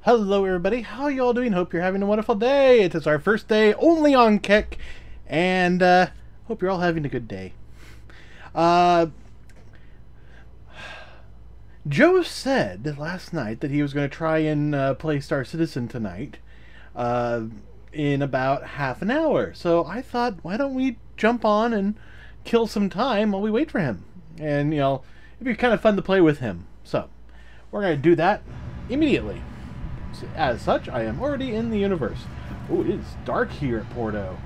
Hello everybody, how y'all doing? Hope you're having a wonderful day. It is our first day only on Kick, and hope you're all having a good day. Joe said last night that he was going to try and play StarCitizen tonight in about half an hour. So I thought, why don't we jump on and kill some time while we wait for him? And, you know, it'd be kind of fun to play with him. So we're going to do that immediately. As such, I am already in the universe. Oh, it is dark here at Porto.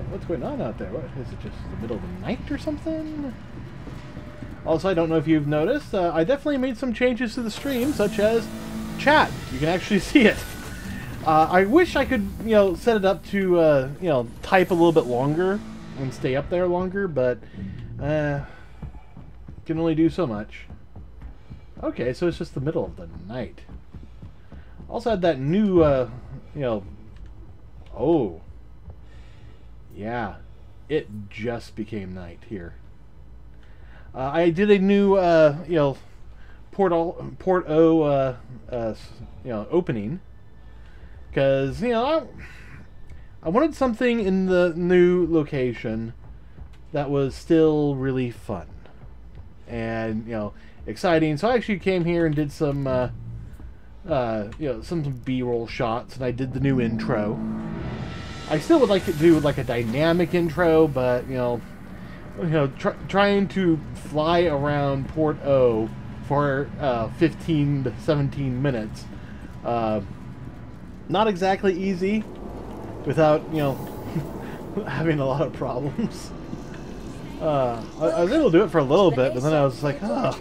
What's going on out there? What is it? Just the middle of the night or something? Also, I don't know if you've noticed, I definitely made some changes to the stream, such as chat. You can actually see it. I wish I could, you know, set it up to, you know, type a little bit longer and stay up there longer, but can only do so much. Okay, so it's just the middle of the night. Also had that new, you know... Oh. Yeah. It just became night here. I did a new, you know, Port O, you know, opening. Because, you know, I wanted something in the new location that was still really fun. And, you know... exciting. So I actually came here and did some, you know, some B-roll shots, and I did the new intro. I still would like to do like a dynamic intro, but you know, trying to fly around Port O for 15 to 17 minutes, not exactly easy, without you know having a lot of problems. I was able to do it for a little bit, but then I was like, oh,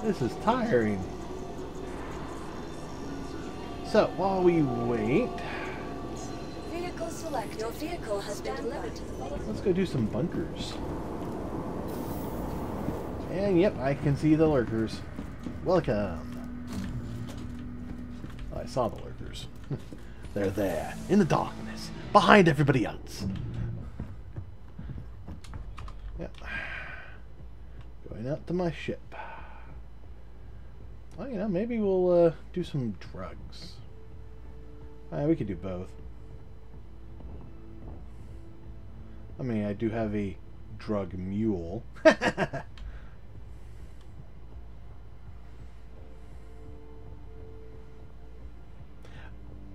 this is tiring. So, while we wait... Vehicle select. Your vehicle has been delivered to the base. Let's go do some bunkers. And yep, I can see the lurkers. Welcome. Oh, I saw the lurkers. They're there, in the darkness, behind everybody else. Yep. Going out to my ship. Well, you know, maybe we'll do some drugs. We could do both. I mean, I do have a drug mule.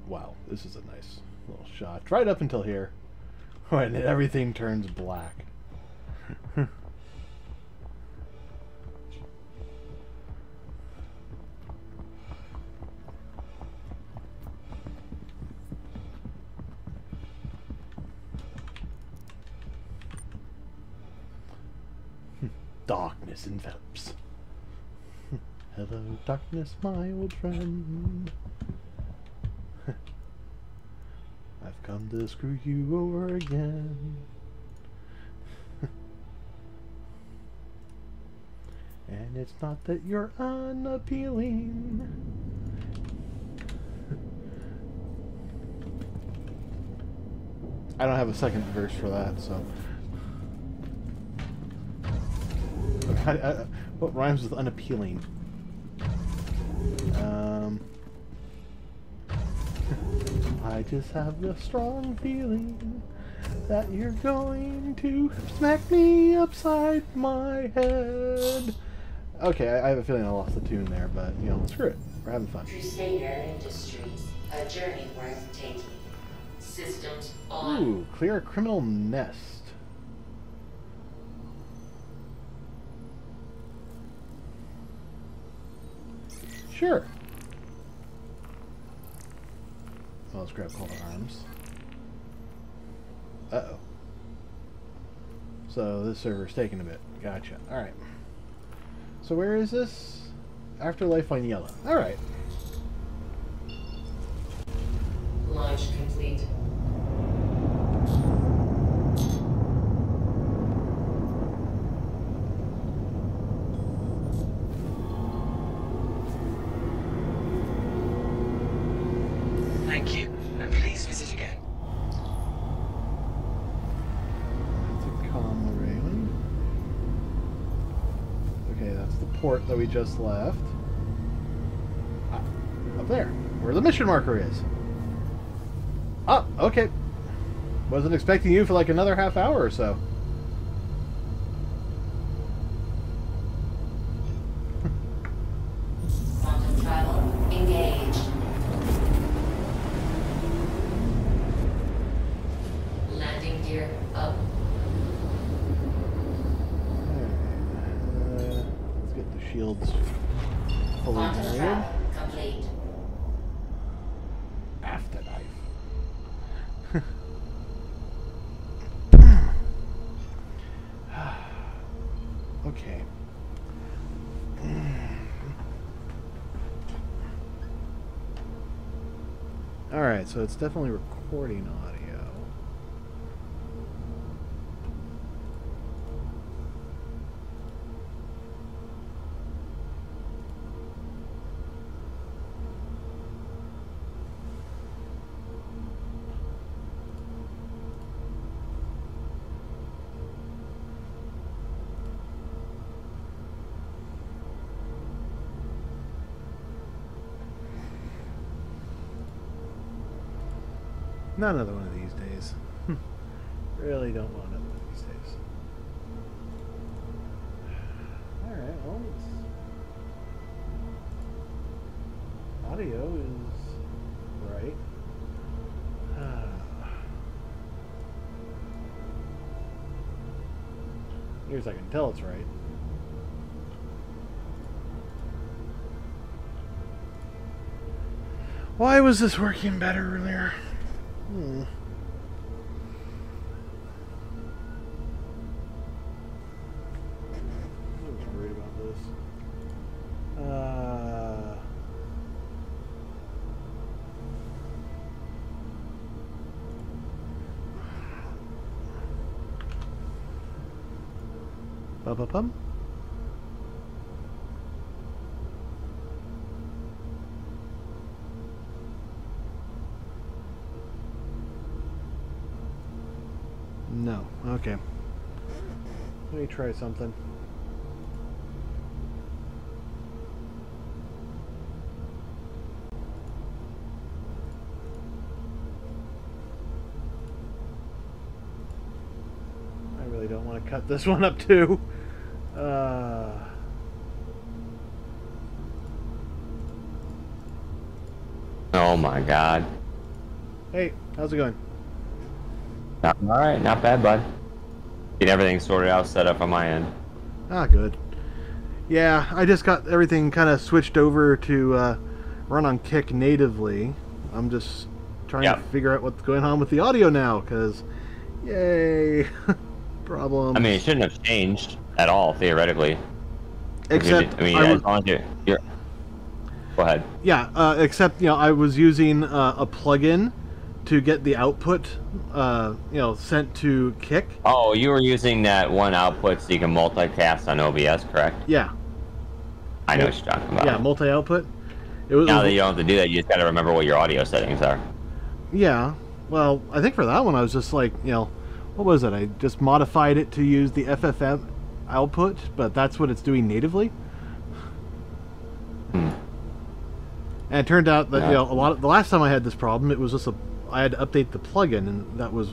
Wow, this is a nice little shot. Right up until here. When everything turns black. Darkness envelops. Hello, darkness, my old friend. I've come to screw you over again. And it's not that you're unappealing. I don't have a second verse for that, so... what rhymes with unappealing? I just have the strong feeling that you're going to smack me upside my head. Okay, I have a feeling I lost the tune there, but, you know, screw it. We're having fun. Crusader Industries, a journey worth taking. Systems on. Ooh, clear a criminal nest. Sure. Well, let's grab Call to Arms. Uh-oh. So this server's taking a bit. Gotcha. Alright. So where is this? Afterlife on Yellow. Alright. Launch complete. Okay, that's the port that we just left. Ah, up there, where the mission marker is. Oh, okay. Wasn't expecting you for like another half hour or so. Quantum travel engaged. Landing gear up. Let's get the shields fully Quantum loaded. travel complete. Afterlife. Okay. Alright, so it's definitely recording audio. Not another one of these days. Really don't want another one of these days. Alright, well, audio is right. Here's I can tell it's right. Why was this working better earlier? I was worried about this. Ba-ba-bum. No. Okay. Let me try something. I really don't want to cut this one up too. Oh my god. Hey, how's it going? Alright, not bad, bud. Get everything sorted out, set up on my end. Ah, good. Yeah, I just got everything kind of switched over to run on Kick natively. I'm just trying to figure out what's going on with the audio now, because, yay, problems. I mean, it shouldn't have changed at all, theoretically. Except, I mean, as long as you're... Go ahead. Yeah, except, you know, I was using a plugin to get the output, you know, sent to Kick. Oh, you were using that one output so you can multicast on OBS, correct? Yeah. I know what you're talking about. Yeah, multi-output. Now that you don't have to do that, you just got to remember what your audio settings are. Yeah. Well, I think for that one, I was just like, you know, what was it? I just modified it to use the FFM output, but that's what it's doing natively. And it turned out that, you know, the last time I had this problem, it was just I had to update the plugin, and that was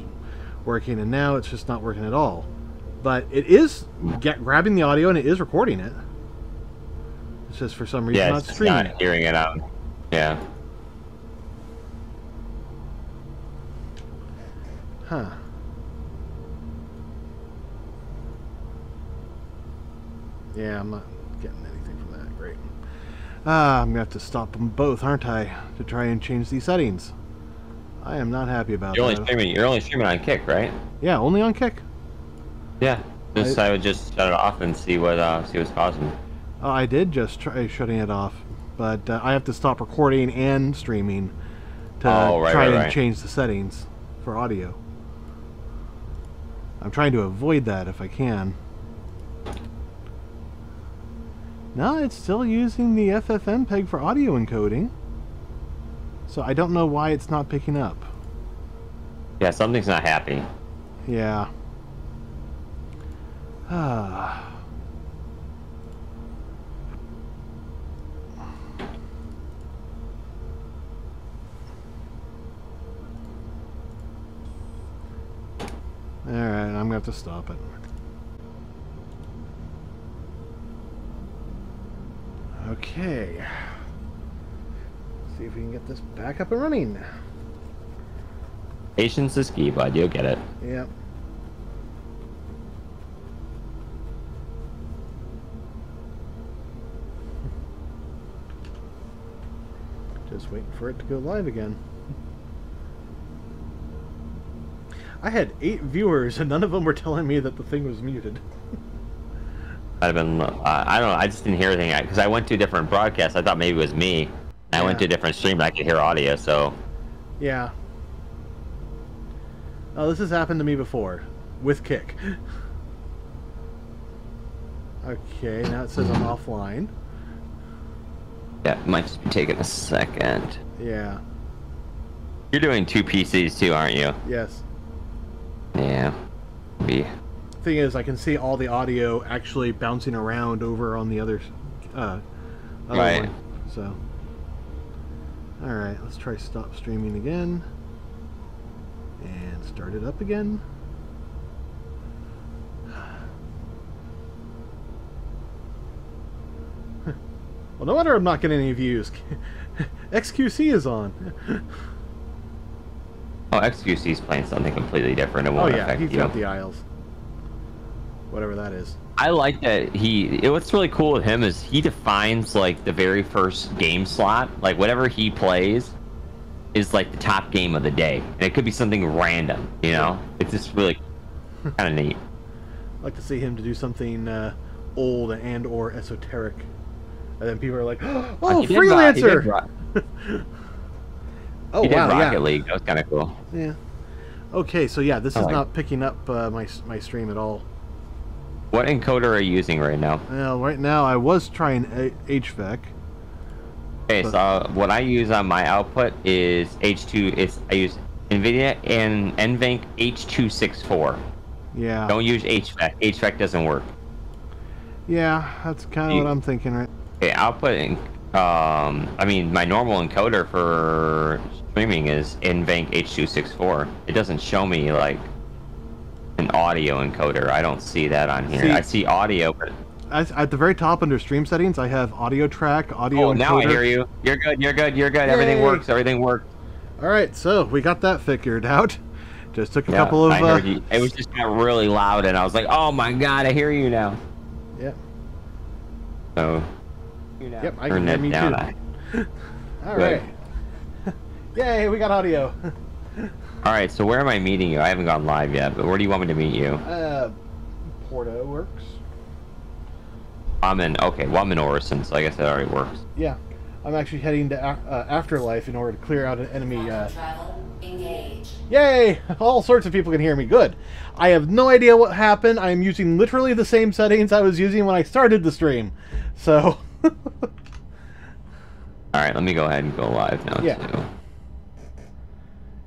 working, and now it's just not working at all. But it is grabbing the audio, and it is recording it. It's just for some reason not streaming it. Not hearing it out. Yeah. Huh. Yeah, I'm not getting anything from that. Great. I'm gonna have to stop them both, aren't I, to try and change these settings. I am not happy about You're that. You're only streaming on Kick, right? Yeah, only on Kick. Yeah. I would just shut it off and see what's causing it. I did just try shutting it off, but I have to stop recording and streaming to try and change the settings for audio. I'm trying to avoid that if I can. No, it's still using the FFmpeg for audio encoding. So I don't know why it's not picking up. Yeah, something's not happy. Yeah. I'm gonna have to stop it. Okay. Let's see if we can get this back up and running. Patience is key, bud. You'll get it. Yep. Just waiting for it to go live again. I had 8 viewers and none of them were telling me that the thing was muted. I'd have been, I don't know, I just didn't hear anything because I went to a different broadcast. I thought maybe it was me. I went to a different stream and I could hear audio, so. Yeah. Oh, this has happened to me before. With Kick. Okay, now it says I'm offline. Yeah, it might just be taking a second. Yeah. You're doing 2 PCs too, aren't you? Yes. Yeah. Thing is, I can see all the audio actually bouncing around over on the other right. one. So, all right, let's try stop streaming again and start it up again. Well, no wonder I'm not getting any views. XQC is on. Oh, XQC's playing something completely different. It won't affect he's you. got the aisles. Whatever that is. I like that what's really cool with him is he defines like the very first game slot. Like whatever he plays is like the top game of the day. And it could be something random, you know? It's just really kind of neat. I'd like to see him to do something old and or esoteric. And then people are like, oh, freelancer! Oh, he did wow, Rocket League. That was kind of cool. Yeah. Okay, so yeah, this is not picking up my stream at all. What encoder are you using right now? Well, right now I was trying HVAC. Okay, so what I use on my output is H2. I use NVIDIA and NVENC H264. Yeah. Don't use HVAC. HVAC doesn't work. Yeah, that's kind of what I'm thinking, right? Okay, output. I mean, my normal encoder for streaming is NVENC H264. It doesn't show me like an audio encoder. I don't see that on here. I see audio, but at the very top under stream settings, I have audio track, audio encoder. Now I hear you. You're good. You're good. You're good. Yay. Everything works. Everything works. All right, so we got that figured out. Just took a couple of. I heard you. It was just got really loud, and I was like, "Oh my god, I hear you now." Yep. So. Yep, I can hear me too. All right. Yay, we got audio. All right, so where am I meeting you? I haven't gone live yet, but where do you want me to meet you? Porto works. I'm in Orison, so I guess that already works. Yeah, I'm actually heading to Afterlife in order to clear out an enemy. Travel, engage. Yay! All sorts of people can hear me. Good. I have no idea what happened. I am using literally the same settings I was using when I started the stream. So. Alright, let me go ahead and go live now, too.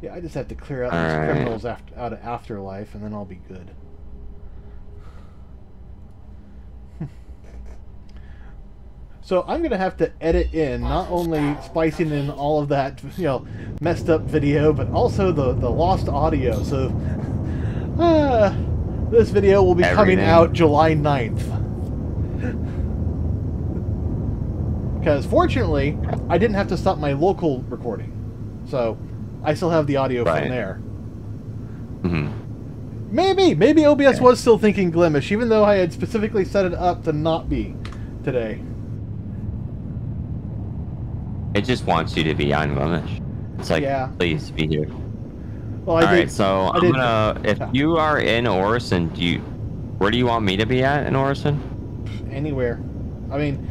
Yeah, I just have to clear out these criminals out of Afterlife, and then I'll be good. So I'm going to have to edit in, not only spicing in all of that, messed up video, but also the lost audio. So this video will be coming out July 9th. Because fortunately, I didn't have to stop my local recording. So I still have the audio from there. Maybe OBS was still thinking Glimish, even though I had specifically set it up to not be today. It just wants you to be on Glimish. It's like, please be here. Well, Alright, so I'm gonna, if you are in Orison, where do you want me to be at in Orison? Anywhere. I mean,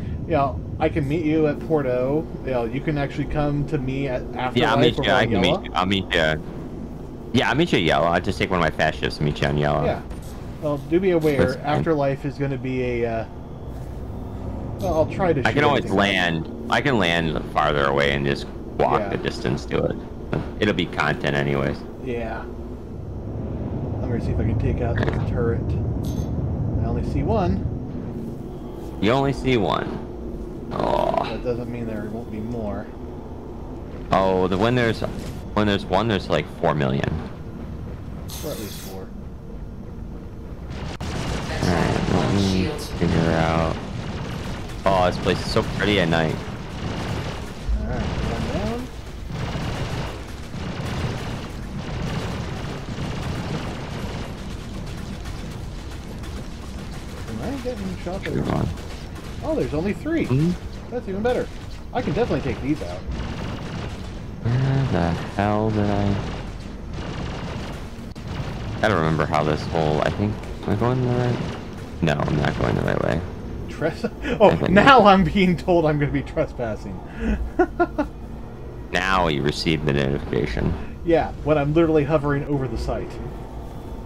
I can meet you at Porto. You can actually come to me at Afterlife. Yeah, I'll meet you. I can meet you. I'll meet you. Yeah, I'll meet you at Yellow. I'll just take one of my fast shifts and meet you on Yellow. Yeah. Well, do be aware, Afterlife is going to be a... well, I'll try to shoot. I can always land. I can land farther away and just walk the distance to it. It'll be content anyways. Yeah. I'm going to see if I can take out this turret. I only see one. You only see one. Oh. That doesn't mean there won't be more. Oh, when there's one, there's like 4 million. Or at least 4. figure out. Oh, this place is so pretty at night. Alright, one down. Am I getting shot there? Come on. Oh, there's only 3. That's even better. I can definitely take these out. Where the hell did I... I don't remember how this whole... I think... Am I going the right... No, I'm not going the right way. Oh, now I'm being told I'm going to be trespassing. Now you receive the notification. Yeah, when I'm literally hovering over the site.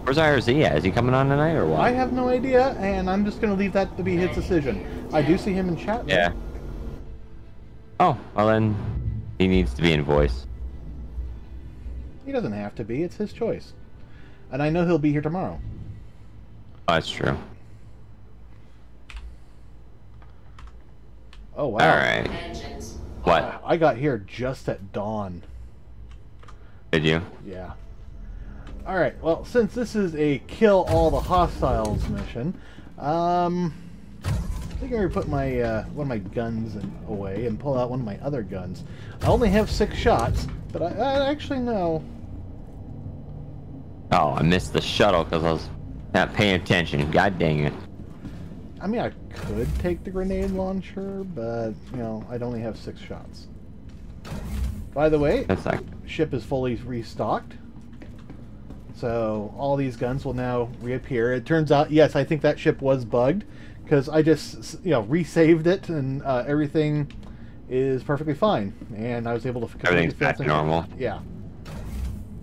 Where's IRZ at? Is he coming on tonight or what? I have no idea, and I'm just going to leave that to be his decision. I do see him in chat. Though. Yeah. Oh, well then... He needs to be in voice. He doesn't have to be. It's his choice. And I know he'll be here tomorrow. Oh, that's true. Oh, wow. Alright. Engines. What? I got here just at dawn. Did you? Yeah. Alright, well, since this is a kill all the hostiles mission, I think I'm going to put my one of my guns away and pull out one of my other guns. I only have 6 shots, but I actually know. Oh, I missed the shuttle because I was not paying attention. God dang it. I mean, I could take the grenade launcher, but, you know, I'd only have 6 shots. By the way, That's like... ship is fully restocked. So all these guns will now reappear. It turns out, yes, I think that ship was bugged because I just, you know, resaved it and everything is perfectly fine. And I was able to... Everything's back to normal. Yeah.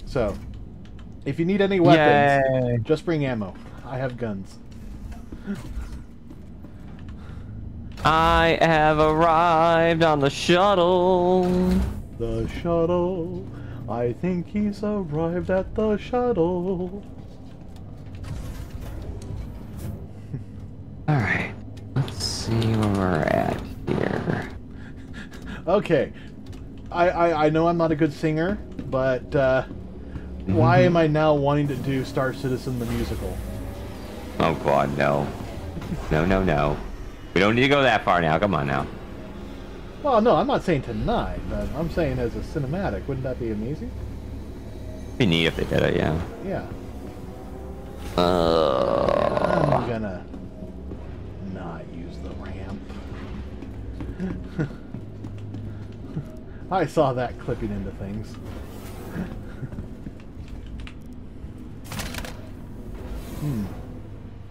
So, if you need any weapons, Yay. just bring ammo. I have guns. I have arrived on the shuttle. The shuttle. I think he's arrived at the shuttle. Alright. Let's see where we're at here. Okay. I know I'm not a good singer, but why am I now wanting to do StarCitizen the musical? Oh god, no. No, no, no. We don't need to go that far now. Come on now. Well, no, I'm not saying tonight, but I'm saying as a cinematic. Wouldn't that be amazing? It'd be neat if they did it, yeah. Yeah. I'm gonna not use the ramp. I saw that clipping into things.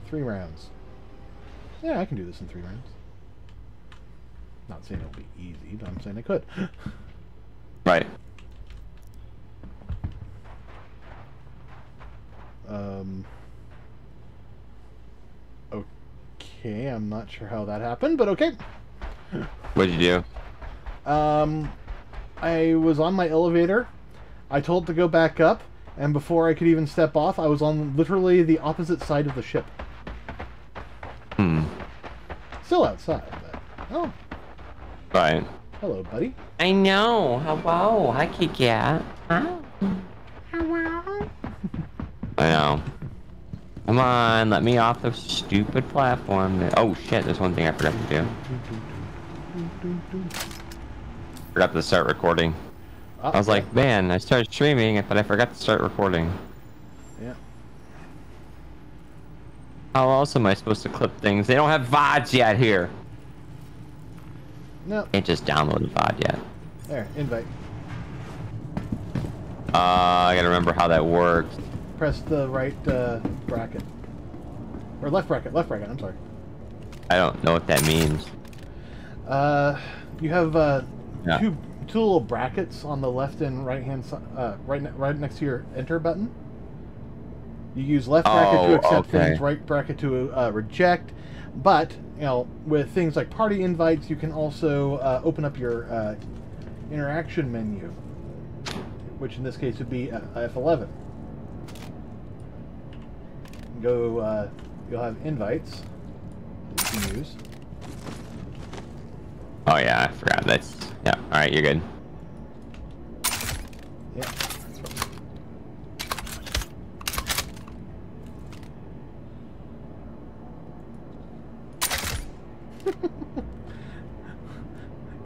3 rounds. Yeah, I can do this in 3 rounds. Not saying it'll be easy, but I'm saying I could. Right. Okay, I'm not sure how that happened, but okay. What'd you do? I was on my elevator. I told it to go back up, and before I could even step off, I was on literally the opposite side of the ship. Still outside, but... Oh. Right. Hello, buddy. I know. Hello. Hi, Kit Kat. Hello. I know. Come on, let me off the stupid platform. Oh shit, there's one thing I forgot to do. Forgot to start recording. I was like, man, I started streaming, but I forgot to start recording. Yeah. How else am I supposed to clip things? They don't have VODs yet here. No. Can't just download a VOD yet. There, invite. I gotta remember how that works. Press the right bracket. Or left bracket, I'm sorry. I don't know what that means. You have Yeah. two little brackets on the left and right hand side, right next to your enter button. You use left bracket to accept things, right bracket to reject. But, you know, with things like party invites, you can also open up your interaction menu, which in this case would be F11. Go, you'll have invites that you can use. Oh yeah, I forgot. That's yeah. All right, you're good. Yeah.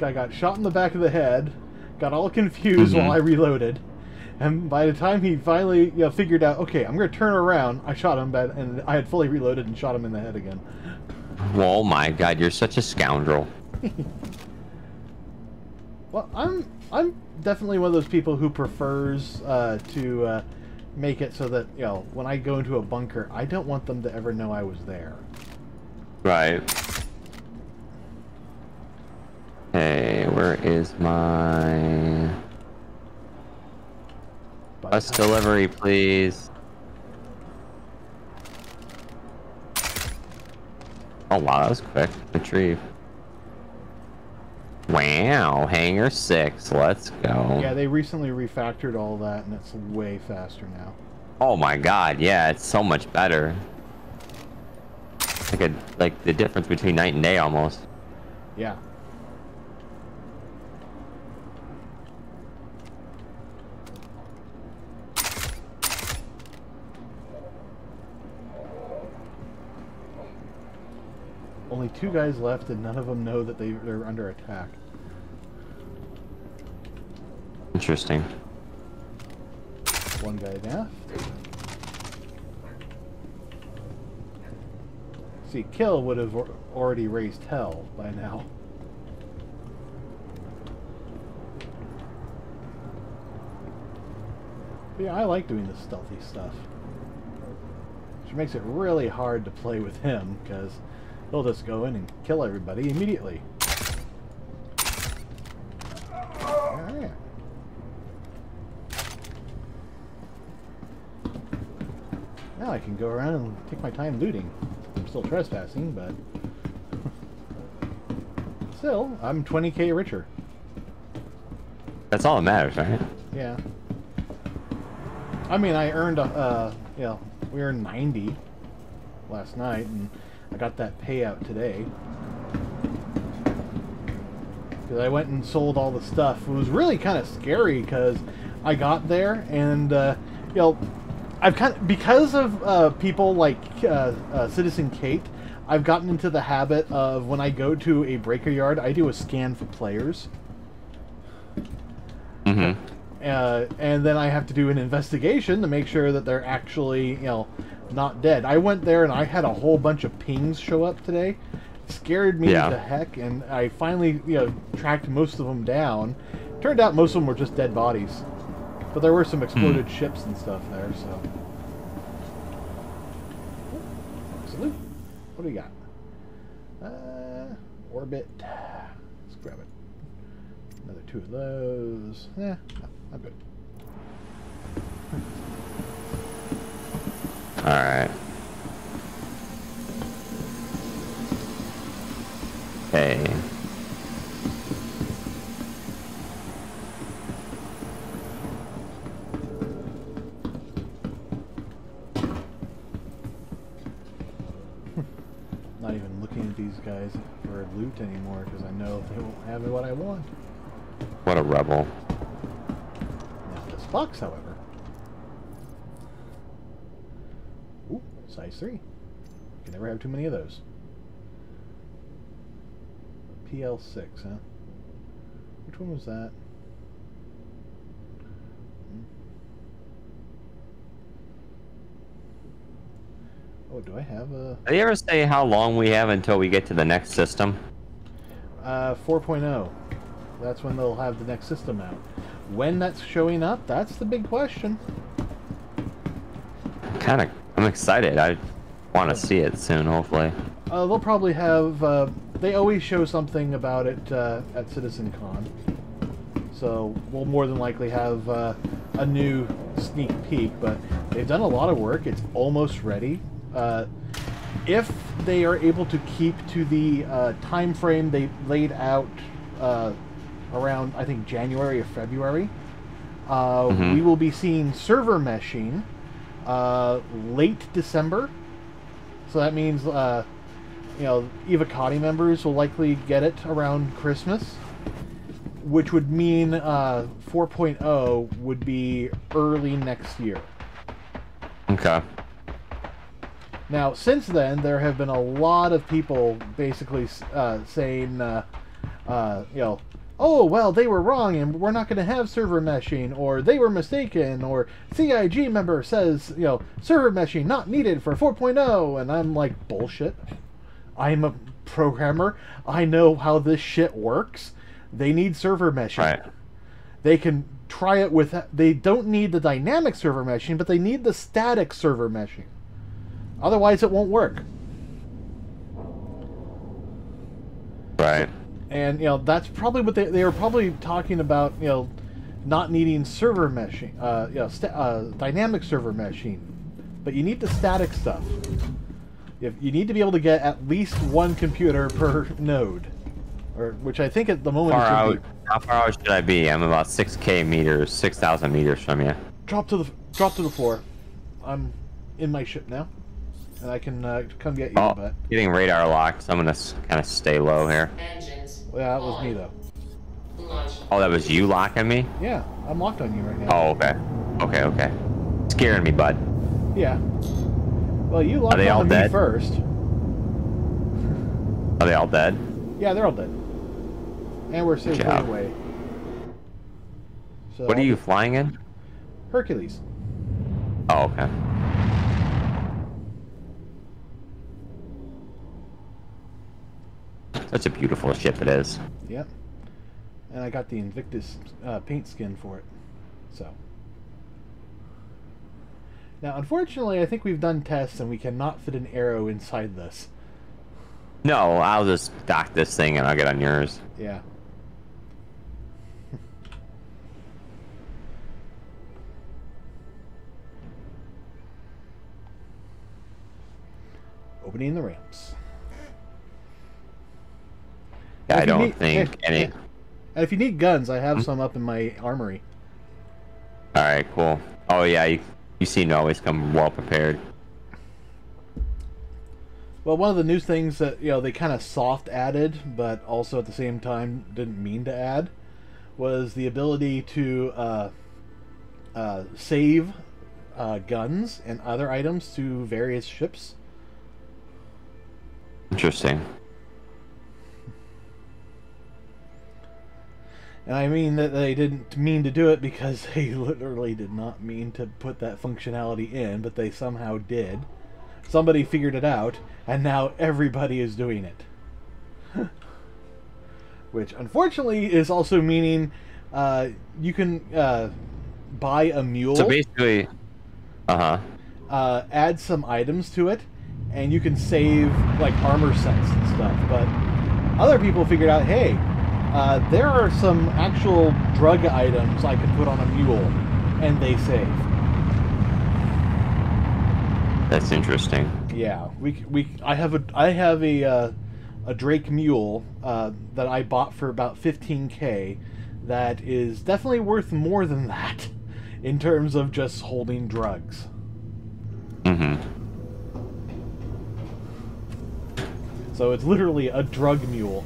guy got shot in the back of the head, got all confused while I reloaded, and by the time he finally figured out, okay, I'm going to turn around, I shot him, and I had fully reloaded and shot him in the head again. Oh my god, you're such a scoundrel. Well, I'm definitely one of those people who prefers to make it so that, when I go into a bunker, I don't want them to ever know I was there. Right. Hey, where is my... Bus delivery, please. Oh wow, that was quick. Retrieve. Wow, Hangar 6, let's go. Yeah, they recently refactored all that, and it's way faster now. Oh my god, yeah, it's so much better. Like the difference between night and day, almost. Yeah. Only 2 guys left, and none of them know that they're under attack. Interesting. 1 guy down. See, kill would have already raised hell by now. But yeah, I like doing the stealthy stuff. Which makes it really hard to play with him, because he'll just go in and kill everybody immediately. Alright. Now I can go around and take my time looting. I'm still trespassing, but... still, I'm 20k richer. That's all that matters, right? Yeah. I mean, I earned, we earned 90 last night, and I got that payout today. Because I went and sold all the stuff. It was really kind of scary, because I got there, and, I've because of people like Citizen Kate, I've gotten into the habit of when I go to a breaker yard, I do a scan for players. Mm-hmm. And then I have to do an investigation to make sure that they're actually, not dead. I went there and I had a whole bunch of pings show up today. It scared me to heck, and I finally, tracked most of them down. Turned out most of them were just dead bodies. But there were some exploded ships and stuff there, so... Salute. What do we got? Orbit. Let's grab it. Another 2 of those. No, I'm good. Alright. Okay. Not even looking at these guys for loot anymore because I know they won't have what I want. What a rebel. Now this box, however. Ooh, size 3. You can never have too many of those. PL6, huh? Which one was that? Oh, do I have a... Did you ever say how long we have until we get to the next system? 4.0. That's when they'll have the next system out. When that's showing up, that's the big question. I'm excited. I want to see it soon, hopefully. They'll probably have... they always show something about it at CitizenCon. So we'll more than likely have a new sneak peek, but they've done a lot of work. It's almost ready. If they are able to keep to the time frame they laid out around, I think, January or February, we will be seeing server meshing late December. So that means, Evocati members will likely get it around Christmas, which would mean 4.0 would be early next year. Okay. Now, since then, there have been a lot of people basically saying, You know, oh, well, they were wrong and we're not going to have server meshing, or they were mistaken, or CIG member says, you know, server meshing not needed for 4.0, and I'm like, bullshit. I'm a programmer. I know how this shit works. They need server meshing. Right. They can try it with... They don't need the dynamic server meshing, but they need the static server meshing. Otherwise, it won't work. Right. And, you know, that's probably what they were probably talking about, you know, not needing server meshing, you know, dynamic server meshing. But you need the static stuff. You need to be able to get at least one computer per node. Or, which I think at the moment How far out should I be? I'm about 6,000 meters, 6,000 meters from you. Drop to the floor. I'm in my ship now. And I can come get you, but... Getting radar locked, so I'm gonna kind of stay low here. Engines. Well, yeah, that was me, though. Launch. Oh, that was you locking me? Yeah, I'm locked on you right now. Oh, okay. Okay, okay. Scaring me, bud. Yeah. Well, you locked on me first. Are they all dead? Yeah, they're all dead. And we're safely away. So what are you flying in? Hercules. Oh, okay. Such a beautiful ship it is. Yep. And I got the Invictus paint skin for it. So. Now, unfortunately, I think we've done tests and we cannot fit an arrow inside this. No, I'll just dock this thing and I'll get on yours. Yeah. Opening the ramps. Yeah, I don't think any... And if you need guns, I have some up in my armory. Alright, cool. Oh yeah, you seem to always come well prepared. Well, one of the new things that, you know, they kind of soft added, but also at the same time didn't mean to add, was the ability to save guns and other items to various ships. Interesting. And I mean that they didn't mean to do it because they literally did not mean to put that functionality in, but they somehow did. Somebody figured it out, and now everybody is doing it. Which, unfortunately, is also meaning you can buy a mule. So basically, add some items to it, and you can save, like, armor sets and stuff. But other people figured out, hey, there are some actual drug items I can put on a mule, and they save. That's interesting. Yeah, I have a Drake mule that I bought for about 15K that is definitely worth more than that in terms of just holding drugs. Mm-hmm. So it's literally a drug mule.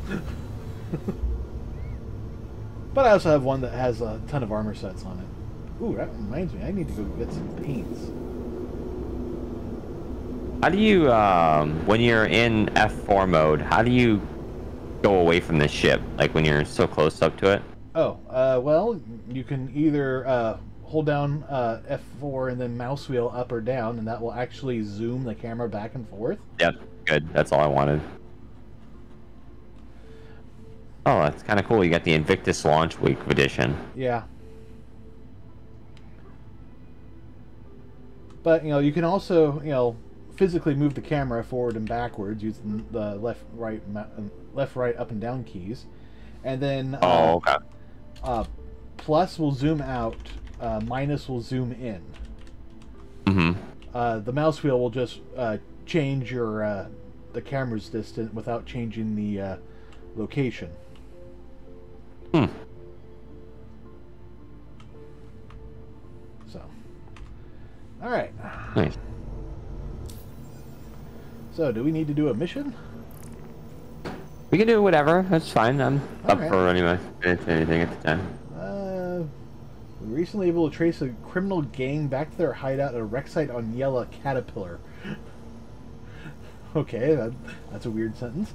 But I also have one that has a ton of armor sets on it. Ooh, that reminds me, I need to go get some paints. How do you, when you're in F4 mode, how do you go away from the ship? Like when you're so close up to it? Oh, well, you can either hold down F4 and then mouse wheel up or down, and that will actually zoom the camera back and forth. Yep, good. That's all I wanted. Oh, that's kind of cool. You got the Invictus Launch Week edition. Yeah. But, you know, you can also, you know, physically move the camera forward and backwards using the left, right, up, and down keys. And then plus will zoom out, minus will zoom in. Mm-hmm. The mouse wheel will just change your the camera's distance without changing the location. Hmm. So, all right. Nice. So, do we need to do a mission? We can do whatever. That's fine. I'm up right. for anything at the time. We were recently able to trace a criminal gang back to their hideout at a wreck site on Yella Caterpillar. Okay, that's a weird sentence.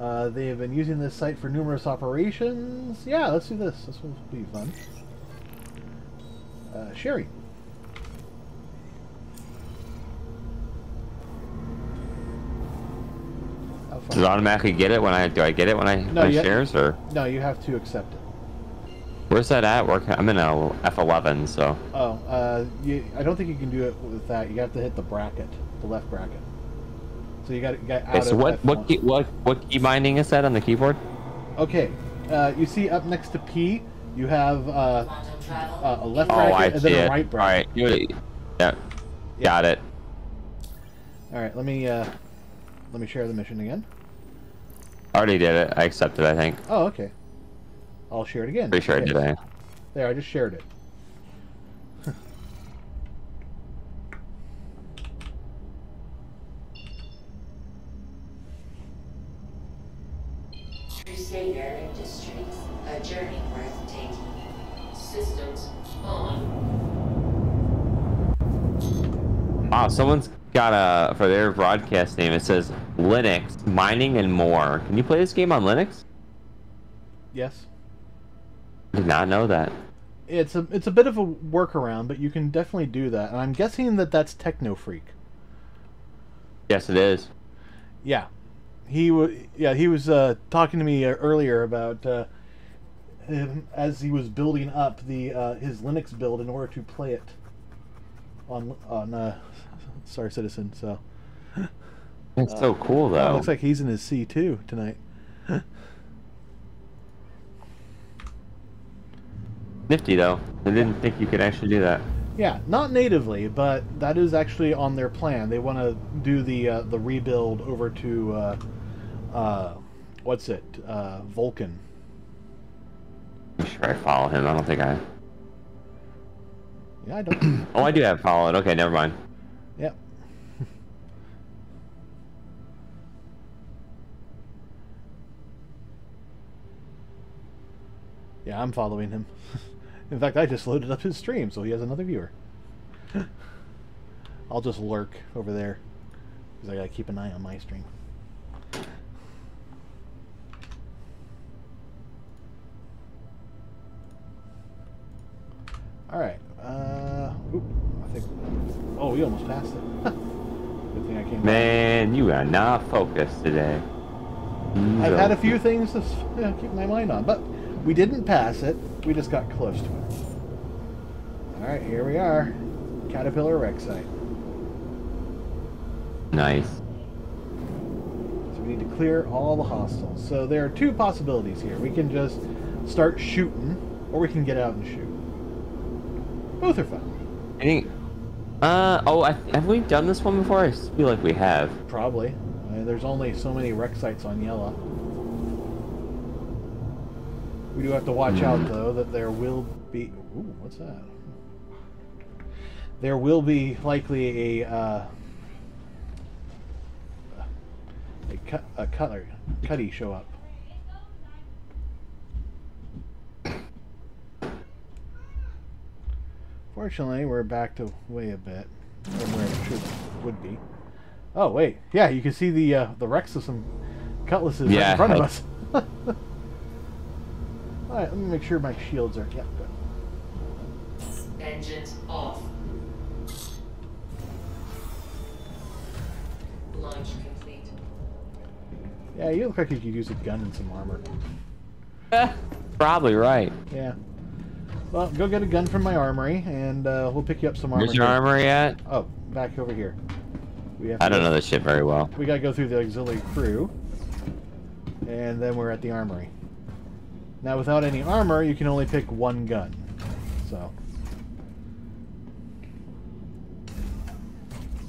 They have been using this site for numerous operations. Yeah, let's do this. This will be fun. Sherry. Does it automatically get it when I do I get it when I No, shares or? No, you have to accept it. Where's that at? I'm in a F11, so. Oh, I don't think you can do it with that. You have to hit the bracket, the left bracket. So you got out Okay, so of what key binding is that on the keyboard? Okay, you see up next to P, you have a left Oh, bracket I and see then a it. right bracket. All right, yeah, got it. All right, let me share the mission again. Already did it. I accepted, I think. Oh, okay. I'll share it again. Pretty sure I did. There, I just shared it. Crusader Industries, a journey worth taking. Systems on. Wow, someone's got for their broadcast name, it says Linux, mining and more. Can you play this game on Linux? Yes. I did not know that. It's a bit of a workaround, but you can definitely do that. And I'm guessing that that's Techno Freak. Yes, it is. Yeah. He was talking to me earlier about him as he was building up the his Linux build in order to play it on StarCitizen. So It's so cool, though. looks like he's in his C2 tonight. Nifty, though. I didn't think you could actually do that. Yeah, not natively, but that is actually on their plan. They want to do the rebuild over to what's it? Vulkan. I'm sure I follow him. I don't think I. Yeah, I don't. Oh, I do have followed. Okay, never mind. Yep. Yeah, I'm following him. In fact, I just loaded up his stream, so he has another viewer. I'll just lurk over there, because I gotta keep an eye on my stream. Alright, oop, I think, oh, we almost passed it. Good thing I came back. Man, you are not focused today. I've had a few things to keep my mind on, but we didn't pass it, we just got close to it. Alright, here we are. Caterpillar wreck site. Nice. So we need to clear all the hostiles. So there are two possibilities here. We can just start shooting, or we can get out and shoot. Both are fun. I think. Have we done this one before? I feel like we have. Probably. There's only so many wreck sites on Yellow. We do have to watch out, though, that there will be... Ooh, what's that? There will be likely a cutty show up. Fortunately, we're backed away a bit from where it would be. Oh wait, yeah, you can see the wrecks of some cutlasses right in front of us. All right, let me make sure my shields are good. Engines off. Launch complete. Yeah, you look like you could use a gun and some armor. Probably right. Yeah. Well, go get a gun from my armory, and we'll pick you up some armor. Where's your armory at? Oh, back over here. I don't know this shit very well. We gotta go through the auxiliary crew, and then we're at the armory. Now, without any armor, you can only pick one gun. So.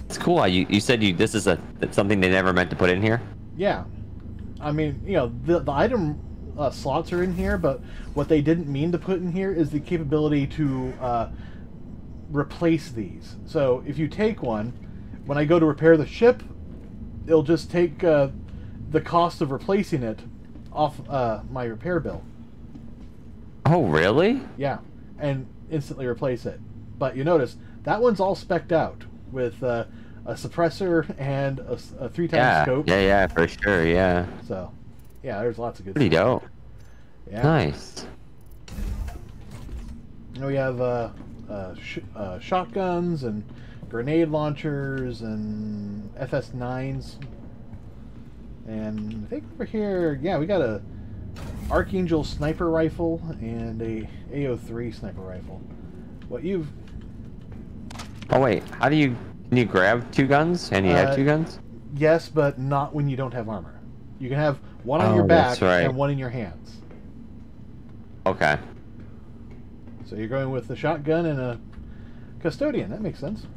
It's cool. You said this is something they never meant to put in here. Yeah, I mean, you know, the item slots are in here, but what they didn't mean to put in here is the capability to replace these. So if you take one, when I go to repair the ship, it'll just take the cost of replacing it off my repair bill. Oh, really? Yeah, and instantly replace it. But you notice that one's all spec'd out with a suppressor and a 3x scope. Yeah, for sure, yeah. So, Yeah, there's lots of good Pretty stuff. dope. Yeah. Nice. And we have shotguns and grenade launchers and FS9s. And I think over here, yeah, we got a Archangel sniper rifle and a AO3 sniper rifle. What you've... Oh wait, how do you... Can you grab 2 guns? And you have 2 guns? Yes, but not when you don't have armor. You can have one on your that's back right. and one in your hands. Okay. So you're going with the shotgun and a custodian. That makes sense.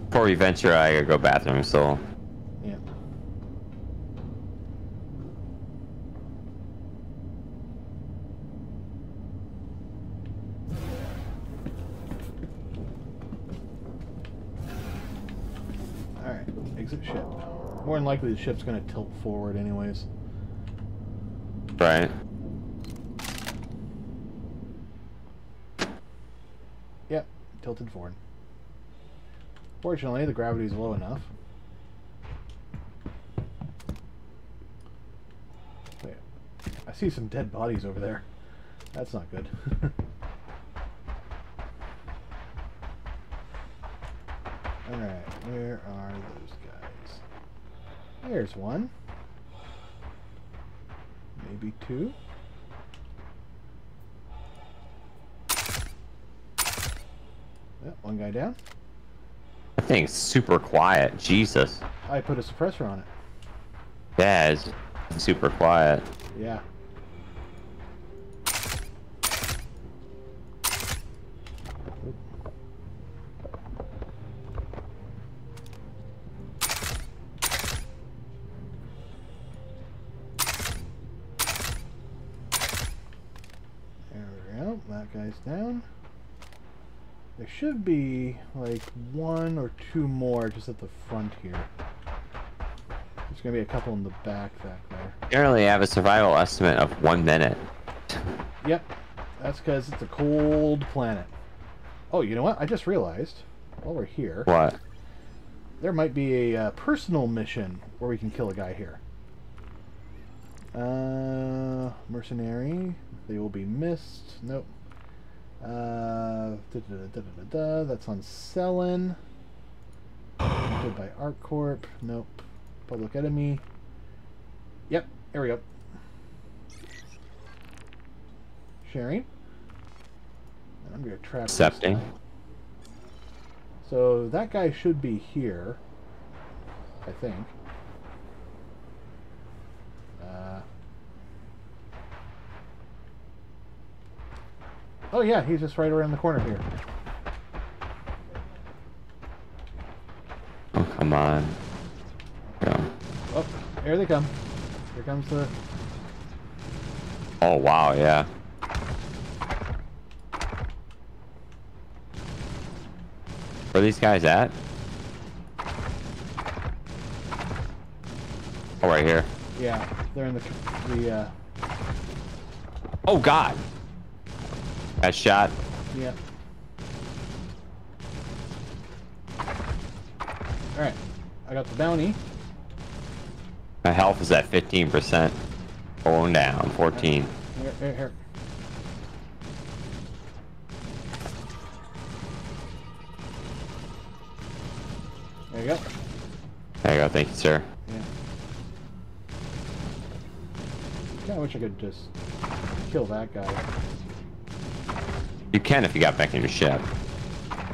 Before we venture, I gotta go bathroom, so... Yeah. Alright, exit ship. More than likely the ship's going to tilt forward anyways. Right. Yep, tilted forward. Fortunately, the gravity's low enough. Wait, I see some dead bodies over there. That's not good. Alright, where are those guys? There's one. Maybe 2. Yep, one guy down. That thing's super quiet. Jesus. I put a suppressor on it. Yeah, it's super quiet. Yeah. There we go. That guy's down. There should be like 1 or 2 more just at the front here. There's gonna be a couple in the back there. Apparently, I have a survival estimate of 1 minute. Yep, that's because it's a cold planet. Oh, you know what? I just realized, while we're here, What? there might be a personal mission where we can kill a guy here. Mercenary. They will be missed. Nope. That's on Selin. Did by ArcCorp. Nope. Public Enemy. Yep, there we go. Sharing. I'm gonna trap. Accepting. So that guy should be here, I think. Oh yeah, he's just right around the corner here. Oh, come on. Go. Oh, here they come. Here comes the... Oh, wow, yeah. Where are these guys at? Oh, right here. Yeah, they're in the Oh, God! Got shot. yeah. Alright, I got the bounty. My health is at 15%. Going down. 14. Here. There you go. There you go. Thank you, sir. Yeah. I wish I could just kill that guy. You can if you got back in your ship.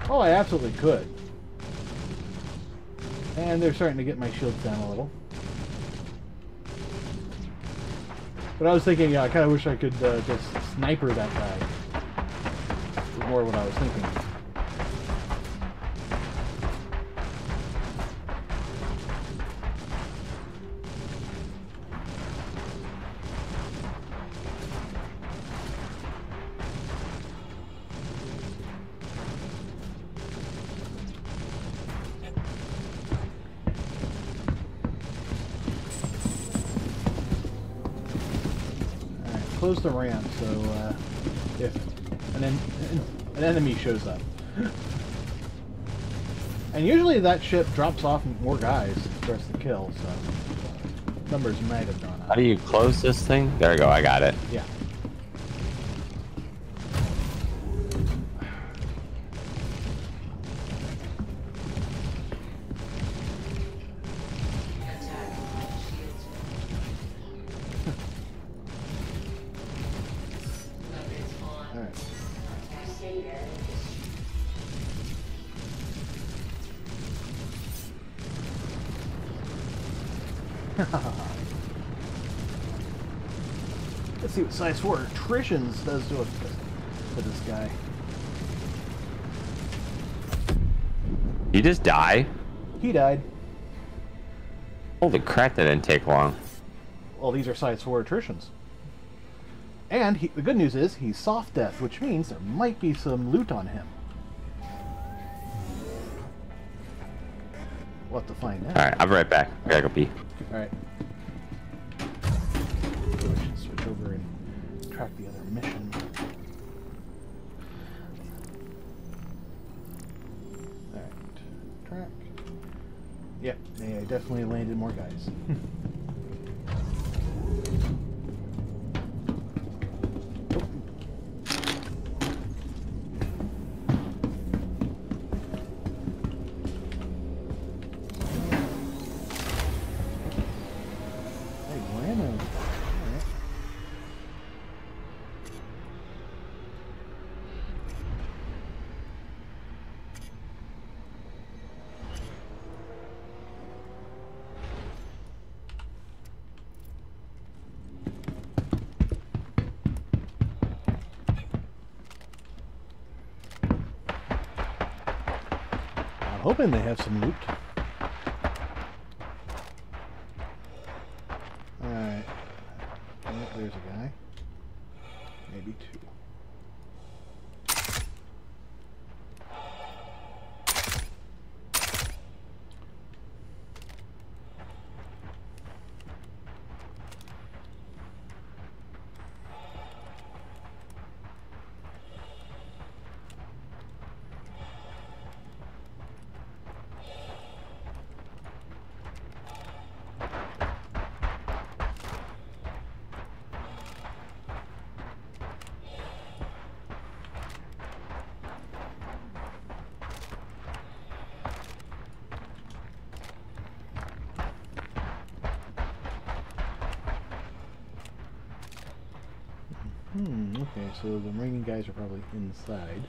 Oh, I absolutely could. And they're starting to get my shields down a little. But I was thinking, yeah, I kind of wish I could just sniper that guy. Is more what I was thinking. Close the ramp so if an enemy shows up. And usually that ship drops off more guys for us to kill, so numbers might have gone up. How do you close this thing? There we go, I got it. Yeah. Let's see what size 4 attritions does to this guy. You just die? He died. Holy crap, that didn't take long. Well, these are size 4 attritions. And the good news is he's soft death, which means there might be some loot on him. We'll have to find out. Alright, I'll be right back. I gotta go pee. Alright. We should switch over and track the other mission. Alright. Track. Yep, they definitely landed more guys. Hoping they have some loot. Alright. Oh, there's a guy. Maybe two. Okay, so the remaining guys are probably inside.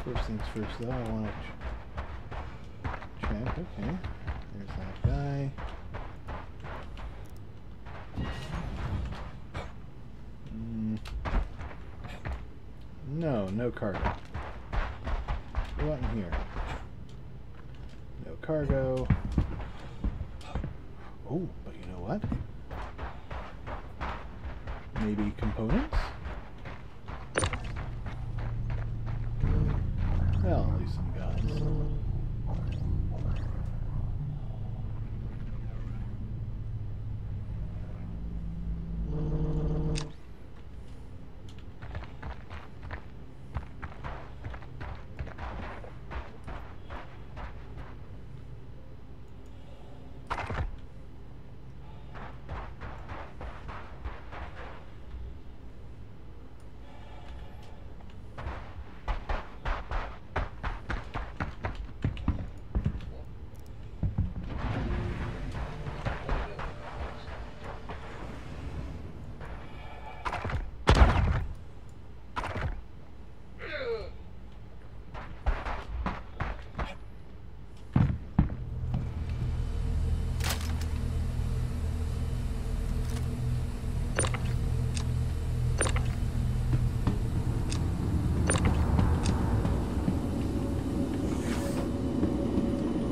First things first, though, I want to check. Okay, there's that guy. No cargo. Go out in here. No cargo. Oh, but you know what? Maybe components? Well, at least some guns.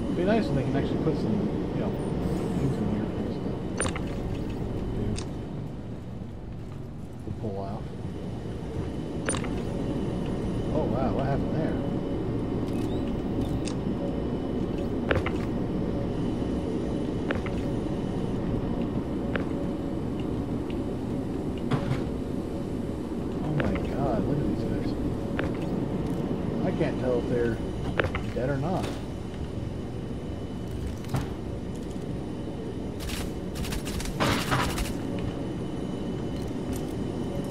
It'd be nice when they can actually put some, you know, things in here for us to pull out. Oh wow, what happened there? Oh my god, look at these guys. can't tell if they're dead or not.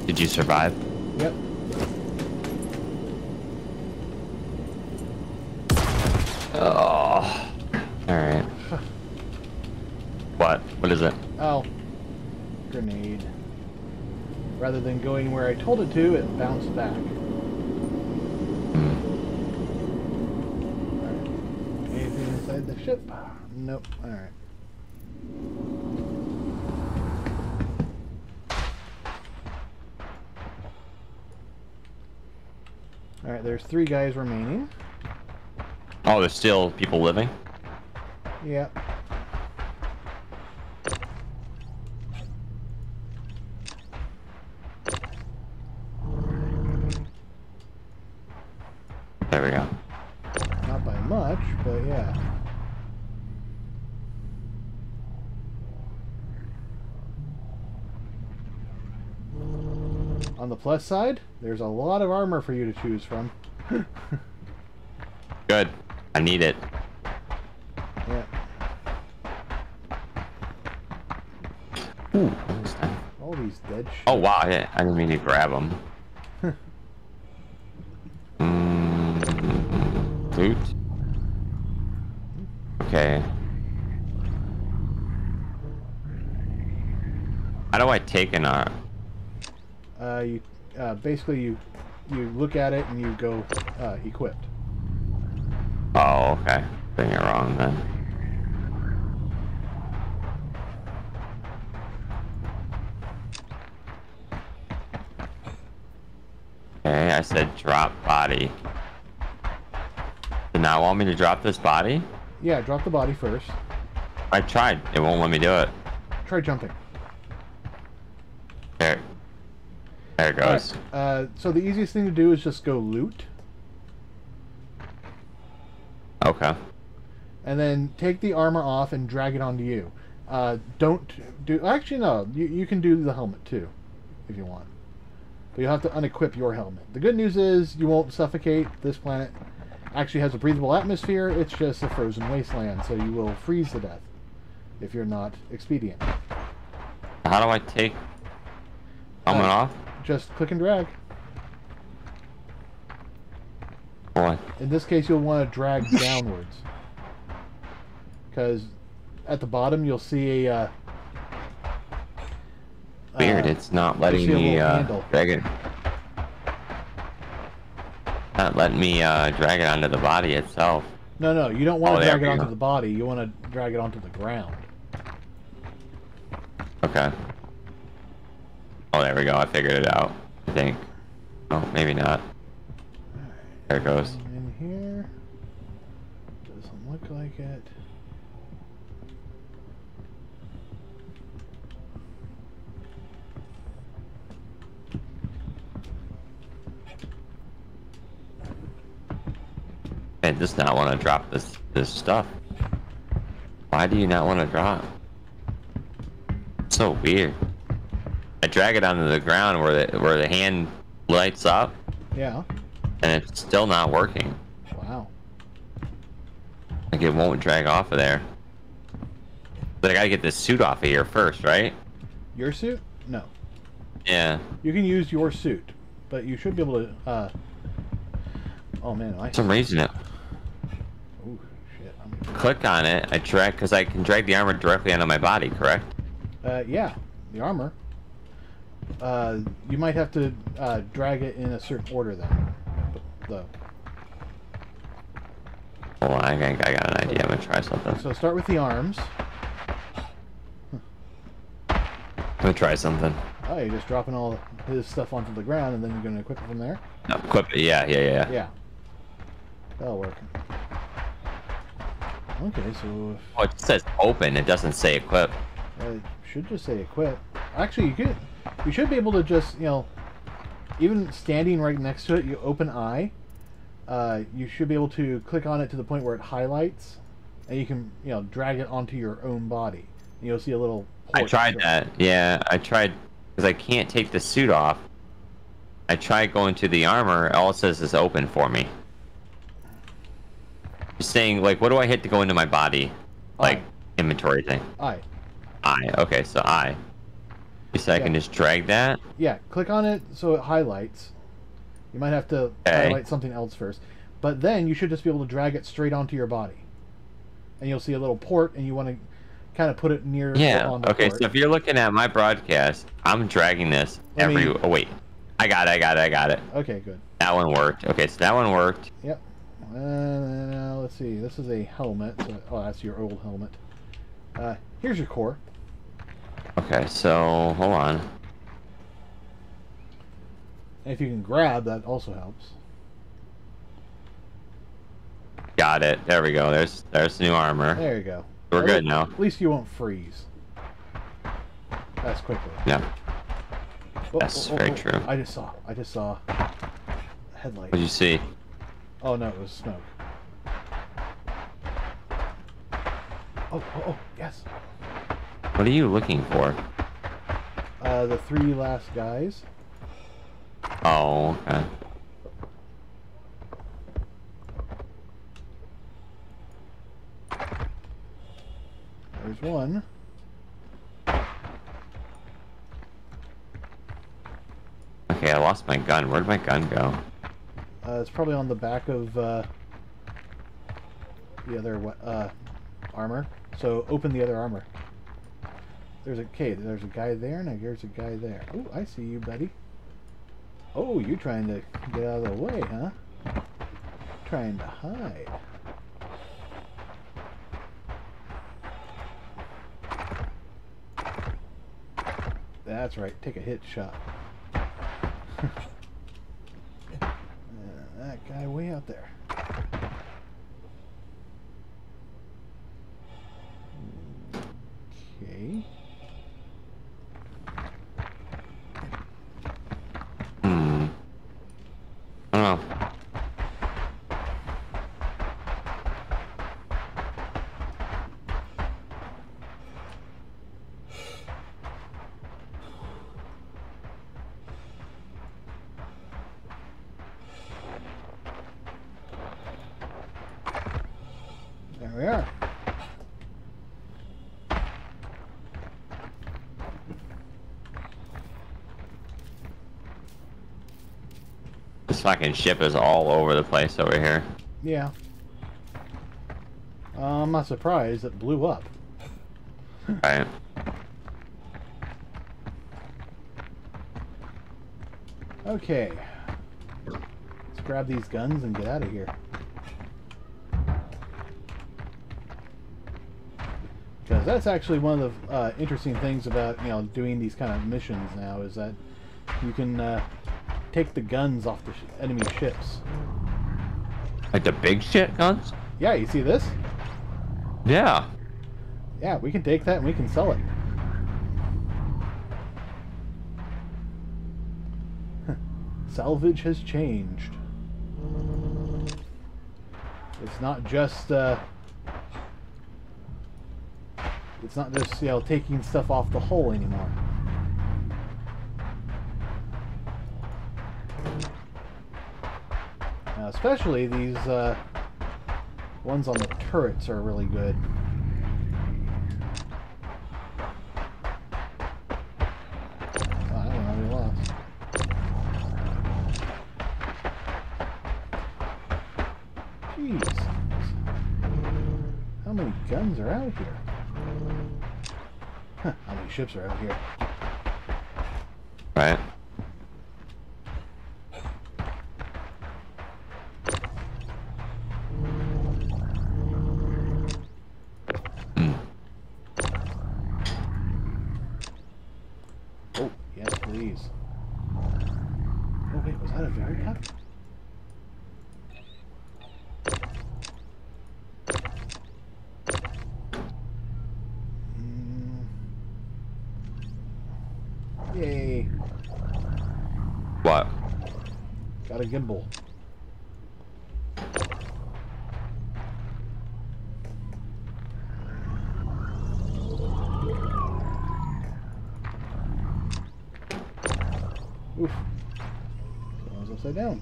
Did you survive? Yep. Oh. Alright. What? What is it? Oh. Grenade. Rather than going where I told it to, it bounced back. Alright. Anything inside the ship? Nope. Alright. Alright, there's 3 guys remaining. Oh, there's still people living? Yep. There we go. Not by much, but yeah. On the plus side, there's a lot of armor for you to choose from. Good. I need it. Yeah. Ooh, what is that? All these dead shit. Oh, wow. I didn't mean to grab them. Loot. Okay. How do I take an arm? Basically you look at it and you go equipped. Oh, okay. Doing it wrong then. Okay, I said drop body. So now want me to drop this body? Yeah, drop the body first. I tried. It won't let me do it. Try jumping. There. There it goes. Alright, so the easiest thing to do is just go loot. Okay. And then take the armor off and drag it onto you. Don't do... Actually, no. You can do the helmet, too, if you want. But you'll have to unequip your helmet. The good news is you won't suffocate. This planet actually has a breathable atmosphere. It's just a frozen wasteland, so you will freeze to death if you're not expedient. How do I take helmet off? Just click and drag. Boy. In this case, you'll want to drag downwards. Because at the bottom, you'll see a... Weird, it's not letting me drag it. Not letting me drag it onto the body itself. No, you don't want to drag it onto go. the body. You want to drag it onto the ground. Okay. Oh, there we go. I figured it out. I think. Oh, maybe not. There it goes. In here. Doesn't look like it. It does not want to drop this stuff. Why do you not want to drop? It's so weird. I drag it onto the ground where the hand lights up. Yeah. And it's still not working. Wow. Like it won't drag off of there. But I gotta get this suit off of here first, right? Your suit? No. Yeah. You can use your suit, but you should be able to. Oh man, For some reason it. Oh shit. Click on it. I drag because I can drag the armor directly onto my body. Correct? Yeah, the armor. You might have to drag it in a certain order then, though. Hold on, I got an idea. I'm gonna try something. So start with the arms. I'm gonna try something. Oh, you're just dropping all his stuff onto the ground, and then you're gonna equip it from there. No, equip it. Yeah. Yeah. That'll work. Okay, so. Oh, it says open. It doesn't say equip. It should just say equip. Actually, you should be able to just, even standing right next to it, you open eye. You should be able to click on it to the point where it highlights, and you can, drag it onto your own body. And you'll see a little. I tried that. Yeah, I tried because I can't take the suit off. I tried going to the armor. All it says is open for me. saying, like, what do I hit to go into my body? Like, inventory thing. I. Okay, so I. So I can just drag that? Yeah, click on it so it highlights. You might have to highlight something else first. But then you should just be able to drag it straight onto your body. And you'll see a little port, and you want to kind of put it near on the okay, port. so if you're looking at my broadcast, I'm dragging this oh, wait. I got it. Okay, good. That one worked. Okay, so that one worked. Yep. Let's see. This is a helmet. So, oh, that's your old helmet. Here's your core. Okay, so hold on. And if you can grab, that also helps. Got it. There we go. There's new armor. There you go. We're good now. At least you won't freeze. That's quickly. Yeah. That's very true. I just saw a headlight. What'd you see? Oh no, it was smoke. Oh, yes. What are you looking for? The 3 last guys. Oh, okay. There's one. Okay, I lost my gun. Where'd my gun go? It's probably on the back of the other armor. So open the other armor. There's a guy there, and there's a guy there. Oh, I see you, buddy. Oh, you're trying to get out of the way, huh? Trying to hide. That's right. Take a hit shot. That guy way out there. Okay. I don't know. There we are. This fucking ship is all over the place over here. Yeah. I'm not surprised it blew up. Right. Okay. Let's grab these guns and get out of here. Because that's actually one of the interesting things about, doing these kind of missions now, is that you can take the guns off the enemy ships. Like the big shit guns? Yeah, you see this? Yeah. Yeah, we can take that and we can sell it. Salvage has changed. It's not just taking stuff off the hull anymore. Especially these ones on the turrets are really good. Oh, I don't know, we lost. Jeez. How many guns are out here? Huh, how many ships are out here? Right. Oh, yes, please. Oh, wait, was that a very cup? Yay. What? Got a gimbal. Oof. So I was upside down.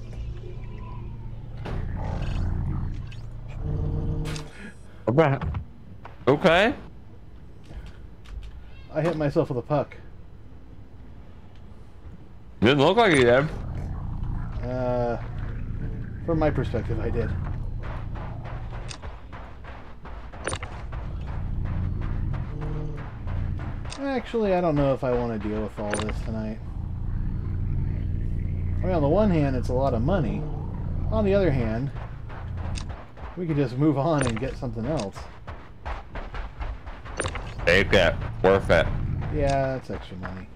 Okay. Okay. I hit myself with a puck. Didn't look like you did. From my perspective, I did. Actually, I don't know if I want to deal with all this tonight. I mean, on the one hand, it's a lot of money. On the other hand, we could just move on and get something else. Take it. Worth it. Yeah, that's extra money.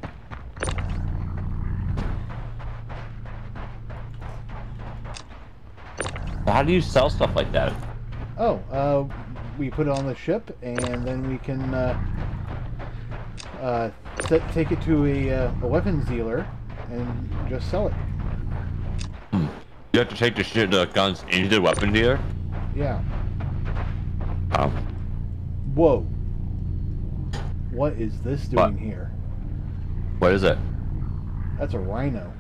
How do you sell stuff like that? Oh, we put it on the ship, and then we can take it to a weapons dealer and just sell it. You have to take the guns into the weapon dealer? Yeah. Oh. Whoa. What is this doing here? What is it? That's a rhino.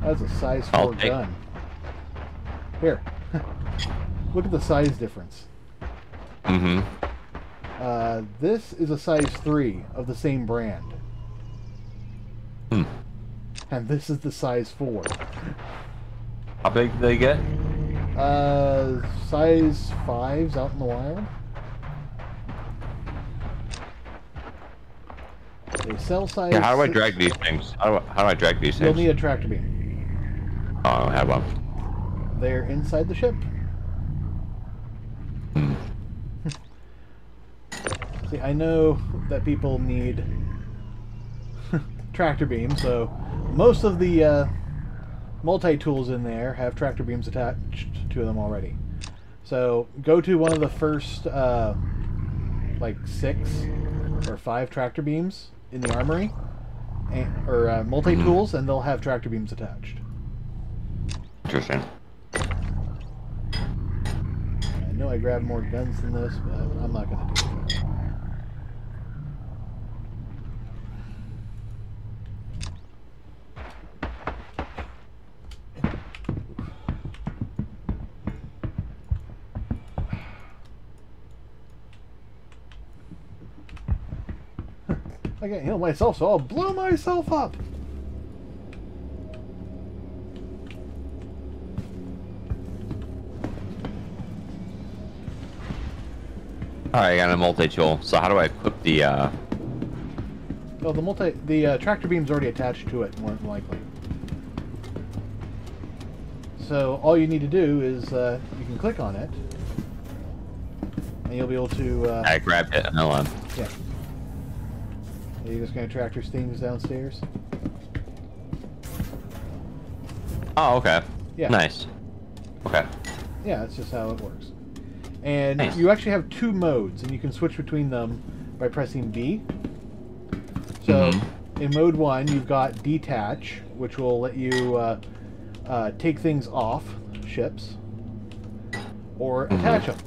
That's a size 4 gun. Here. Look at the size difference. Mm-hmm. This is a size 3 of the same brand. Hmm. And this is the size 4. How big do they get? Size 5s out in the wild. They sell size... Yeah, how do I 6. drag these things? How do I drag these things? You'll need a tractor beam. Oh, I don't have one. They're inside the ship. Hmm. See, I know that people need tractor beams, so most of the multi-tools in there have tractor beams attached to them already. So go to one of the first like 6 or 5 tractor beams in the armory, or multi-tools, and they'll have tractor beams attached. Interesting. I know I grabbed more guns than this, but I'm not going to do it. I can't heal myself, so I'll blow myself up. Alright, I got a multi-tool. So how do I equip the, Well, the tractor beam's already attached to it, more than likely. So all you need to do is you can click on it, and you'll be able to. I grabbed it. Hold on. Yeah. Are you just gonna tractor things downstairs? Oh, okay. Yeah. Nice. Okay. Yeah, that's just how it works. And Nice. you actually have 2 modes, and you can switch between them by pressing B. So in mode 1, you've got detach, which will let you take things off ships or attach them.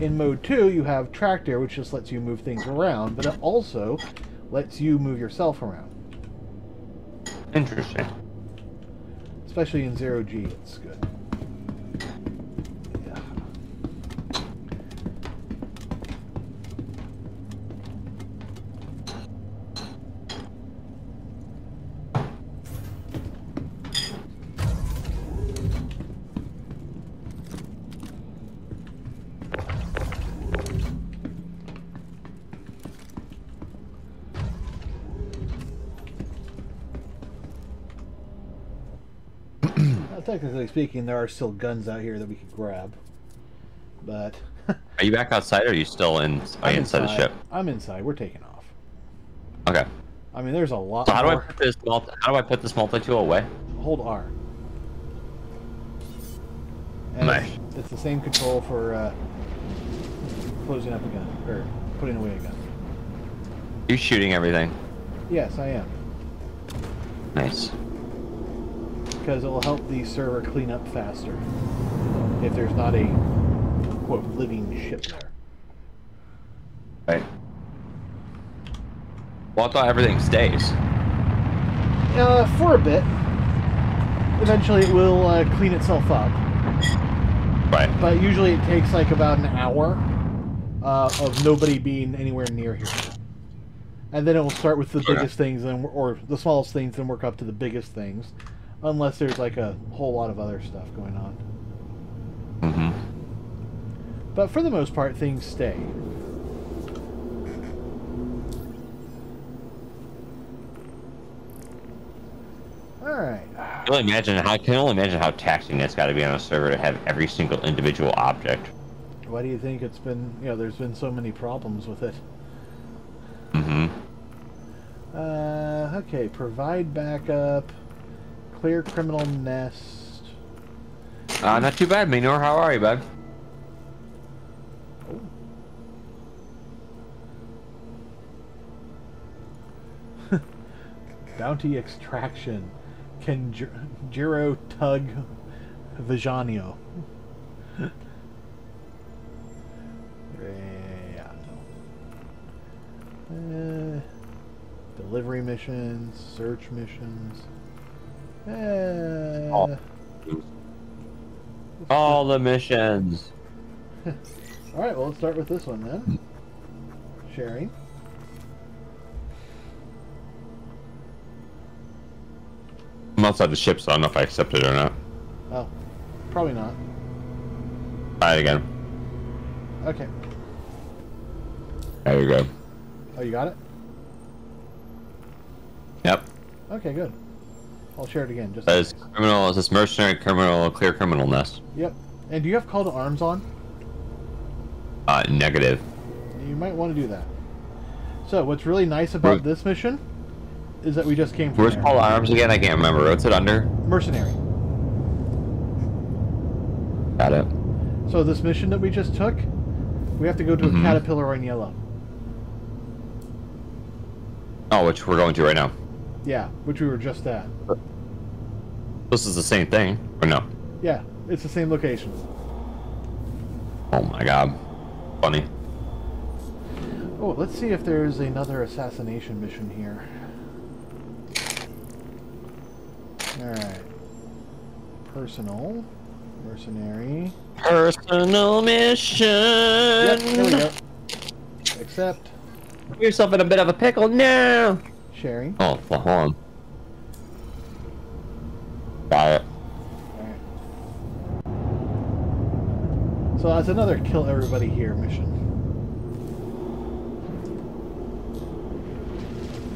In mode 2, you have tractor, which just lets you move things around, but it also lets you move yourself around. Interesting. Especially in 0G, it's good. Yeah. Technically speaking, there are still guns out here that we could grab, but Are you back outside, or are you still in? Are you inside the ship? I'm inside. We're taking off. Okay. I mean, there's a lot. So how do I more. put this How do I put this multi-tool away? Hold R. And Nice. it's the same control for closing up a gun or putting away a gun. You shooting everything? Yes, I am. Nice. Because it will help the server clean up faster if there's not a quote living ship there. Right. Well, I thought everything stays. For a bit. eventually it will clean itself up. Right. But usually it takes like about an hour of nobody being anywhere near here. And then it will start with the biggest things, or the smallest things, and work up to the biggest things. Unless there's like a whole lot of other stuff going on. Mm-hmm. But for the most part, things stay. Alright. I can only imagine how taxing it's got to be on a server to have every single individual object. Why do you think it's been, there's been so many problems with it? Mm-hmm. Okay, provide backup, clear criminal nest. Not too bad, Minor. How are you, bud? Oh. Bounty extraction. Jiro Tug Vijanio. Delivery missions, search missions. All the missions. Alright, well, let's start with this one then. Sharing. I'm outside the ship, so I don't know if I accept it or not. Oh, probably not. Try it again. Okay. There you go. Oh, you got it? Yep. Okay, good. I'll share it again. Just It says criminal. It says mercenary, criminal, clear criminal nest. Yep. And do you have call to arms on? Negative. You might want to do that. So, what's really nice about this mission is that we just came from Where's there. Paul Arms again? I can't remember. What's it under? Mercenary. Got it. So this mission that we just took, we have to go to a caterpillar on yellow. Oh, which we're going to right now. Yeah, which we were just at. This is the same thing, or no? Yeah, it's the same location. Oh my god. Funny. Oh, let's see if there's another assassination mission here. Alright. Personal. Mercenary. Personal mission! Yep, there we go. Accept. Put yourself in a bit of a pickle now! Sharing. Oh, well, hold on. Got it. Alright. So that's another kill everybody here mission.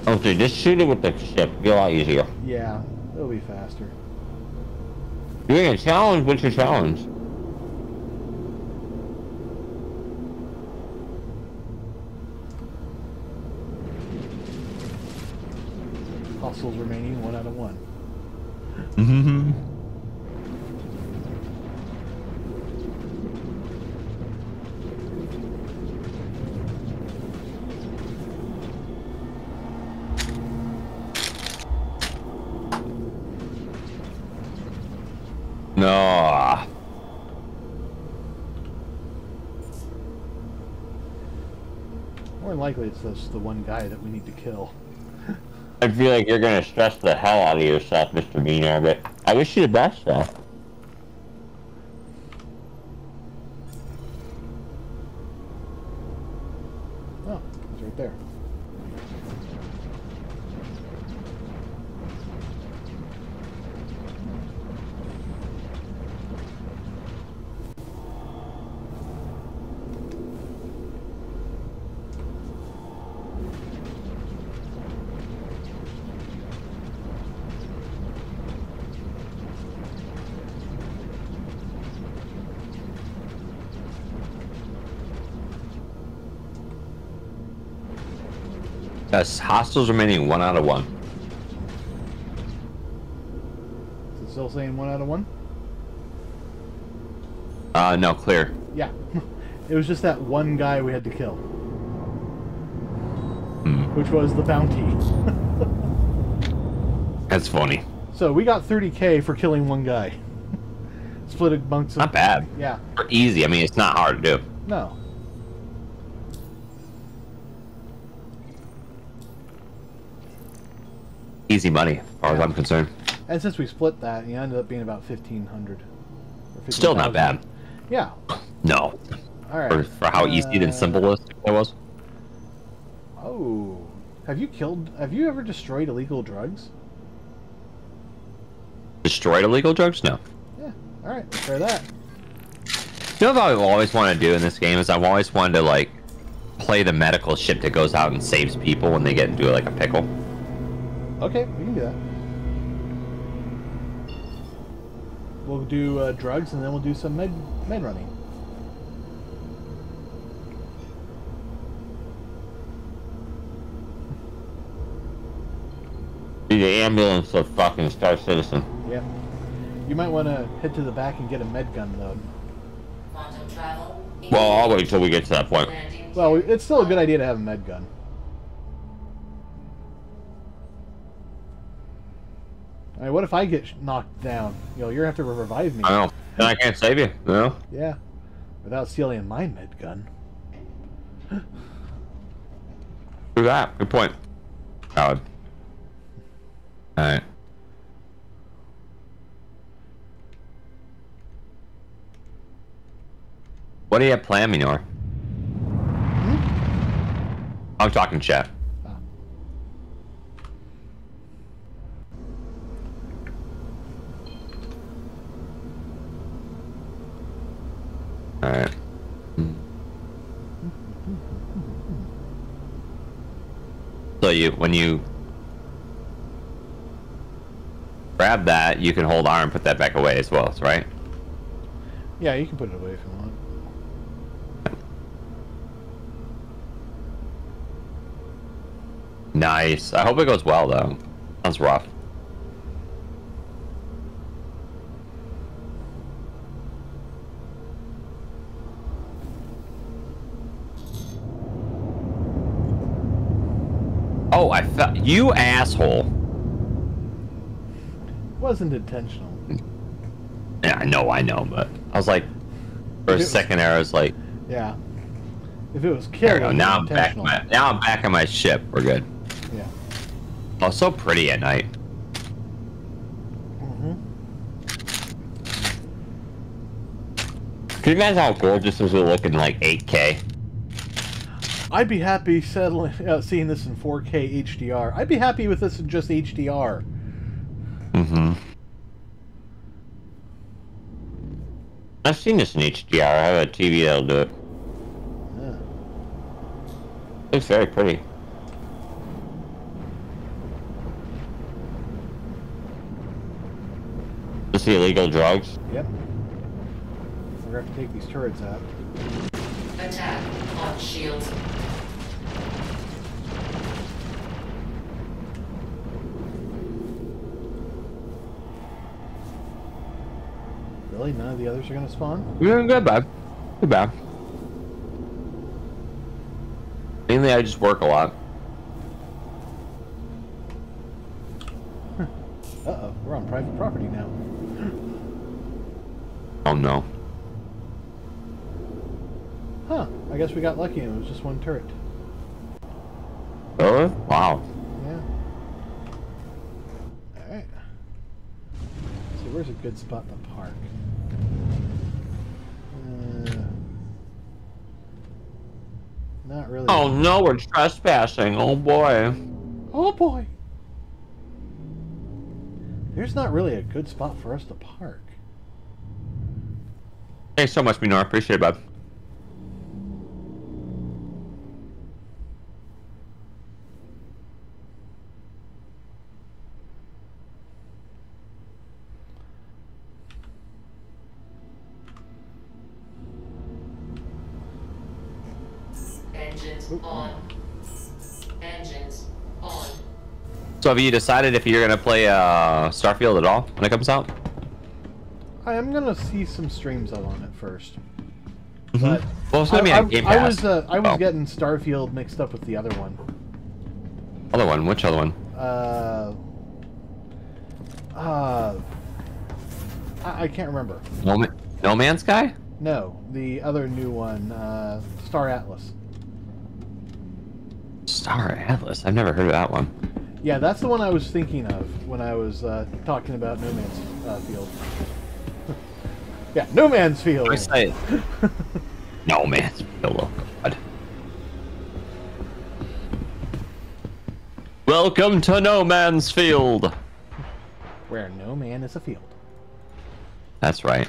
Oh, dude, just shoot it with the ship. It'll be a lot easier. Yeah, it'll be faster. Doing a challenge? What's your challenge? Hostiles remaining, 1 out of 1. Mm-hmm. No. More than likely it's just the one guy that we need to kill. I feel like you're gonna stress the hell out of yourself, Mr. Meaner, but I wish you the best, though. Oh, he's right there. Yes, hostiles remaining 1 out of 1. Is it still saying 1 out of 1? No, clear. Yeah. It was just that one guy we had to kill. Which was the bounty. That's funny. So we got 30k for killing one guy. Split it amongst Not bad. Yeah. Or easy. I mean, it's not hard to do. No. Easy money, as far as I'm concerned. And since we split that, you ended up being about 1,500. Still not bad. Yeah. No. All right. For how easy and simplistic it was. Oh. Have you ever destroyed illegal drugs? Destroyed illegal drugs? No. Yeah. All right. Let's try that. You know what I've always wanted to do in this game is I've always wanted to like play the medical ship that goes out and saves people when they get into like a pickle. Okay, we can do that. We'll do drugs and then we'll do some med running. Be the ambulance of fucking StarCitizen. Yeah. You might want to head to the back and get a med gun though. Quantum travel. Well, I'll wait till we get to that point. Well, it's still a good idea to have a med gun. I mean, what if I get knocked down? You're gonna have to revive me. I know. And I can't save you. You know? Yeah. Without stealing my med gun. Do that. Good point. Valid. Alright. What do you have planned, Minor? I'm talking chat. Ah. Alright. So when you grab that, you can hold R and put that back away as well, right? Yeah, you can put it away if you want. Nice. I hope it goes well, though. Sounds rough. Oh, I felt you asshole. Wasn't intentional. Yeah, I know, but I was like, for a second there, I was like, yeah. If it was there killed, we go. Now I'm back. Now I'm back on my ship. We're good. Yeah. Oh, so pretty at night. Can you imagine how gorgeous this would look in like 8K? I'd be happy seeing this in 4K HDR. I'd be happy with this in just HDR. I've seen this in HDR. I have a TV that'll do it. Yeah. It's very pretty. Just the illegal drugs. Yep. We're gonna have to take these turrets out. Attack on shields. Really? None of the others are gonna spawn? You're doing good, bud. Good, bad. Mainly, I just work a lot. Uh-oh, we're on private property now. Oh no. Huh, I guess we got lucky and it was just one turret. Really? Wow. Yeah. Alright. So where's a good spot to park? Not really. Oh no, we're trespassing. Oh boy. Oh boy! There's not really a good spot for us to park. Thanks so much, Minor. Appreciate it, bud. Engines on. Engines on. So have you decided if you're gonna play Starfield at all when it comes out? I am gonna see some streams of on it first. But Well, it's gonna be on Game Pass. I was getting Starfield mixed up with the other one. Other one? Which other one? I can't remember. No Man's Sky? No, the other new one, Star Atlas. Star Atlas. I've never heard of that one. Yeah, that's the one I was thinking of when I was talking about No Man's Field. Yeah, No Man's Field. I say No Man's Field. Oh, God. Welcome to No Man's Field. Where no man is a field. That's right.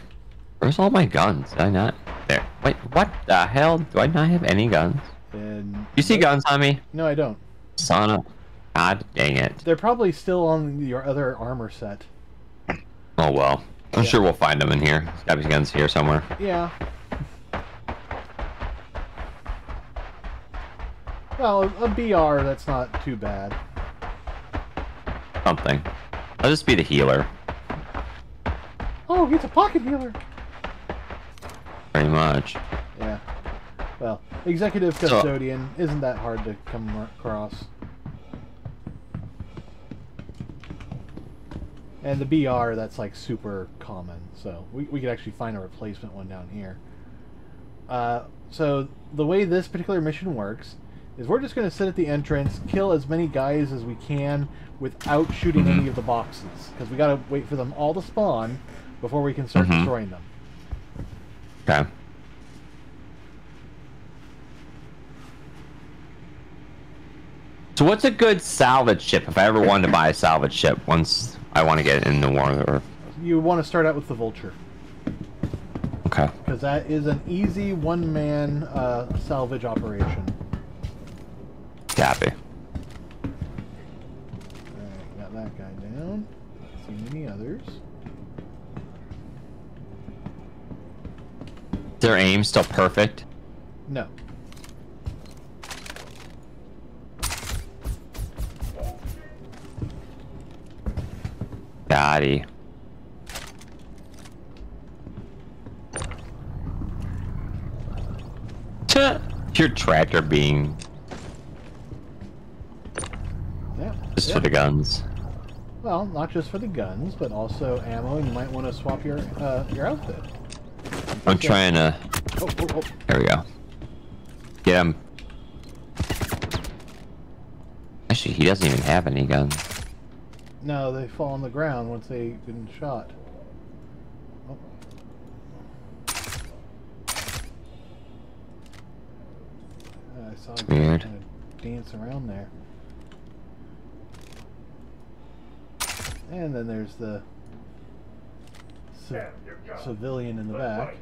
Where's all my guns? Did I not? There. Wait, what the hell? Do I not have any guns? And You see guns on me? No, I don't. Son of... God dang it. They're probably still on your other armor set. Oh well. I'm sure we'll find them in here. There's gotta be guns here somewhere. Yeah. Well, a BR, that's not too bad. Something. I'll just be the healer. Oh, he's a pocket healer. Very much. Yeah. Well, executive custodian isn't that hard to come across. And the BR, that's like super common, so we could actually find a replacement one down here. So the way this particular mission works is we're just going to sit at the entrance, kill as many guys as we can without shooting any of the boxes, because we got to wait for them all to spawn before we can start destroying them. Okay. So what's a good salvage ship if I ever wanted to buy a salvage ship once I want to get in the war? Or... You want to start out with the Vulture. Okay. Because that is an easy one-man salvage operation. Copy. Alright, got that guy down. Not see any others. Is their aim still perfect? No. Gotti. Your tractor being just for the guns. Well, not just for the guns, but also ammo, and you might want to swap your outfit. I'm trying to... Oh. There we go. Get him. Actually, he doesn't even have any guns. No, they fall on the ground once they've been shot. Oh. I saw him Weird. kind of dance around there. And then there's the civilian in the back.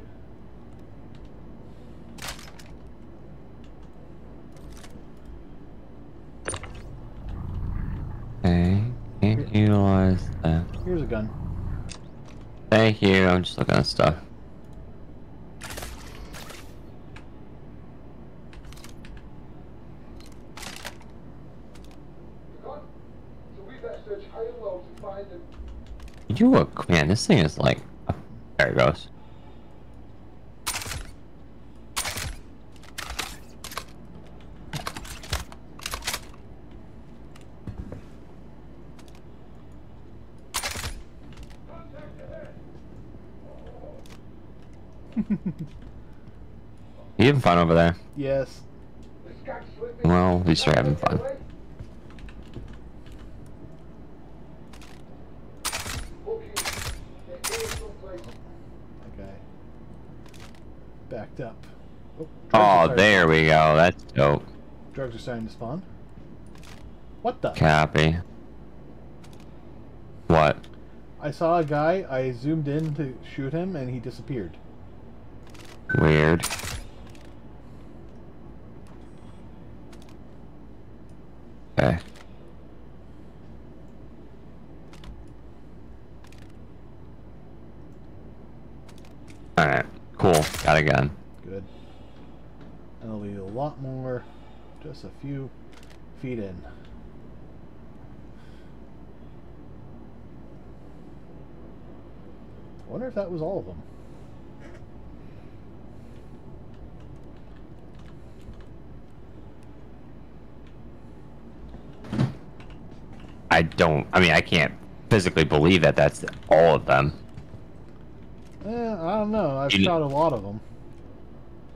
Okay, can't utilize that. Here's a gun. Thank you, I'm just looking at stuff. You look, man, this thing is like, oh, there it goes. You having fun over there? Yes. Well, at least you're having fun. Okay. Backed up. Oh, there we go. That's dope. Drugs are starting to spawn. What the? Copy. What? I saw a guy, I zoomed in to shoot him, and he disappeared. Weird. Okay. Alright, cool. Got a gun. Good. And there'll be a lot more, just a few feet in. I wonder if that was all of them. I mean, I can't physically believe that that's all of them. I don't know. I've shot a lot of them.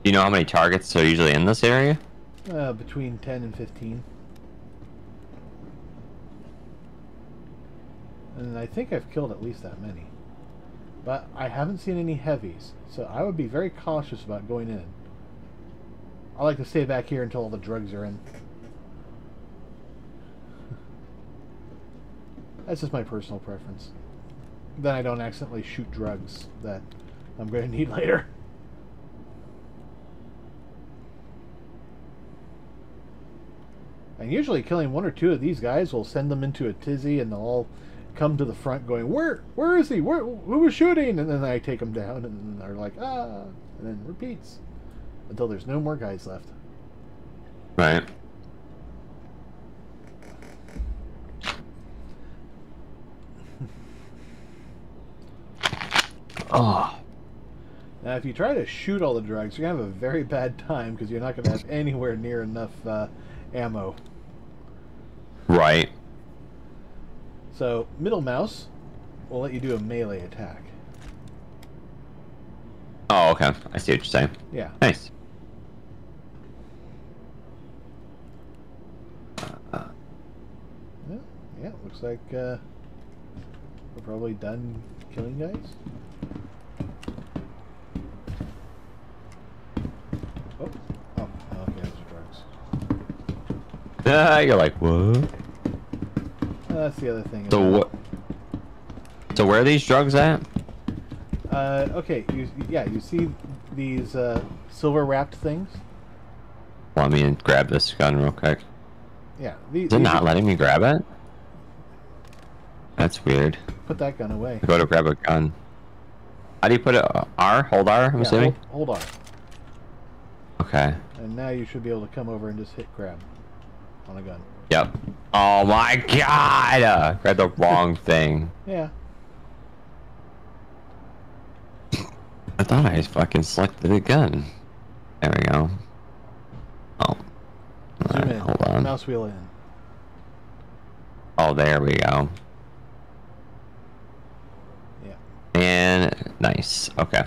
Do you know how many targets are usually in this area? Between 10 and 15. And I think I've killed at least that many. But I haven't seen any heavies, so I would be very cautious about going in. I like to stay back here until all the drugs are in. That's just my personal preference. Then I don't accidentally shoot drugs that I'm going to need later. And usually killing one or two of these guys will send them into a tizzy, and they'll all come to the front going, where is he? Who was shooting? And then I take them down, and they're like, ah, and then repeats until there's no more guys left. Right. Oh. Now, if you try to shoot all the drugs, you're going to have a very bad time because you're not going to have anywhere near enough ammo. Right. So, middle mouse will let you do a melee attack. Oh, okay. I see what you're saying. Yeah. Nice. Yeah, looks like we're probably done killing guys. Oh, okay, those are drugs. You're like, what? That's the other thing. So what? So where are these drugs at? Okay, you see these silver wrapped things? Let me grab this gun real quick. Yeah. Is it not letting me grab it? That's weird. Put that gun away. Go to grab a gun. How do you put it? R? Hold R, I'm assuming? Hold on. Okay. And now you should be able to come over and just hit grab on a gun. Yep. Oh my god! Grabbed the wrong thing. Yeah. I thought I fucking selected a gun. There we go. Oh. Zoom Right, in. hold on. Mouse wheel in. Oh, there we go. Yeah. And nice. Okay.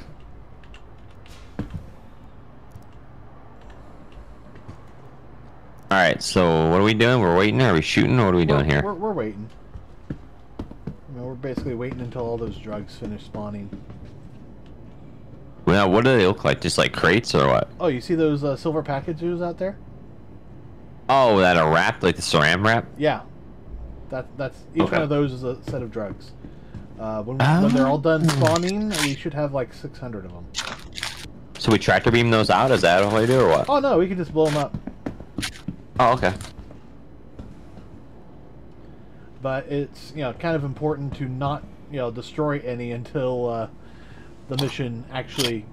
Alright, so what are we doing? We're waiting? Are we shooting? Or what are we doing here? We're waiting. I mean, we're basically waiting until all those drugs finish spawning. Well, what do they look like? Just like crates or what? Oh, you see those silver packages out there? Oh, that are wrapped? Like the saran wrap? Yeah. That's each Okay. one of those is a set of drugs. When they're all done spawning, we should have like 600 of them. So we tractor beam those out? Is that what we do or what? Oh no, we can just blow them up. Oh, okay. But it's, kind of important to not, destroy any until the mission actually,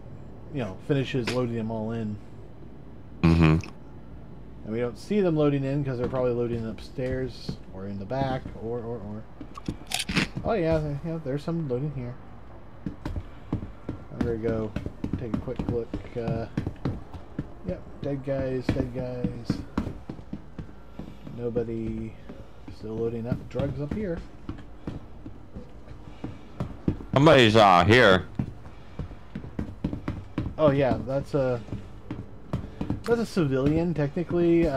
finishes loading them all in. Mm-hmm. And we don't see them loading in because they're probably loading upstairs or in the back or. Oh yeah, there's some loading here. I'm gonna go take a quick look. Yep, dead guys. Nobody. Still loading up drugs up here. Somebody's here. Oh yeah, that's a civilian technically.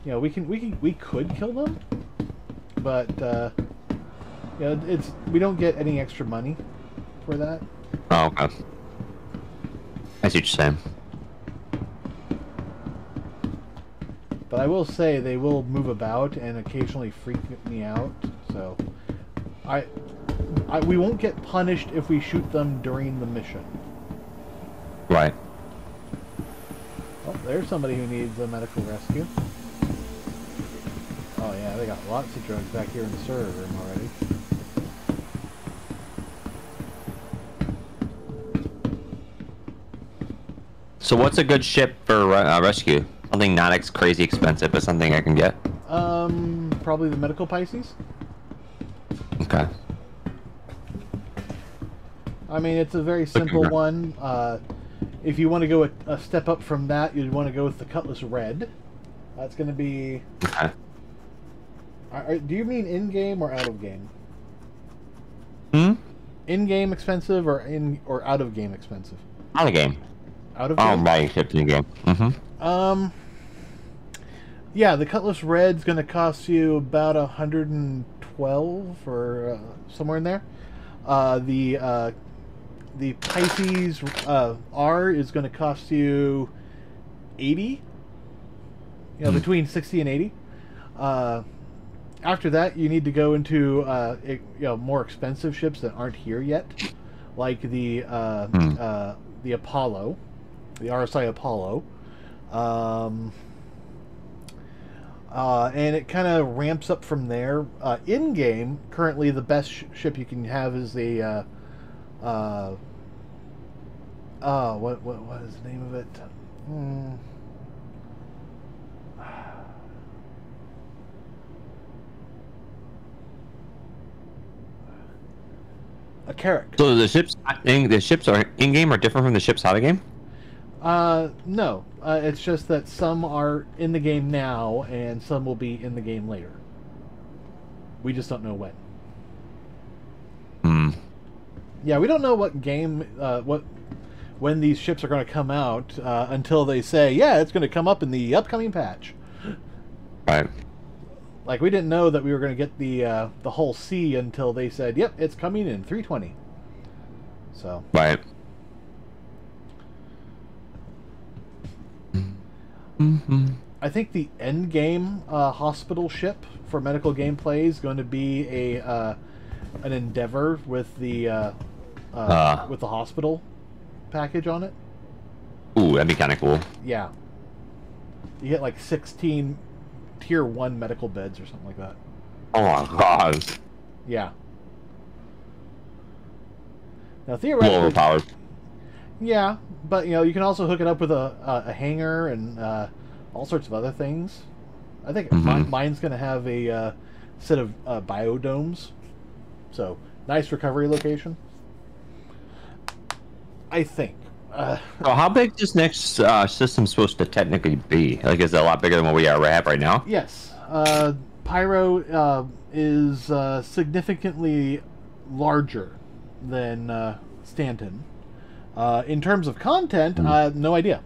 We could kill them, but we don't get any extra money for that. Oh, okay. I see what you're saying. But I will say they will move about and occasionally freak me out. So we won't get punished if we shoot them during the mission. Right. Oh, there's somebody who needs a medical rescue. Oh yeah, they got lots of drugs back here in the server room already. So what's a good ship for rescue? Something not crazy expensive, but something I can get? Probably the medical Pisces. Okay. I mean, it's a very simple one. If you want to go a step up from that, you'd want to go with the Cutlass Red. That's going to be... Okay. Do you mean in-game or out-of-game? Hmm? In-game expensive or out-of-game expensive? Out of game. Out-of-game? Oh, right, shipped in the game. Mm-hmm. Yeah, the Cutlass Red's going to cost you about 120 12 or somewhere in there. The Pisces R is going to cost you 80. You know, between 60 and 80. After that, you need to go into more expensive ships that aren't here yet, like the Apollo, the RSI Apollo, and it kind of ramps up from there. In game, currently the best ship you can have is the what is the name of it? A Carrack. So the ships are in game are different from the ships out of game? No. It's just that some are in the game now and some will be in the game later. We just don't know when. Yeah, we don't know what game when these ships are going to come out until they say, yeah, it's going to come up in the upcoming patch. Right. Like, we didn't know that we were going to get the Hull C until they said, yep, it's coming in 320. So. Right. I think the end game hospital ship for medical gameplay is going to be an Endeavor with the hospital package on it. Ooh, that'd be kind of cool. Yeah. You get like 16 tier 1 medical beds or something like that. Oh my god. Yeah. Now theoretically, overpowered. Yeah, but you can also hook it up with a hangar and all sorts of other things. I think mine's going to have a set of biodomes, so nice recovery location. I think. So how big is this next system supposed to technically be? Like, is it a lot bigger than what we have right now? Yes. Pyro is significantly larger than Stanton. In terms of content, no idea.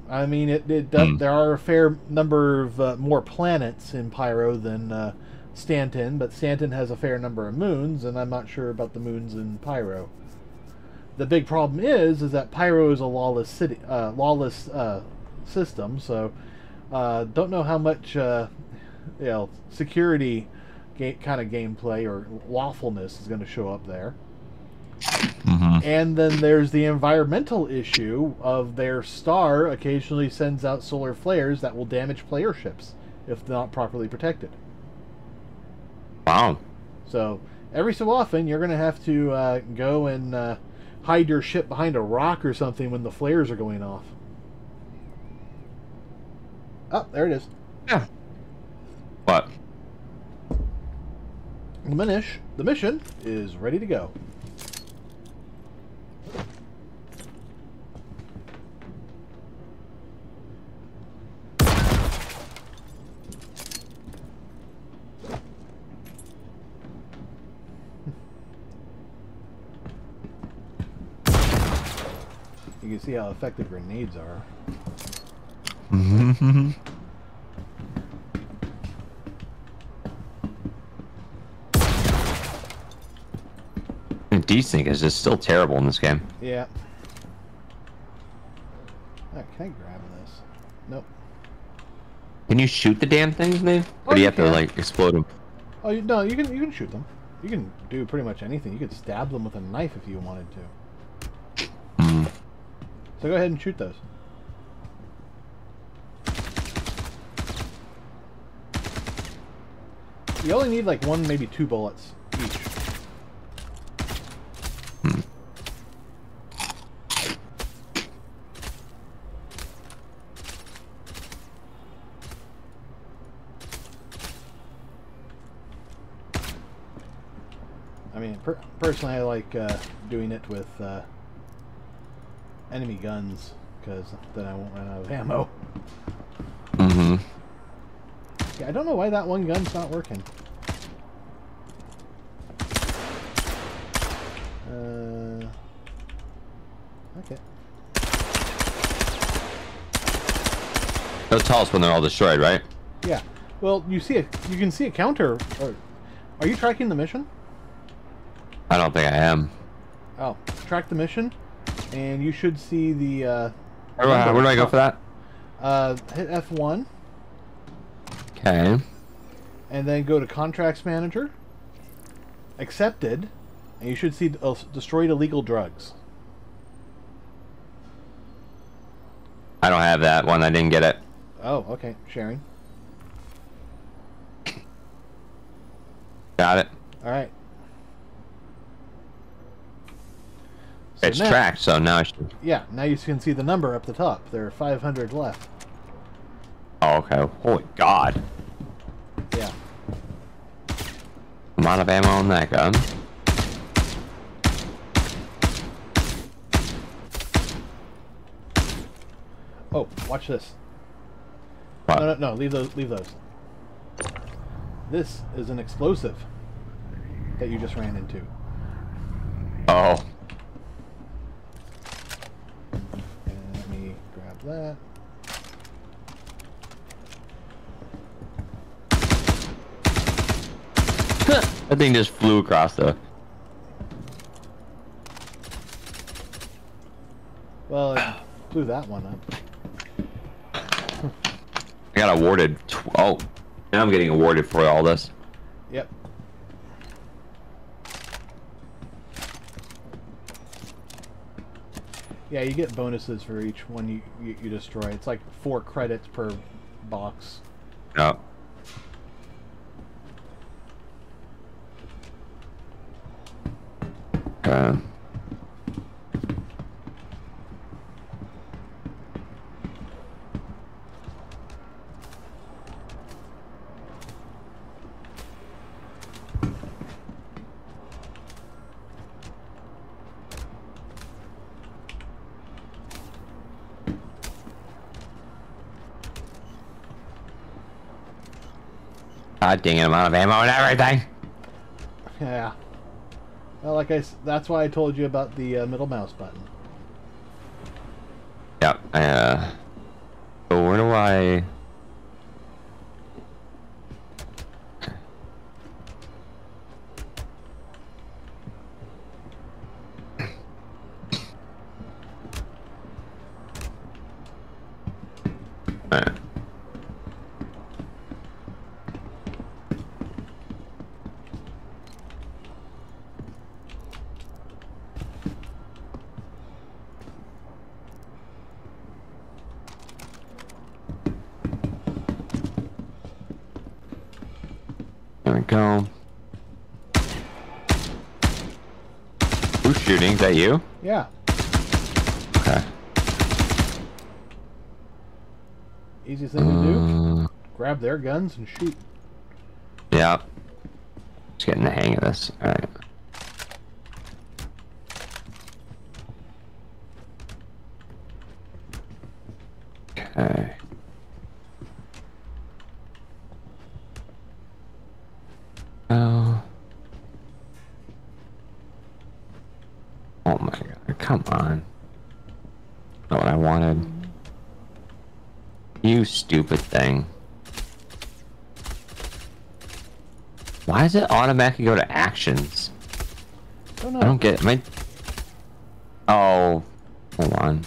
I mean, it does. There are a fair number of more planets in Pyro than Stanton, but Stanton has a fair number of moons, and I'm not sure about the moons in Pyro. The big problem is that Pyro is a lawless city, system. So, don't know how much security kind of gameplay or lawfulness is going to show up there. And then there's the environmental issue of their star occasionally sends out solar flares that will damage player ships if not properly protected. Wow. So every so often you're going to have to go and hide your ship behind a rock or something when the flares are going off. Oh, there it is. Yeah. What? The mission is ready to go. You can see how effective grenades are. Desync is just still terrible in this game. Yeah. Oh, can I grab this? Nope. Can you shoot the damn things, man? Or do you have to like explode them? Oh, no, you can shoot them. You can do pretty much anything. You could stab them with a knife if you wanted to. So go ahead and shoot those. You only need like 1, maybe 2 bullets each. I mean, personally, I like doing it with enemy guns, because then I won't run out of ammo. Yeah, I don't know why that one gun's not working. Okay. They'll tell us when they're all destroyed, right? Yeah. Well, you can see a counter. Are you tracking the mission? I don't think I am. Oh, track the mission, and you should see the. Where do I go for that? Hit F1. Okay. And then go to Contracts Manager. Accepted, and you should see destroyed illegal drugs. I don't have that one. I didn't get it. Oh, okay. Sharing. Got it. All right. It's tracked, so now I should... Yeah, now you can see the number up the top. There are 500 left. Oh, okay. Holy God. Yeah. I'm out of ammo on that gun. Oh, watch this. What? No, leave those. This is an explosive that you just ran into. Oh. And let me grab that. That thing just flew across the... Well, it blew that one up. I got awarded... Oh. Now I'm getting awarded for all this. Yep. Yeah, you get bonuses for each one you destroy. It's like 4 credits per box. Yep. Okay. God dang it, I'm out of ammo and everything. Yeah. Well, that's why I told you about the middle mouse button. Yep. So where do I... Alright. There we go. Who's shooting? Is that you? Yeah. Okay. Easiest thing to do. Grab their guns and shoot. Yeah. Just getting the hang of this. Alright. Okay. Oh. Oh my God, come on. Not what I wanted. You stupid thing. Why does it automatically go to actions? Don't know. I don't get it. Oh, hold on.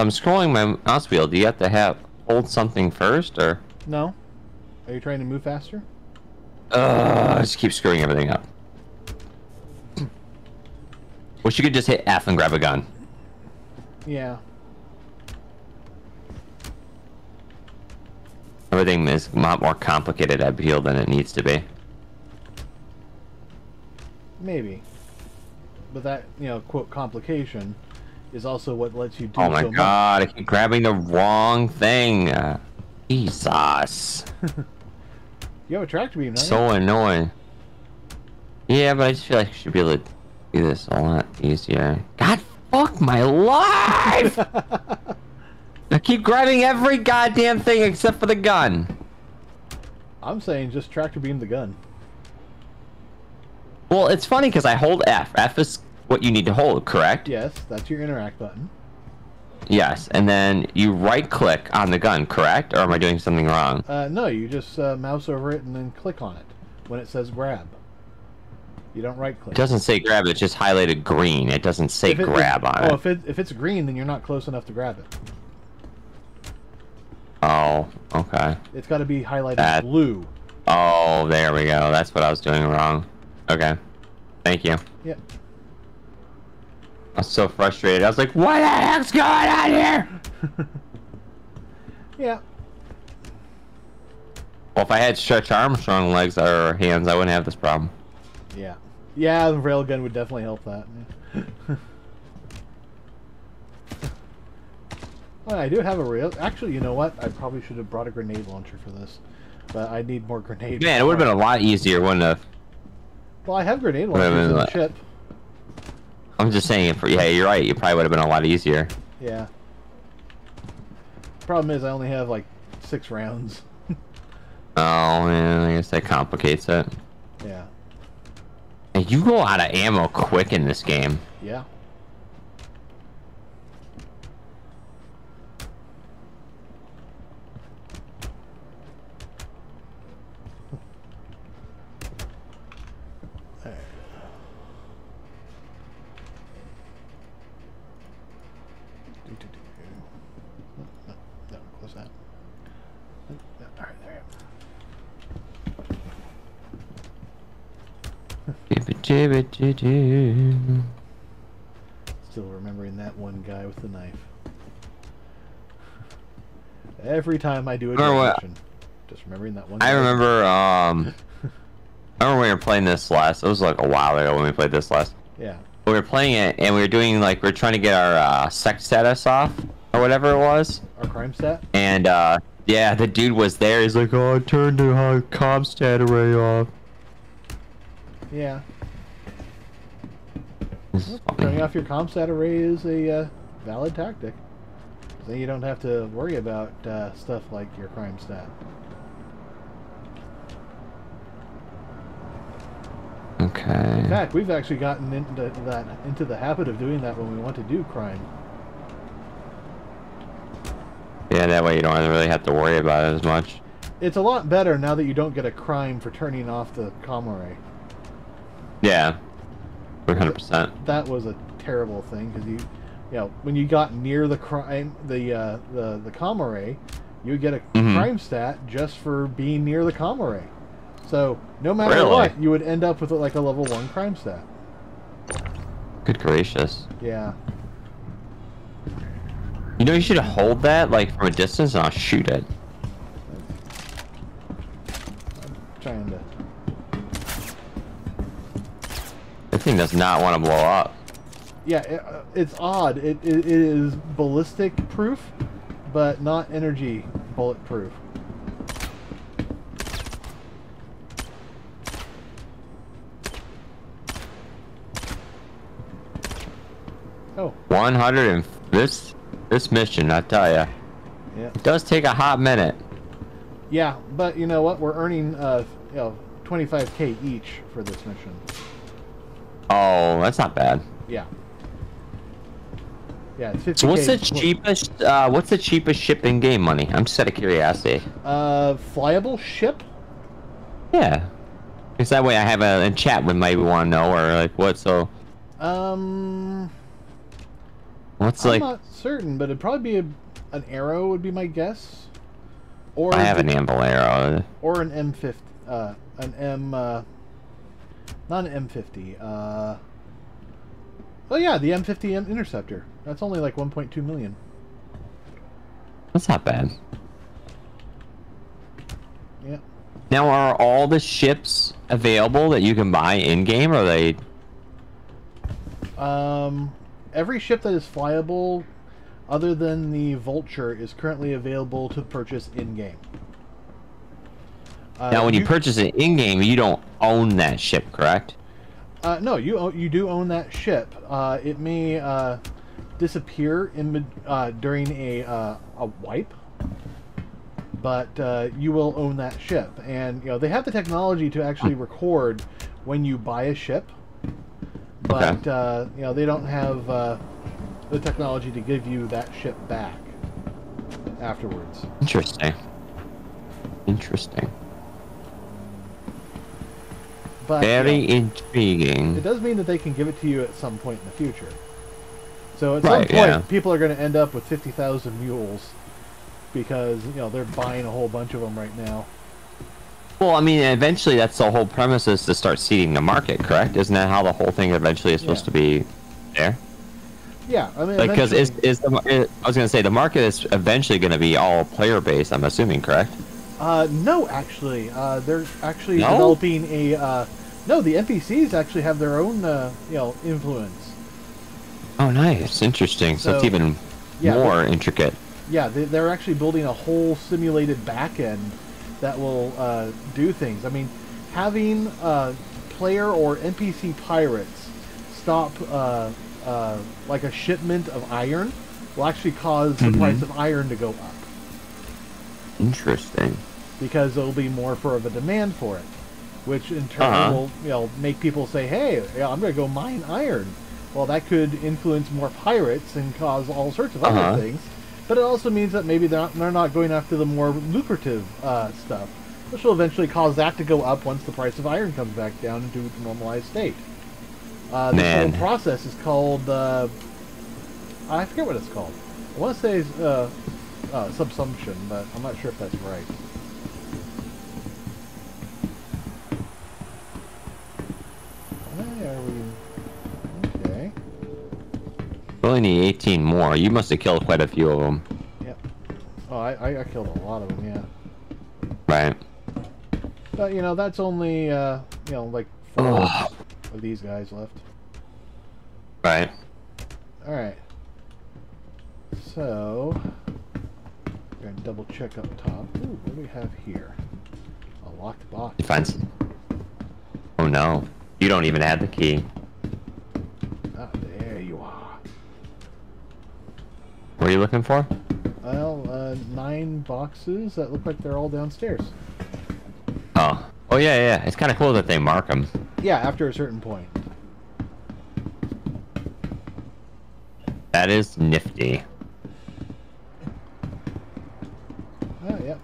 I'm scrolling my mouse wheel. Do you have to hold something first, or? No. Are you trying to move faster? I just keep screwing everything up. Wish you could just hit F and grab a gun. Yeah. Everything is a lot more complicated, I feel, than it needs to be. Maybe. But that, quote, complication is also what lets you do Oh my so God, I keep grabbing the wrong thing. Jesus. You have a tractor beam, don't you? So annoying. Yeah, but I just feel like I should be able to do this a lot easier. God, fuck my life! I keep grabbing every goddamn thing except for the gun. I'm saying just tractor beam the gun. Well, it's funny because I hold F. F is what you need to hold, correct? Yes, that's your interact button. Yes, and then you right-click on the gun, correct? Or am I doing something wrong? No, you just mouse over it and then click on it when it says grab. You don't right-click. It doesn't say grab, it's just highlighted green. It doesn't say grab on it. Oh, if it's green, then you're not close enough to grab it. Oh, okay. It's got to be highlighted blue. Oh, there we go. That's what I was doing wrong. Okay. Thank you. Yep. I was so frustrated. I was like, what the heck's going on here? Yeah. Well, if I had Stretch Armstrong legs or hands, I wouldn't have this problem. Yeah. Yeah, the railgun would definitely help that. Well, I do have a rail. Actually, you know what? I probably should have brought a grenade launcher for this. But I need more grenades. Man, it would have been a lot easier, wouldn't it? Well, I have grenade launchers in the ship. I'm just saying, yeah, you're right. It probably would have been a lot easier. Yeah. Problem is, I only have like 6 rounds. Oh, man, I guess that complicates it. Yeah. And you go out of ammo quick in this game. Yeah. Still remembering that one guy with the knife. Every time I do a direction, just remembering that one guy. I remember, I remember when we were playing this last. It was like a while ago when we played this last. Yeah. We were playing it, and we were doing, like, we were trying to get our sex status off, or whatever it was. Our crime stat? And, yeah, the dude was there. He's like, oh, I turned the comm stat array off. Yeah. Turning off your ComStat array is a valid tactic. Then you don't have to worry about stuff like your crime stat. Okay. In fact, we've actually gotten into the habit of doing that when we want to do crime. Yeah, that way you don't really have to worry about it as much. It's a lot better now that you don't get a crime for turning off the comm array. Yeah. 100%. That was a terrible thing because you know, when you got near the crime, the comm array, you would get a crime stat just for being near the comm array. So no matter what, you would end up with like a level 1 crime stat. Good gracious. Yeah. You know, you should hold that like from a distance and I'll shoot it. I'm trying to. This thing does not want to blow up. Yeah, it's odd. It is ballistic proof, but not energy bulletproof. Oh. 100 and this mission, I tell ya. Yeah. It does take a hot minute. Yeah, but you know what? We're earning you know, 25K each for this mission. Oh, that's not bad. Yeah. Yeah, it's 50K. So what's the cheapest ship in game money? I'm just out of curiosity. Flyable ship? Yeah. Because that way I have a chat with maybe want to know or like what so. What's I'm not certain, but it'd probably be an arrow would be my guess. Or I have an amble arrow. Or an M50, not an M50. Oh yeah, the M50 Interceptor. That's only like 1.2 million. That's not bad. Yeah. Now, are all the ships available that you can buy in game, or are they? Every ship that is flyable, other than the Vulture, is currently available to purchase in game. Now, when you purchase it in game, you don't own that ship, correct? No, you do own that ship. It may disappear during a wipe, but you will own that ship. And you know they have the technology to actually record when you buy a ship, but you know they don't have the technology to give you that ship back afterwards. Interesting. Interesting. But, Very you know, intriguing. it does mean that they can give it to you at some point in the future. So at some Right, point, yeah. people are going to end up with 50,000 mules because, you know, they're buying a whole bunch of them right now. Well, I mean, eventually that's the whole premise is to start seeding the market, correct? Isn't that how the whole thing eventually is supposed to be there? Yeah, I mean, Like, because I eventually- was going to say, the market is eventually going to be all player-based, I'm assuming, correct? No, actually, they're actually No? developing a. No, the NPCs actually have their own, you know, influence. Oh, nice. Interesting. So it's So, even yeah, more intricate. Yeah, they're actually building a whole simulated backend that will do things. I mean, having player or NPC pirates stop like a shipment of iron will actually cause the price of iron to go up. Interesting. Because there'll be more of a demand for it, which in turn will, you know, make people say, "Hey, yeah, I'm going to go mine iron." Well, that could influence more pirates and cause all sorts of other things. But it also means that maybe they're not going after the more lucrative stuff, which will eventually cause that to go up once the price of iron comes back down into its normalized state. This whole process is called I forget what it's called. I want to say subsumption, but I'm not sure if that's right. Why are we... Okay. We only need 18 more. You must have killed quite a few of them. Yep. Oh, I killed a lot of them, yeah. Right. But, you know, that's only, you know, like 4 of these guys left. Right. Alright. So... we're going to double check up top. Ooh, what do we have here? A locked box. Defense. Oh no. You don't even have the key. Ah, there you are. What are you looking for? Well, 9 boxes that look like they're all downstairs. Oh. Oh yeah, yeah. It's kind of cool that they mark them. Yeah, after a certain point. That is nifty. Oh, yeah.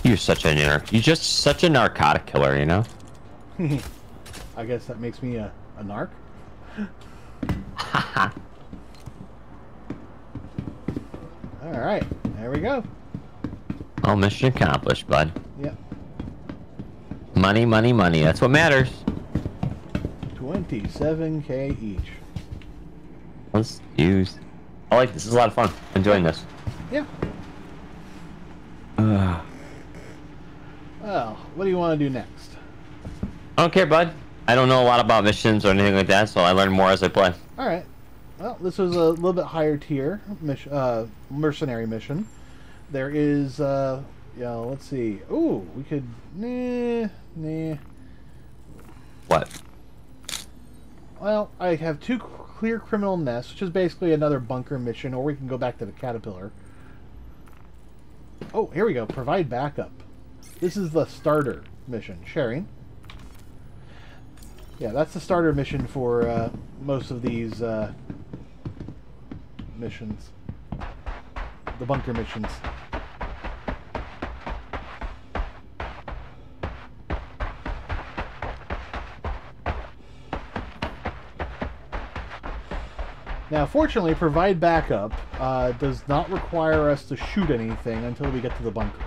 You're such a You're just such a narcotic killer, you know? I guess that makes me a narc. Alright, there we go. Oh, mission accomplished, bud. Yep. Money, money, money. That's what matters. 27K each. Let's use. I like this. This is a lot of fun. Enjoying this. Yeah. Well, what do you want to do next? I don't care, bud. I don't know a lot about missions or anything like that, so I learn more as I play. Alright. Well, this was a little bit higher tier mission, mercenary mission. There is, yeah, let's see. Ooh, we could, nah. What? Well, I have 2 clear criminal nests, which is basically another bunker mission, or we can go back to the Caterpillar. Oh, here we go. Provide backup. This is the starter mission. Sharing. Yeah, that's the starter mission for most of these missions. The bunker missions. Now, fortunately, provide backup does not require us to shoot anything until we get to the bunker.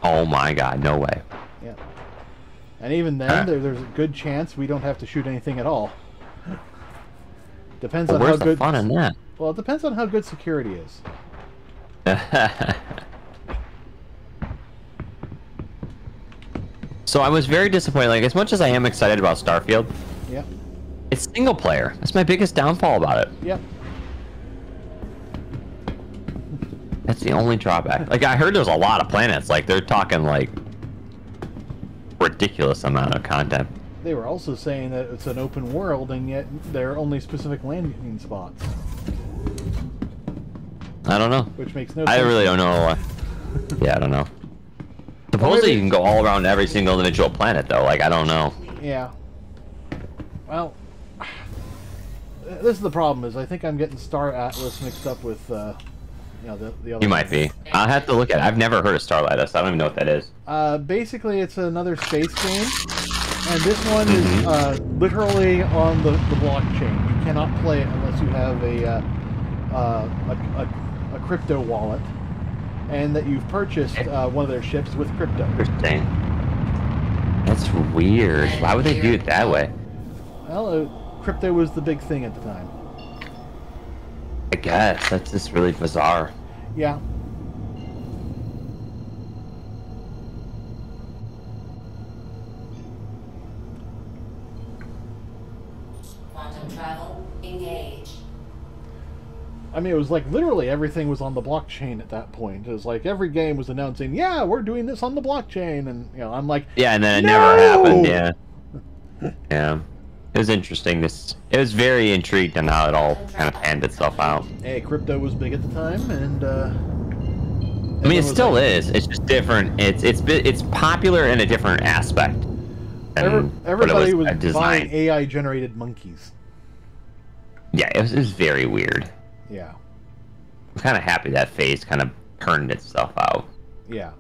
Oh my god, no way. Yeah. And even then, there's a good chance we don't have to shoot anything at all. Depends on Where's how the good. fun in that? Well, it depends on how good security is. So I was very disappointed. Like, as much as I am excited about Starfield, Yep. it's single player. That's my biggest downfall about it. Yep. That's the only drawback. Like, I heard there's a lot of planets. Like, they're talking, like, ridiculous amount of content. They were also saying that it's an open world, and yet there are only specific landing spots. I don't know. Which makes no I sense. really don't know. Yeah, I don't know. Supposedly maybe- you can go all around every single individual planet, though. Like, I don't know. Yeah. Well, this is the problem. Is I think I'm getting Star Atlas mixed up with, you know, the other. You might be. I'll have to look at it. I've never heard of Starlight Atlas. I don't even know what that is. Basically, it's another space game, and this one is literally on the blockchain. You cannot play it unless you have a crypto wallet, and that you've purchased one of their ships with crypto. Interesting. That's weird. Why would they do it that way? Well, crypto was the big thing at the time. I guess. That's just really bizarre. Yeah. Quantum travel engaged. I mean, it was like literally everything was on the blockchain at that point. It was like every game was announcing, "Yeah, we're doing this on the blockchain," and you know, I'm like, Yeah, and then it no! never happened. Yeah. Yeah. It was interesting. It was very intrigued on how it all kind of panned itself out. Hey, crypto was big at the time, and I mean, it still is. It's just different. It's popular in a different aspect. Everybody was buying AI-generated monkeys. Yeah, it was very weird. Yeah. I'm kind of happy that phase kind of turned itself out. Yeah.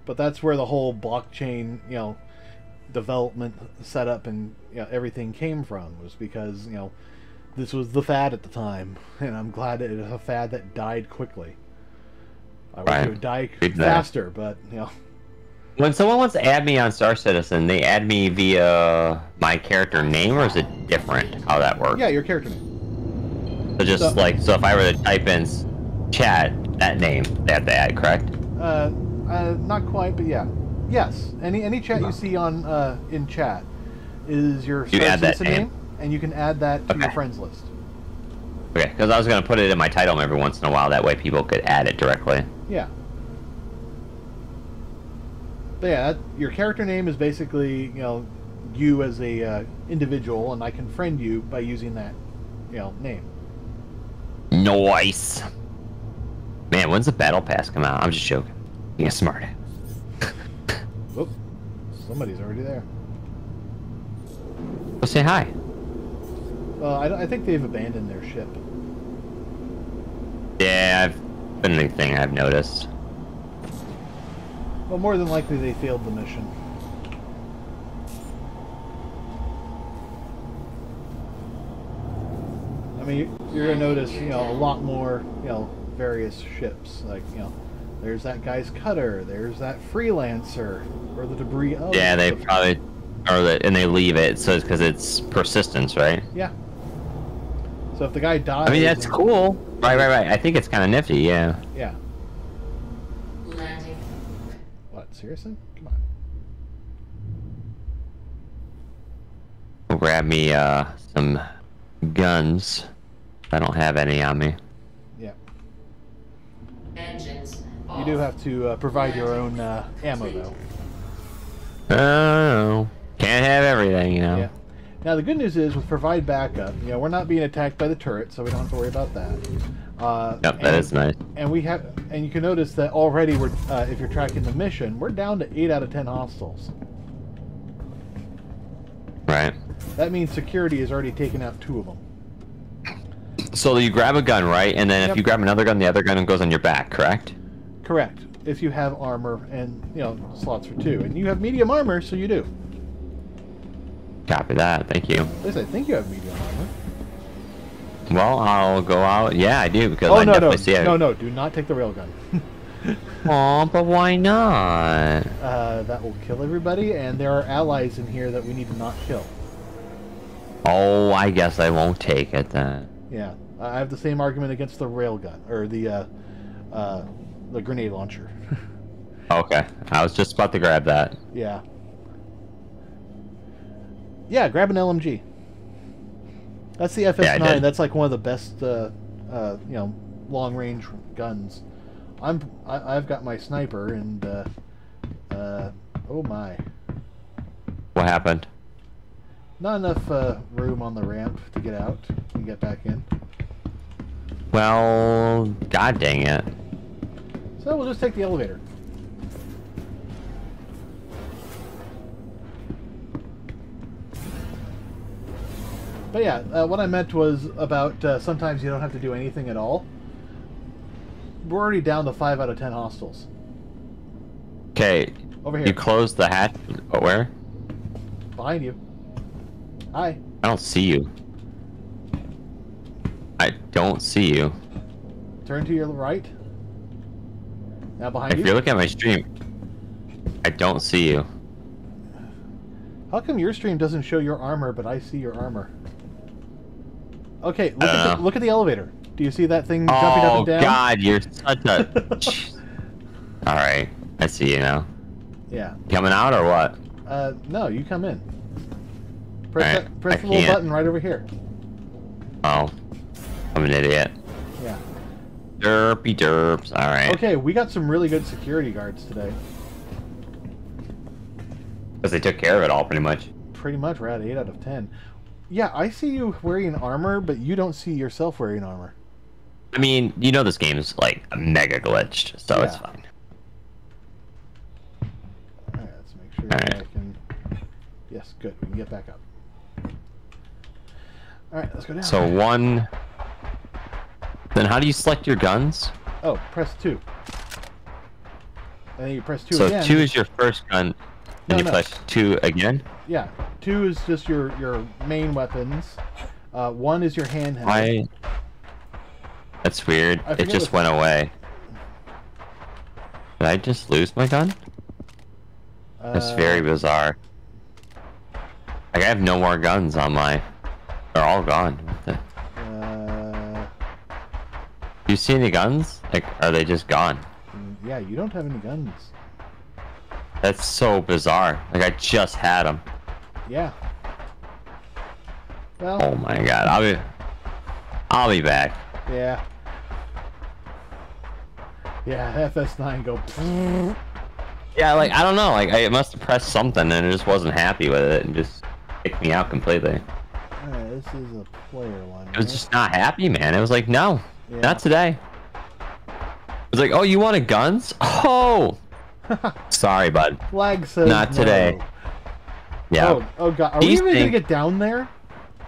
But that's where the whole blockchain, you know, development setup and everything came from, was because, you know, this was the fad at the time, and I'm glad it was a fad that died quickly. I wish it would die faster, but you know. When someone wants to add me on StarCitizen, they add me via my character name, or is it different how that works? Yeah, your character name. So just so if I were to type in chat that name, they have to add, correct? Not quite, but yeah. Yes, any chat you see on in chat is your StarCitizen name, and you can add that to your friends list. Okay, because I was going to put it in my title every once in a while, that way people could add it directly. Yeah. But yeah, your character name is basically, you know, you as a individual, and I can friend you by using that, you know, name. Nice. Man, when's the battle pass come out? I'm just joking. Being a smart ass. Whoop. Somebody's already there. Well, say hi. Well, I think they've abandoned their ship. Yeah, I've been the thing I've noticed. Well, more than likely they failed the mission. I mean, you're gonna notice, you know, a lot more, you know, various ships. Like, you know, there's that guy's cutter, there's that freelancer, or the debris of. Yeah, they probably, and they leave it, so it's because it's persistence, right? Yeah. So if the guy dies... I mean, that's cool. Right. I think it's kind of nifty, yeah. Yeah. Landing. What, seriously? Come on. We'll grab me some guns. I don't have any on me. Yeah. Engines. You do have to provide your own ammo, though. Oh, can't have everything, you know. Yeah. Now the good news is with provide backup, you know, we're not being attacked by the turret, so we don't have to worry about that. Yep, that is nice. And we have, and you can notice that already we're, if you're tracking the mission, we're down to 8 out of 10 hostiles. Right. That means security has already taken out 2 of them. So you grab a gun, right? And then Yep. if you grab another gun, the other gun goes on your back, correct? Correct. If you have armor and, you know, slots for 2. And you have medium armor, so you do. Copy that, thank you. At least I think you have medium armor. Well, I'll go out. Yeah, I do, because Oh, I no, definitely see it. no, do not take the railgun. Aw, but why not? That will kill everybody, and there are allies in here that we need to not kill. Oh, I guess I won't take it then. Yeah, I have the same argument against the railgun, or the grenade launcher. Okay, I was just about to grab that. Yeah. Yeah, grab an LMG. That's the FS9. Yeah, That's like one of the best, you know, long-range guns. I've got my sniper, and oh my, What happened? not enough room on the ramp to get out and get back in. Well, god dang it. So we'll just take the elevator. But yeah, what I meant was about sometimes you don't have to do anything at all. We're already down to 5 out of 10 hostiles. Okay. Over here. You closed the hatch. Oh, where? Behind you. Hi. I don't see you. I don't see you. Turn to your right. Now behind you. If you're looking at my stream, I don't see you. How come your stream doesn't show your armor, but I see your armor? Okay, look at the elevator. Do you see that thing jumping up and down? Oh God, you're such a... All right, I see you now. Yeah. Coming out or what? No, you come in. Press Right, the little button right over here. Oh, I'm an idiot. Yeah. Derpy derps. All right. Okay, we got some really good security guards today. Because they took care of it all, pretty much. Pretty much, we're at 8 out of 10. Yeah, I see you wearing armor, but you don't see yourself wearing armor. I mean, you know this game is like mega glitched, so Yeah. it's fine. Alright, let's make sure Alright. I can... Yes, good. We can get back up. Alright, let's go down. So one... Then how do you select your guns? Oh, press 2. And then you press 2 So again. 2 is your first gun, No, and you no. press 2 again? Yeah, 2 is just your main weapons. 1 is your handheld. Why? That's weird. I It forget just what- went away. Did I just lose my gun? That's very bizarre. Like, I have no more guns on my... They're all gone. What the... Do you see any guns? Like, are they just gone? Yeah, you don't have any guns. That's so bizarre. Like, I just had them. Yeah. Well, Oh my god. I'll be back. yeah. Yeah, FS9 go... Yeah, like, I don't know. Like, I must have pressed something and I just wasn't happy with it and just kicked me out completely. Alright, this is a player one. I was just not happy, man. It was like, no, Yeah. not today. It was like, oh, you wanted guns? Oh! Sorry, bud. Flag says Not today. no. Yeah. Oh god, are we These even gonna things- get down there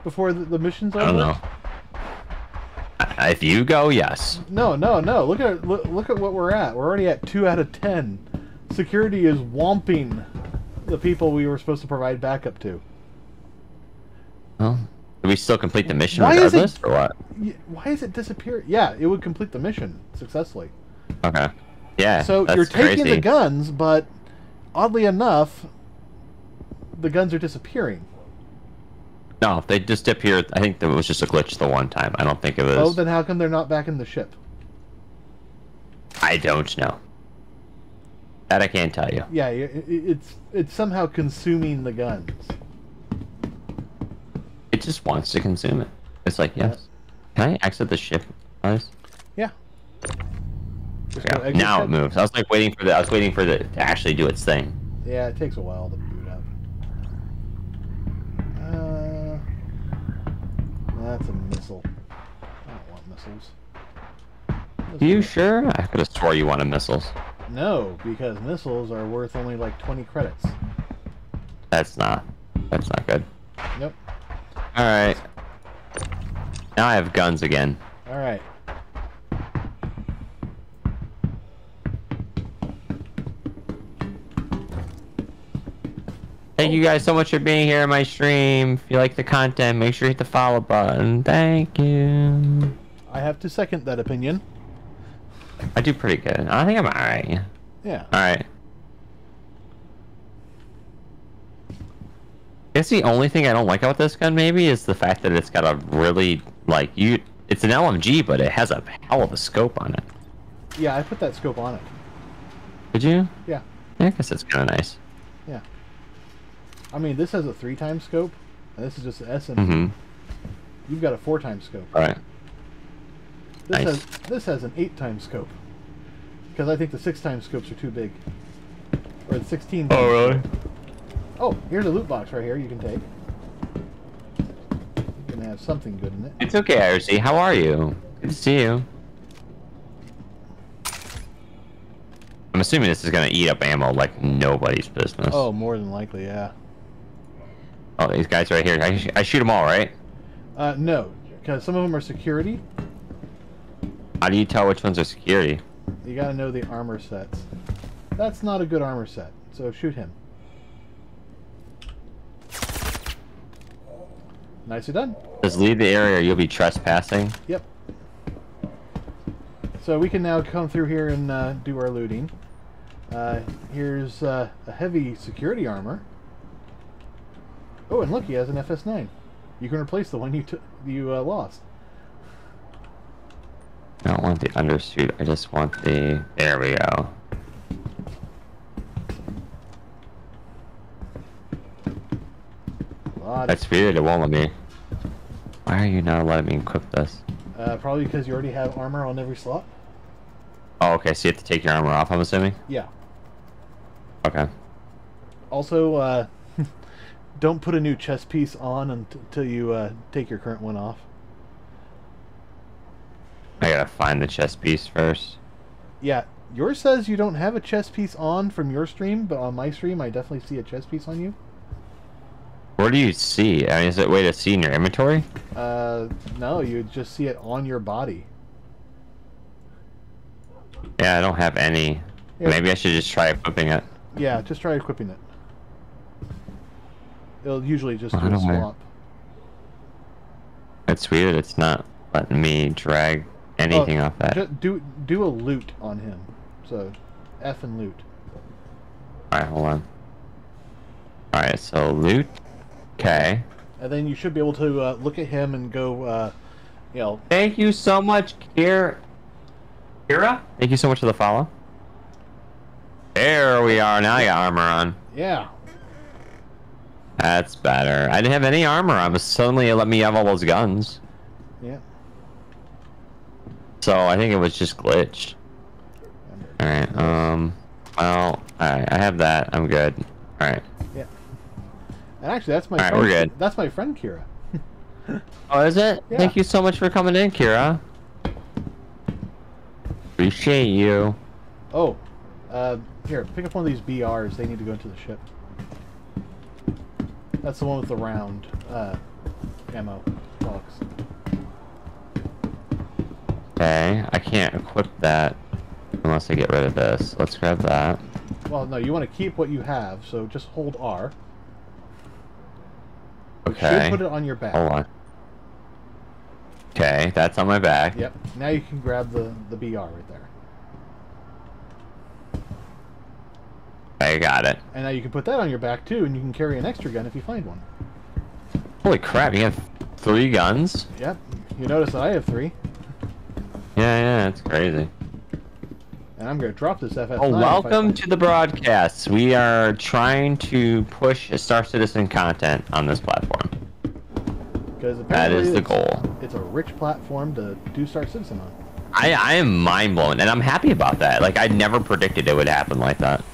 before the mission's over? I don't know. If you go, yes. No. Look at what we're at. We're already at 2 out of 10. Security is whomping the people we were supposed to provide backup to. Well, do we still complete the mission Why is it- regardless, or what? Why is it disappear? Yeah, it would complete the mission successfully. Okay. Yeah. So that's you're taking crazy. the guns, but oddly enough, the guns are disappearing. No, they just disappeared. I think that was just a glitch the one time. I don't think it was. Oh, then how come they're not back in the ship? I don't know. That I can't tell you. Yeah, it's somehow consuming the guns. It just wants to consume it. It's like, yes. Can I exit the ship, guys? Yeah. Just go Yeah. exit Now ship. it moves. I was like waiting for the. I was waiting for the to actually do its thing. Yeah, it takes a while to boot up. That's a missile. I don't want missiles. Are you sure? I could have swore you wanted missiles. No, because missiles are worth only like 20 credits. That's not good. Nope. All right. Now I have guns again. All right. Thank you guys so much for being here on my stream. If you like the content, make sure you hit the follow button. Thank you. I have to second that opinion. I do pretty good. I think I'm alright. Yeah. Alright. I guess the only thing I don't like about this gun maybe is the fact that it's got a really, like, it's an LMG, but it has a hell of a scope on it. Yeah, I put that scope on it. Did you? Yeah. Yeah, I guess it's kind of nice. Yeah. I mean, this has a 3x scope, and this is just an SMG. Mm-hmm. You've got a 4x scope. Alright. Nice. This has an 8x scope. Because I think the 6x scopes are too big. Or the 16. Oh, really? Oh, here's a loot box right here you can take. You're gonna have something good in it. It's okay, IRC. How are you? Good to see you. I'm assuming this is gonna eat up ammo like nobody's business. Oh, more than likely, yeah. Oh, these guys right here. I shoot them all, right? No, because some of them are security. How do you tell which ones are security? You gotta know the armor sets. That's not a good armor set, so shoot him. Nicely done. Just leave the area or you'll be trespassing. Yep. So we can now come through here and do our looting. Here's a heavy security armor. Oh, and look, he has an FS9. You can replace the one you lost. I don't want the undersuit. I just want the... There we go. That's weird. It won't let me. Why are you not letting me equip this? Probably because you already have armor on every slot. Oh, okay. So you have to take your armor off, I'm assuming? Yeah. Okay. Also, don't put a new chest piece on until you take your current one off. I gotta find the chest piece first. Yeah, yours says you don't have a chest piece on from your stream, but on my stream I definitely see a chest piece on you. Where do you see? I mean, is it a way to see in your inventory? No, you just see it on your body. Yeah, I don't have any. Yeah. Maybe I should just try equipping it. Yeah, just try equipping it. It'll usually just do a swap. It's weird. It's not letting me drag anything off that. Just do a loot on him. So, F and loot. Alright, hold on. Alright, so loot. Okay. And then you should be able to look at him and go, you know... Thank you so much, Kira. Thank you so much for the follow. There we are. Now I got armor on. Yeah. That's better. I didn't have any armor on, but suddenly it let me have all those guns. Yeah. So I think it was just glitched. Alright, well, alright, I have that. I'm good. Alright. Yeah. And actually, that's my friend. We're good. That's my friend, Kira. Oh, is it? Yeah. Thank you so much for coming in, Kira. Appreciate you. Oh, here, pick up one of these BRs. They need to go into the ship. That's the one with the round ammo box. Okay, I can't equip that unless I get rid of this. Let's grab that. Well, no, you want to keep what you have, so just hold R. Okay. You should put it on your back. Hold on. Okay, that's on my back. Yep. Now you can grab the BR right there. I got it. And now you can put that on your back too, and you can carry an extra gun if you find one. Holy crap, you have 3 guns? Yep. You notice that I have 3. Yeah, it's crazy. And I'm going to drop this FS9. Oh, welcome to the broadcast. We are trying to push StarCitizen content on this platform. That is the goal. It's a rich platform to do StarCitizen on. I am mind blown, and I'm happy about that. Like, I never predicted it would happen like that.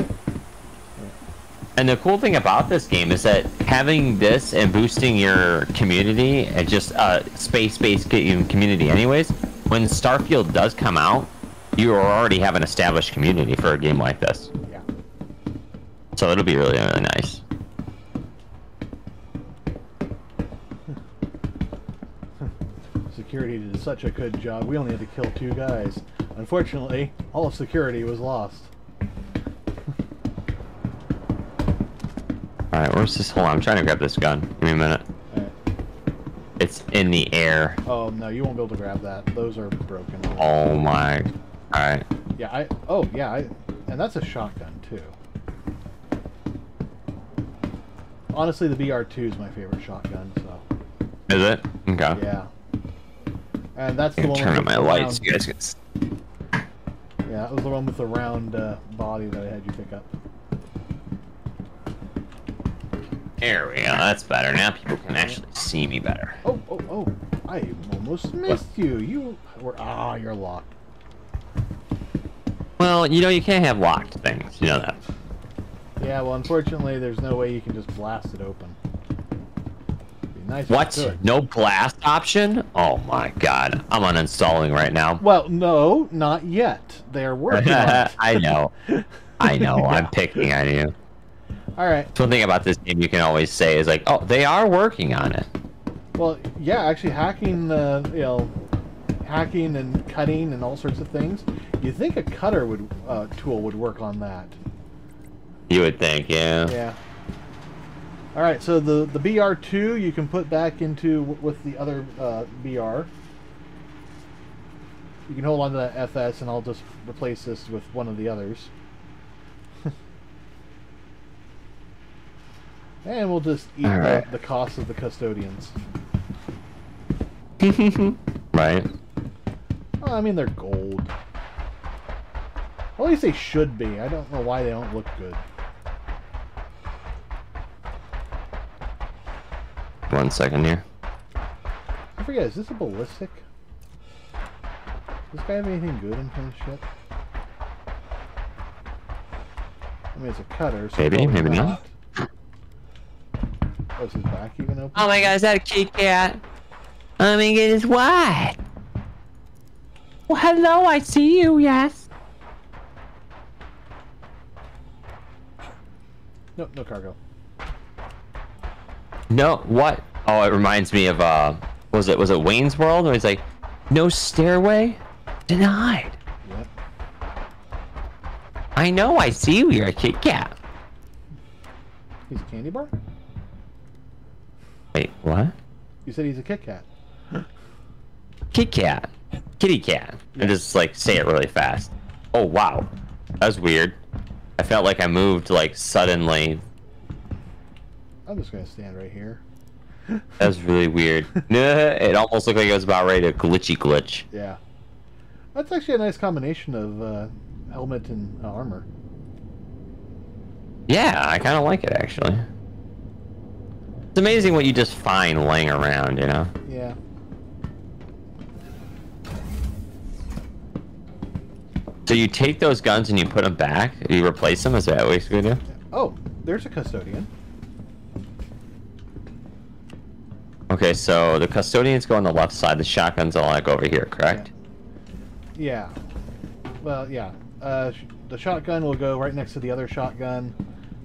And the cool thing about this game is that having this and boosting your community and just space-based community anyways, when Starfield does come out, you already have an established community for a game like this. Yeah. So it'll be really, really nice. Security did such a good job. We only had to kill 2 guys. Unfortunately, all of security was lost. Alright, where's this? Hold on, I'm trying to grab this gun. Give me a minute. Alright. It's in the air. Oh, no, you won't be able to grab that. Those are broken. Oh my. Alright. Yeah, and that's a shotgun, too. Honestly, the BR2 is my favorite shotgun, so... Is it? Okay. Yeah. And that's the one turn with on my the lights. round... You guys can... Yeah, that was the one with the round body that I had you pick up. There we go. That's better. Now people can actually see me better. Oh! I almost missed you. You were... Ah, you're locked. Well, you know, you can't have locked things. You know that. Yeah, well, unfortunately, there's no way you can just blast it open. Be nice if What? you could. No blast option? Oh my god. I'm uninstalling right now. Well, no, not yet. They're working on it. I know. I know. Yeah. I'm picking on you. Alright. One thing about this game you can always say is like, oh, they are working on it. Well, yeah, actually hacking, you know, hacking and cutting and all sorts of things. You think a cutter would tool would work on that? You would think, yeah. Yeah. All right, so the BR2 you can put back into with the other BR. You can hold on to that FS, and I'll just replace this with one of the others. And we'll just eat the cost of the custodians. Right. Well, I mean, they're gold. Well, at least they should be. I don't know why they don't look good. 1 second here. I forget, is this a ballistic? Does this guy have anything good in his ship? I mean, it's a cutter, so maybe not. Oh, is his back even open? Oh my god, is that a Kit Kat? Oh my goodness, what? Well, hello, I see you, yes. Nope, no cargo. No, what? Oh, it reminds me of, was it Wayne's World? Where he's like, no stairway? Denied. Yep. I know, I see you, you're a Kit Kat. He's a candy bar? Wait, what? You said he's a Kit Kat. Kit Kat. Kitty cat. Yeah. And just, like, say it really fast. Oh, wow. That was weird. I felt like I moved, like, suddenly. I'm just gonna stand right here. That was really weird. It almost looked like it was about ready to glitch. Yeah. That's actually a nice combination of helmet and armor. Yeah, I kind of like it, actually. It's amazing what you just find laying around, you know? Yeah. So you take those guns and you put them back? You replace them? Is that what you're gonna do? Oh, there's a custodian. Okay, so the custodians go on the left side, the shotguns all like over here, correct? Yeah. Well, yeah. The shotgun will go right next to the other shotgun.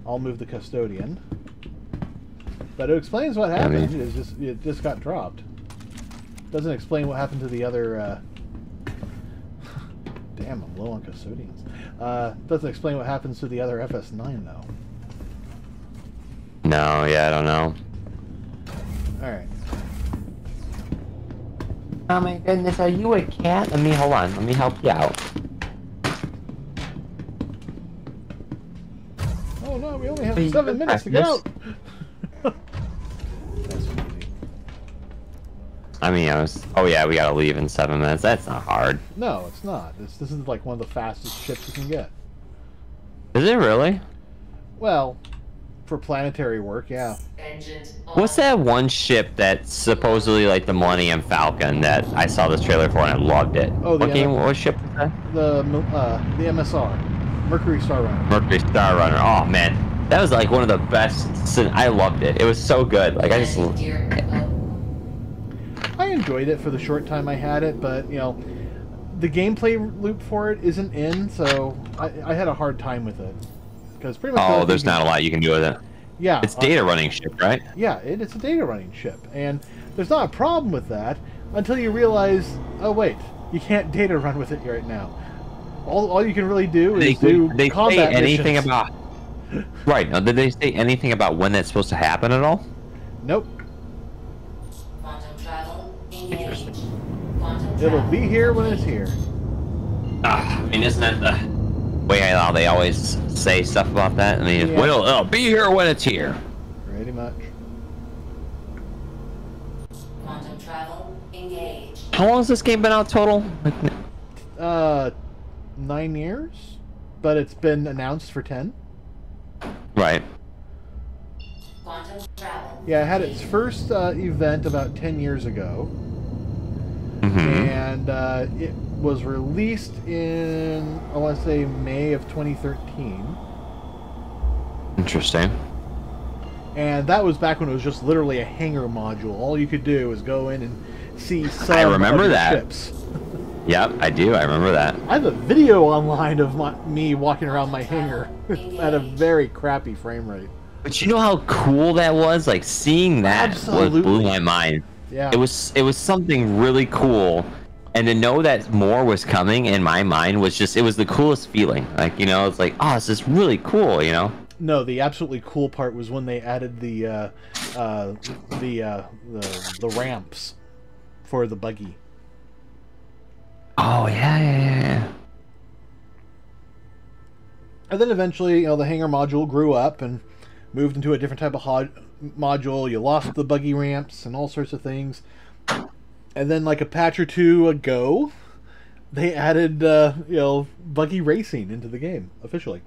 I'll move the custodian. But it explains what happened. It just got dropped. Doesn't explain what happened to the other. Damn, I'm low on custodians. Doesn't explain what happens to the other FS9 though. No, yeah, I don't know. All right. Oh my goodness, are you a cat? Hold on, let me help you out. Oh no, we only have 7 minutes to get out. That's easy. I mean, oh yeah, we gotta leave in 7 minutes. That's not hard. No, it's not. This is like one of the fastest ships you can get. Is it really? Well, for planetary work, yeah. Engines on. What's that one ship that's supposedly like the Millennium Falcon that I saw this trailer for and I loved it? Oh, what game? What ship was that? The MSR, Mercury Star Runner. Mercury Star Runner. Oh man, that was like one of the best. I loved it. It was so good. Like I just. I enjoyed it for the short time I had it, but you know, the gameplay loop for it isn't in, so I had a hard time with it. Because pretty much. Oh, there's not a lot you can do with it. Yeah. It's data running ship, right? Yeah, it's a data running ship, and there's not a problem with that until you realize, oh wait, you can't data run with it right now. All you can really do is do combat say anything missions. about? Right. Now, did they say anything about when that's supposed to happen at all? Nope. Quantum travel engaged. Interesting. Quantum It'll travel be here when it's here. I mean, isn't that the way how they always say stuff about that? I mean, Yeah. well, it'll be here when it's here. Pretty much. Quantum travel engaged. How long has this game been out total? 9 years, but it's been announced for 10. Right. Quantum travel. Yeah, it had its first event about 10 years ago, Mm-hmm. and it was released in, I want to say, May of 2013. Interesting. And that was back when it was just literally a hangar module. All you could do was go in and see some I remember of the that. ships. Yep, I do. I remember that. I have a video online of me walking around my hangar at a very crappy frame rate. But you know how cool that was? Like, seeing that Absolutely. blew my mind. Yeah. It was something really cool, and to know that more was coming in my mind was just, it was the coolest feeling. Like, you know, it's like, oh, this is really cool, you know. No, the absolutely cool part was when they added the ramps for the buggy. Oh yeah. And then eventually, you know, the hangar module grew up and moved into a different type of module. You lost the buggy ramps and all sorts of things. And then, like a patch or two ago, they added, you know, buggy racing into the game officially.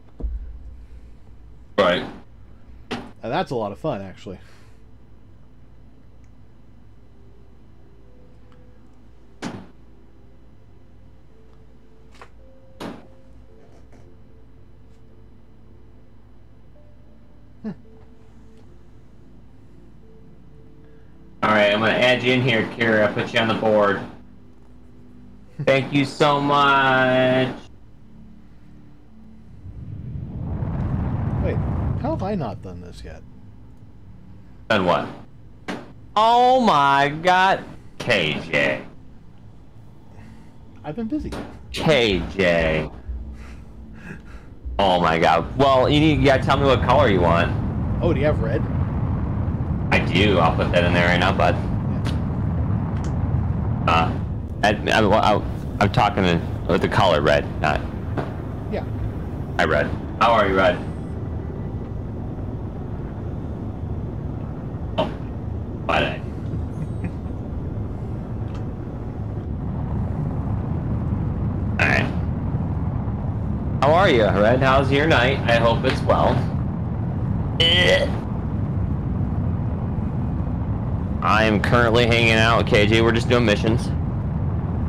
Right. And that's a lot of fun, actually. Alright, I'm gonna add you in here, Kira. Put you on the board. Thank you so much. Wait, how have I not done this yet? Done what? Oh my god. KJ. I've been busy. KJ. Oh my god. Well, you gotta tell me what color you want. Oh, do you have red? I do. I'll put that in there right now, bud. I'm talking with the color red, not. Yeah. Hi, Red. How are you, Red? Oh, why did I? Alright. How are you, Red? How's your night? I hope it's well. I am currently hanging out with KJ. We're just doing missions.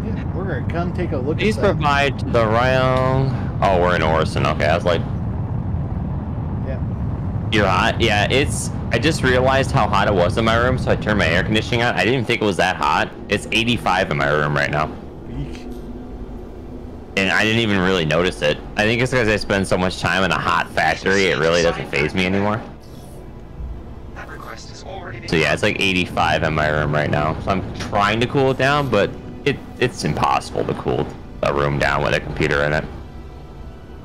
Yeah, we're gonna come take a look Please at that. provide to the round. Oh, we're in Orison. Okay, I was like, Yeah. you're hot? Yeah, it's. I just realized how hot it was in my room, so I turned my air conditioning on. I didn't think it was that hot. It's 85 in my room right now. Eek. And I didn't even really notice it. I think it's because I spend so much time in a hot factory, it really doesn't faze me anymore. So yeah, it's like 85 in my room right now. So I'm trying to cool it down, but it's impossible to cool a room down with a computer in it.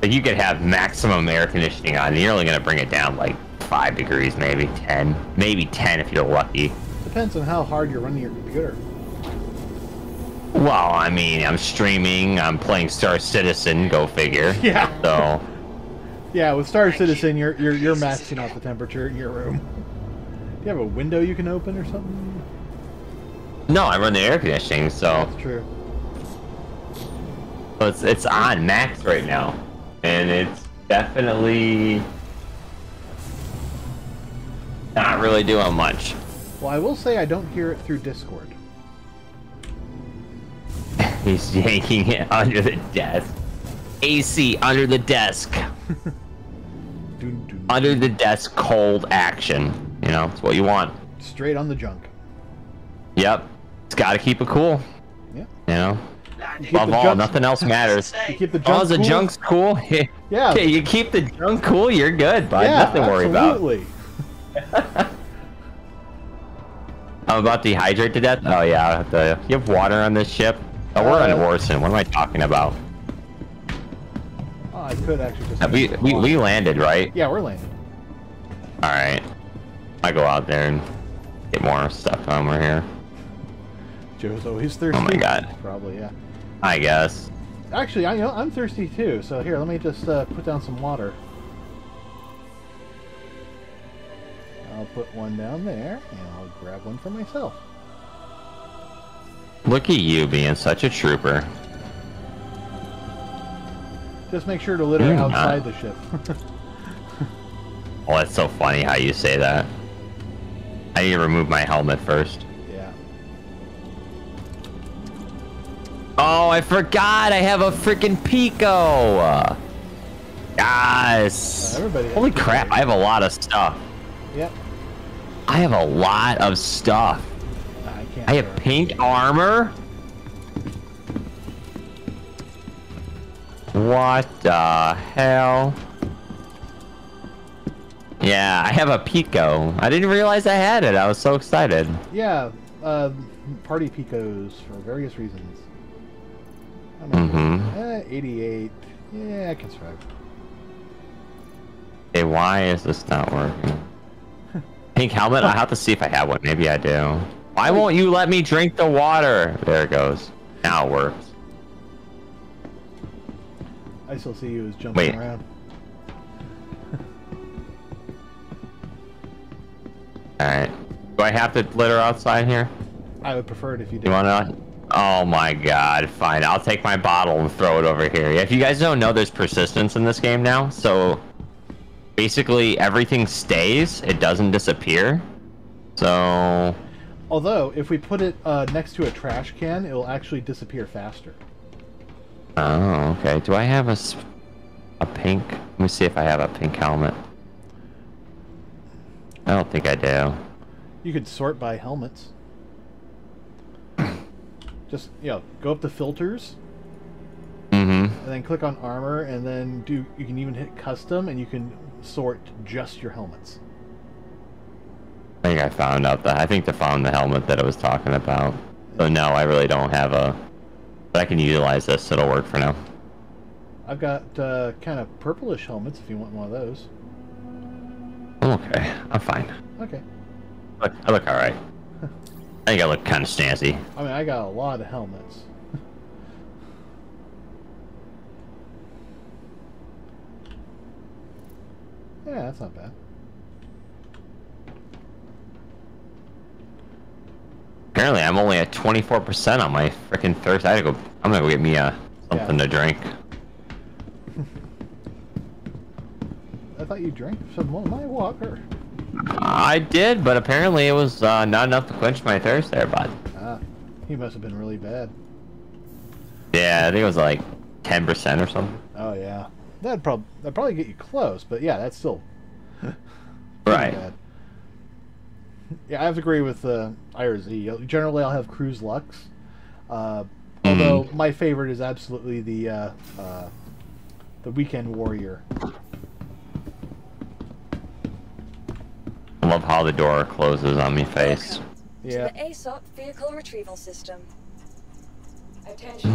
Like, you could have maximum air conditioning on, and you're only going to bring it down like 5 degrees, maybe 10. Maybe 10 if you're lucky. Depends on how hard you're running your computer. Well, I mean, I'm streaming, I'm playing StarCitizen, go figure. Yeah. So. Yeah, with StarCitizen, you're maxing out the temperature in your room. Do you have a window you can open or something? No, I run the air conditioning, so. That's true. It's on max right now, and it's definitely not really doing much. Well, I will say I don't hear it through Discord. He's yanking it under the desk. AC under the desk. Dun, dun. Under the desk, cold action. You know, it's what you want. Straight on the junk. Yep. It's got to keep it cool. Yeah. You know? You keep Above the all, junk- nothing else matters. You keep the As junk long as the cool. junk's cool, Yeah. okay, you keep the junk cool, you're good, bud. Yeah, Nothing to worry about. absolutely. I'm about to dehydrate to death. Oh yeah, I'll have to. You have water on this ship? Oh, we're on Orison. What am I talking about? Oh, I could actually just... We landed, right? Yeah, we're landing. All right. I go out there and get more stuff when we're here. Joe's always thirsty. Oh my god. Probably, yeah. I guess. Actually, I'm thirsty too. So here, let me just put down some water. I'll put one down there, and I'll grab one for myself. Look at you being such a trooper. Just make sure to litter You're outside not. the ship. Oh, that's so funny how you say that. I need to remove my helmet first. Yeah. Oh, I forgot. I have a freaking Pico. Yes. Everybody has Holy Pico. crap! I have a lot of stuff. Yep. I have a lot of stuff. I can't. I have pink armor. What the hell? Yeah, I have a Pico. I didn't realize I had it. I was so excited. Yeah. party picos for various reasons. 88. Yeah, I can survive. Hey, why is this not working? Pink helmet? I have to see if I have one. Maybe I do. Why won't you let me drink the water? There it goes. Now it works. I still see you as jumping around. Alright. Do I have to litter outside here? I would prefer it if you did. You wanna? Oh my god, fine. I'll take my bottle and throw it over here. If you guys don't know, there's persistence in this game now, so basically everything stays. It doesn't disappear. So... Although, if we put it next to a trash can, it will actually disappear faster. Oh, okay. Do I have a pink? Let me see if I have a pink helmet. I don't think I do. You could sort by helmets. Just, go up to filters. And then click on armor, and then you can even hit custom, and you can sort just your helmets. I think I found out I think I found the helmet that I was talking about. So no, I really don't have a... But I can utilize this, it'll work for now. I've got kind of purplish helmets if you want one of those. Okay, I'm fine. Okay. I look alright. I think I look kind of snazzy. I mean, I got a lot of helmets. Yeah, that's not bad. Apparently, I'm only at 24% on my freaking thirst. I'm gonna go get me something to drink. I thought you drank some of my water. I did, but apparently it was not enough to quench my thirst there, bud. Ah, he must have been really bad. Yeah, I think it was like 10% or something. Oh yeah, that'd probably get you close, but yeah, that's still right. Bad. Yeah, I have to agree with IRZ. Generally, I'll have Cruise Lux, although my favorite is absolutely the Weekend Warrior. I love how the door closes on me face. Yeah. The ASOP vehicle retrieval system. Attention.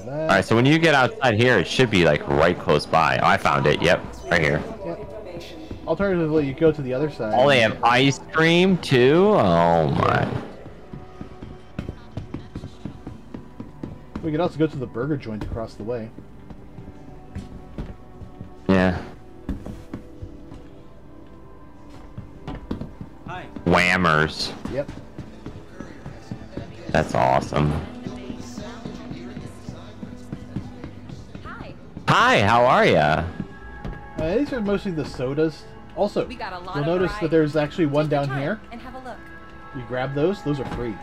Alright, so when you get outside here, it should be like right close by. Oh, I found it. Yep, right here. Yep. Alternatively, you go to the other side. Oh, they have ice cream too? Oh my. We could also go to the burger joint across the way. Yeah. Hi. Whammers. Yep. That's awesome. Hi. Hi, how are ya? These are mostly the sodas. Also, We got a lot you'll of notice that variety. there's actually one Take down your time here. and have a look. You grab those are free.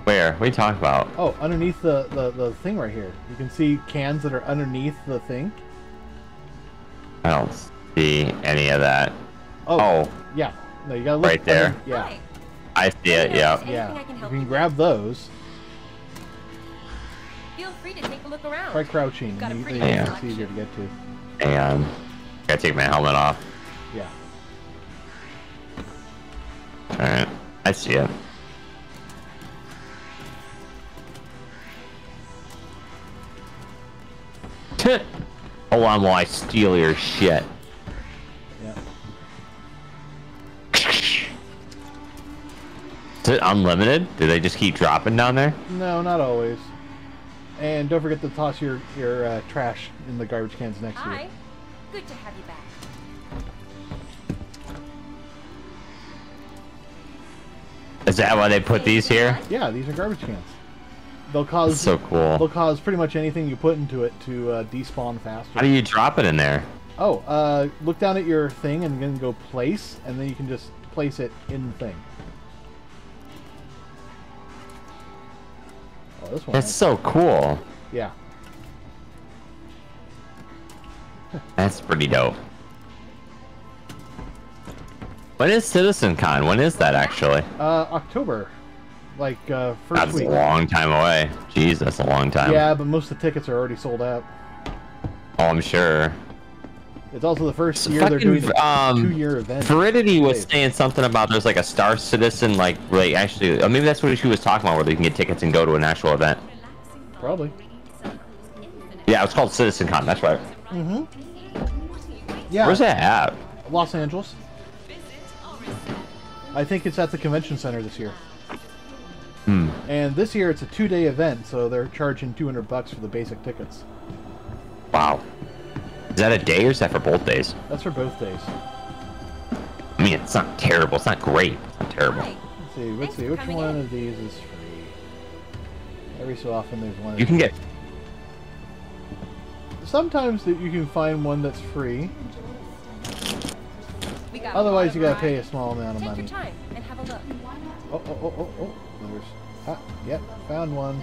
Where? What are you talking about? Oh, underneath the thing right here. You can see cans that are underneath the thing. I don't see any of that. Oh. Yeah. No, you gotta look Right there. Yeah. Hi. I see it, yeah. Anything Yeah. I can You help can you grab those. Feel free to take a look around. Try crouching. Got a and pretty it's good selection. easier to get to. And gotta take my helmet off. Yeah. Alright, I see it. Hold on while I steal your shit. Yeah. Is it unlimited? Do they just keep dropping down there? No, not always. And don't forget to toss your trash in the garbage cans next to Hi. you. Good to have you back. Is that why they put these here? Yeah, these are garbage cans. They'll cause That's so cool. They'll cause pretty much anything you put into it to despawn faster. How do you drop it in there? Oh, look down at your thing and then go place, and then you can just place it in the thing. Oh, this one. That's so cool. Yeah. That's pretty dope. When is CitizenCon? When is that actually? October. Like, first That's week. a long time away. Jeez, that's a long time. Yeah, but most of the tickets are already sold out. Oh, I'm sure. It's also the first year they're doing a 2-year event. Veridity was saying something about there's like a StarCitizen, like actually, maybe that's what she was talking about, where you can get tickets and go to an actual event. Probably. Yeah, it's called CitizenCon. That's right. Mm-hmm. Yeah. Where's that at? Los Angeles. I think it's at the convention center this year. Hmm. And this year it's a 2-day event, so they're charging $200 for the basic tickets. Wow. Is that a day or is that for both days? That's for both days. I mean, it's not terrible. It's not great. It's not terrible. Let's see. Which one of these is free? Every so often there's one. You can get... Sometimes that you can find one that's free. Otherwise, you gotta pay a small amount of money. Take your time and have a look. Oh. Yep, found one.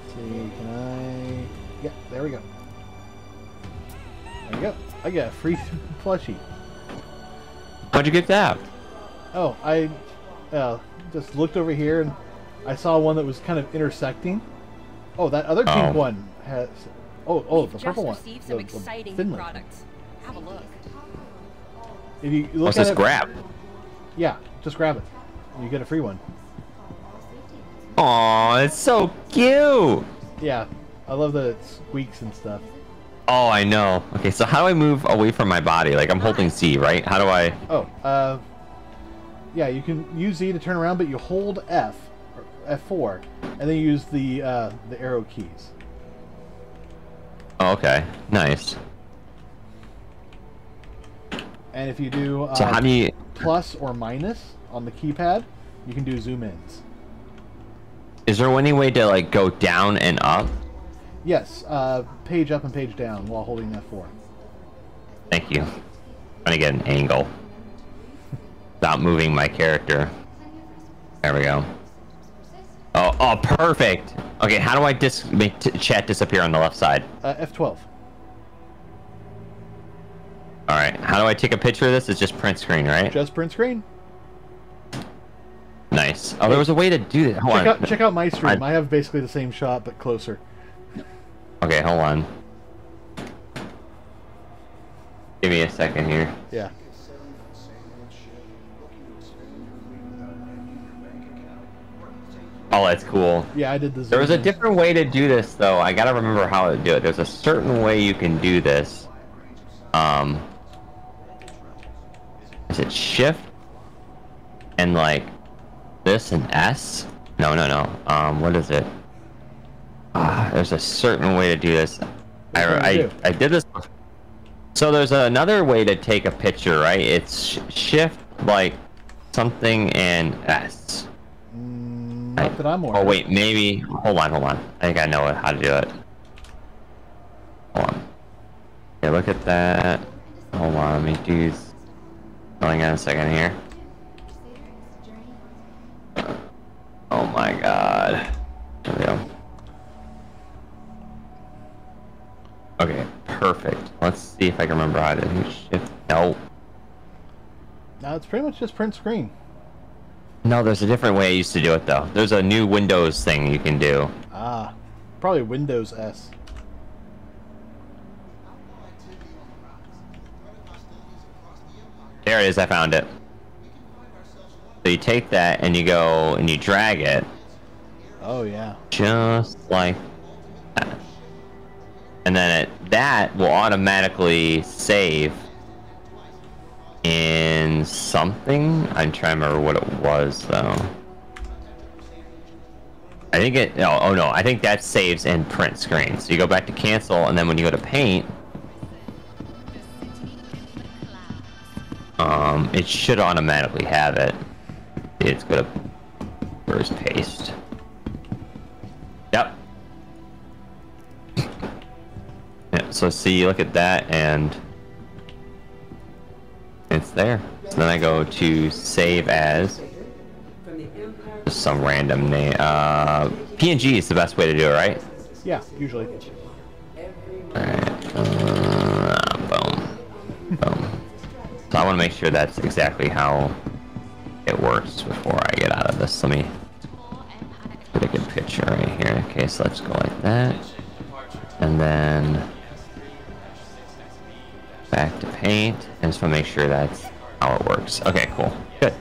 Let's see, can I... Yep, there we go. There we go. I got a free plushie. How'd you get that? Oh, I just looked over here and I saw one that was kind of intersecting. Oh, that other pink one has... Oh, the purple one. Received some exciting Finland. products. Have a look. If you look What's at this it, grab? Yeah, just grab it. You get a free one. Aw, it's so cute! Yeah, I love that it squeaks and stuff. Oh, I know. Okay, so how do I move away from my body? Like, I'm holding C, right? How do I... Oh, yeah, you can use Z to turn around, but you hold F, or F4, and then you use the arrow keys. Oh, okay. Nice. And if you do So how do you... plus or minus on the keypad, you can do zoom ins. Is there any way to, like, go down and up? Yes, page up and page down while holding F4. Thank you. Trying to get an angle. Without moving my character. There we go. Oh, perfect! Okay, how do I make chat disappear on the left side? F12. Alright, how do I take a picture of this? It's just print screen, right? Just print screen. Nice. Oh, there was a way to do that. Hold on. Check out my stream. I have basically the same shot, but closer. Okay, hold on. Give me a second here. Yeah. Oh, that's cool. Yeah, I did the zoom There was a in. different way to do this, though. I gotta remember how to do it. There's a certain way you can do this. Is it shift? And like this and S? No. What is it? There's a certain way to do this. I did this. So there's another way to take a picture, right? It's shift like something and S. Not that I'm aware. Oh wait, maybe. Hold on. I think I know how to do it. Hold on. Okay, look at that. Hold on, let me do. Hang on a second here. Oh my god. There we go. Okay, perfect. Let's see if I can remember how to do shift. No. No, it's pretty much just print screen. No, there's a different way I used to do it though. There's a new Windows thing you can do. Ah, probably Windows S. There it is, I found it. So you take that and you go and you drag it. Oh yeah. Just like that. And then that will automatically save in something. I'm trying to remember what it was though. I think it, oh no, I think that saves in print screen. So you go back to cancel and then when you go to paint, it should automatically have it. It's gonna, where's paste? Yep. Yeah, so see, look at that, and it's there. So then I go to save as, just some random name. PNG is the best way to do it, right? Yeah, usually. Alright, boom. Boom. So I want to make sure that's exactly how it works before I get out of this. Let me get a good picture right here. Okay, so let's go like that. And then Back to paint. I just want to make sure that's how it works. Okay, cool. Good.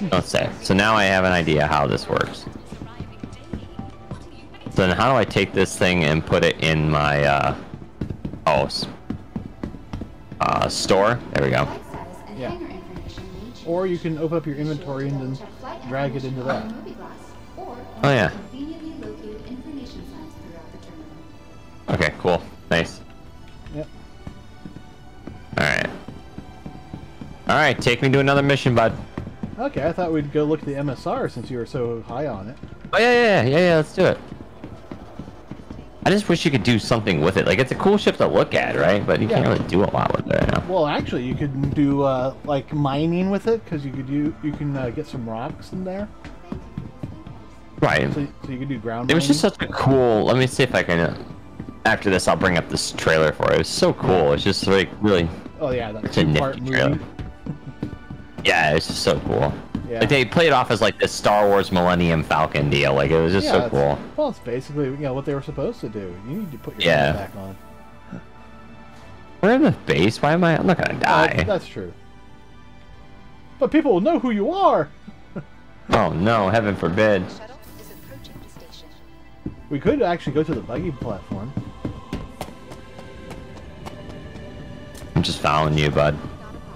Don't say. So now I have an idea how this works. So then how do I take this thing and put it in my, store? There we go. Yeah. Or you can open up your inventory and then drag it into that. Oh yeah. Okay, cool. Nice. Yep. Alright. Alright, take me to another mission, bud. Okay, I thought we'd go look at the MSR since you were so high on it. Oh yeah, let's do it. I just wish you could do something with it. Like, it's a cool ship to look at, right? But you can't really do a lot with it right now. Well, actually, you could do, like, mining with it, because you can get some rocks in there. Right. So you could do ground It was mining. just such a cool... Let me see if I can... after this, I'll bring up this trailer for it. It was so cool. It's just, like, really... Oh, yeah, that it's a two-part nifty movie. trailer. Yeah, it's just so cool. Yeah. Like, they played off as, like, this Star Wars Millennium Falcon deal. Like, it was just so cool. Well, it's basically, what they were supposed to do. You need to put your helmet back on. We're in the base. Why am I... I'm not gonna die. That's true. But people will know who you are! Oh, no. Heaven forbid. We could actually go to the buggy platform. I'm just following you, bud.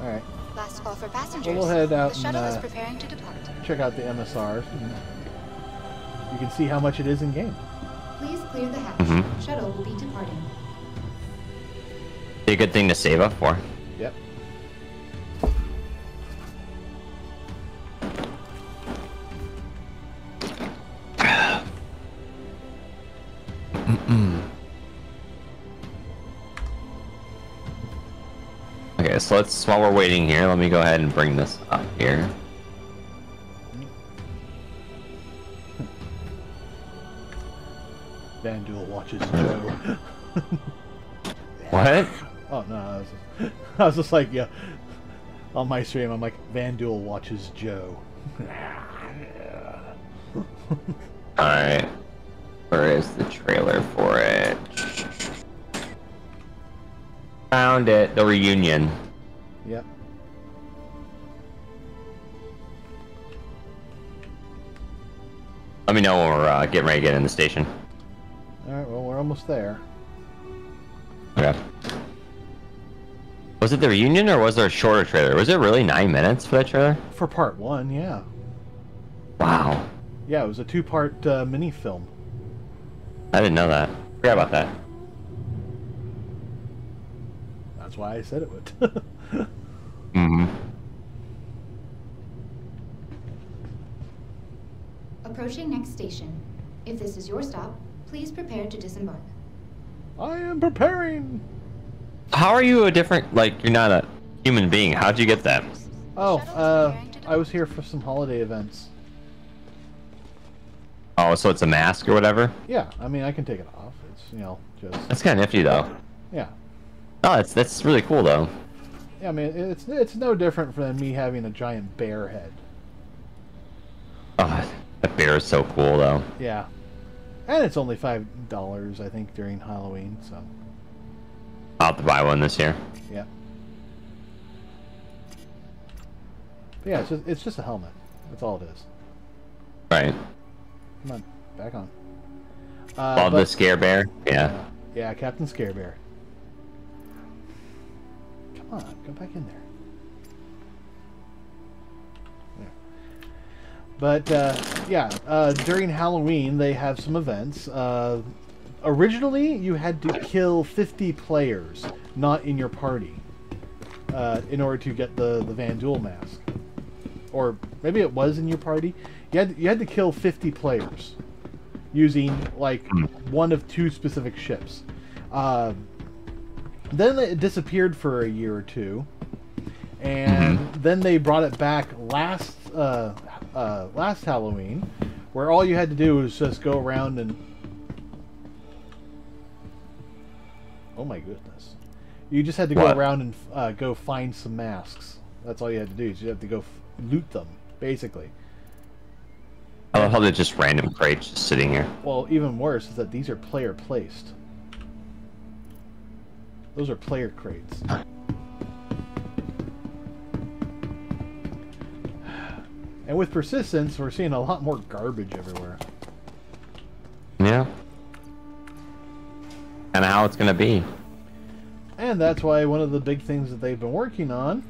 Alright. Last call for passengers. Well, we'll head out The shuttle is and preparing to depart. check out the MSRs. You can see how much it is in game. Please clear the hatch. Mm-hmm. Shuttle will be departing. Be a good thing to save up for. Yep. Okay, so while we're waiting here, let me go ahead and bring this up here. Vandul watches Joe. What? Oh no, I was just like, yeah. On my stream, I'm like, Vandul watches Joe. Alright. Where is the trailer for it? Found it. The reunion. Yep. Let me know when we're getting ready to get in the station. Alright, well, we're almost there. Okay. Was it the reunion or was there a shorter trailer? Was it really 9 minutes for that trailer? For part 1, yeah. Wow. Yeah, it was a 2-part mini-film. I didn't know that. Forgot about that. That's why I said it would. Mm-hmm. Approaching next station. If this is your stop, please prepare to disembark. I am preparing! How are you a different, like, you're not a human being? How'd you get that? Oh, I was here for some holiday events. Oh, so it's a mask or whatever? Yeah, I mean, I can take it off. It's, just... That's kind of nifty, though. Yeah. Oh, that's really cool, though. Yeah, I mean, it's no different than me having a giant bear head. Oh, that bear is so cool, though. Yeah. And it's only $5, I think, during Halloween, so... I'll have to buy one this year. Yeah. But yeah, it's just a helmet. That's all it is. Right. Come on, back on. Love the scare bear? Yeah. Yeah, Captain Scare Bear. Come on, go back in there. But, yeah, during Halloween, they have some events. Originally, you had to kill 50 players, not in your party, in order to get the Vandul mask. Or maybe it was in your party. You had to kill 50 players using, like, one of 2 specific ships. Then it disappeared for a year or 2. And then they brought it back last Halloween, where all you had to do was just go around and... Oh my goodness. You just had to go around and go find some masks. That's all you had to do. You had to go loot them, basically. I love how they're just random crates just sitting here. Well, even worse is that these are player placed. Those are player crates. And with persistence, we're seeing a lot more garbage everywhere. Yeah. And how it's gonna be. And that's why one of the big things that they've been working on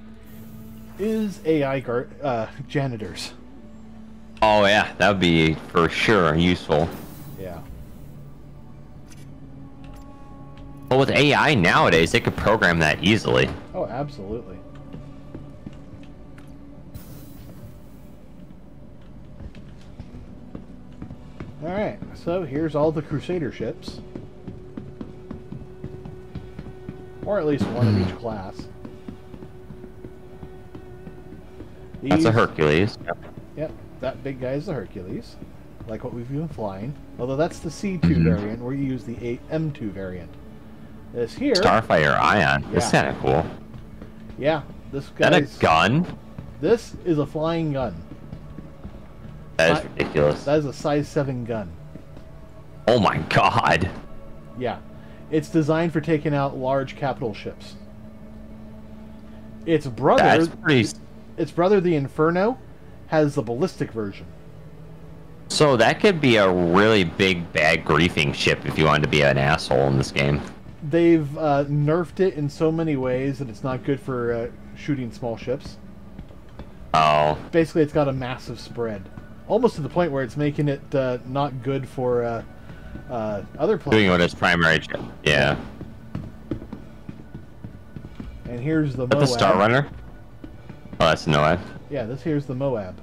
is AI janitors. Oh yeah, that would be for sure useful. Yeah. But with AI nowadays, they could program that easily. Oh, absolutely. Alright, so here's all the Crusader ships. Or at least one of each class. That's a Hercules. Yep, that big guy is the Hercules. Like what we've been flying. Although that's the C2 variant, where you use the M2 variant. This here... Starfire Ion. Yeah. That's kind of cool. Yeah, this Is that a guy's... gun? This is a flying gun. That is ridiculous. That is a size 7 gun. Oh my god. Yeah. It's designed for taking out large capital ships. Its brother... That's pretty... Its brother, the Inferno, has the ballistic version. So that could be a really big, bad griefing ship if you wanted to be an asshole in this game. They've nerfed it in so many ways that it's not good for shooting small ships. Oh. Basically, it's got a massive spread. Almost to the point where it's making it not good for other planes. Doing what its primary ship. Yeah. And here's the Is that Moab. the Star Runner? Oh, that's Noah. Yeah, here's the Moab.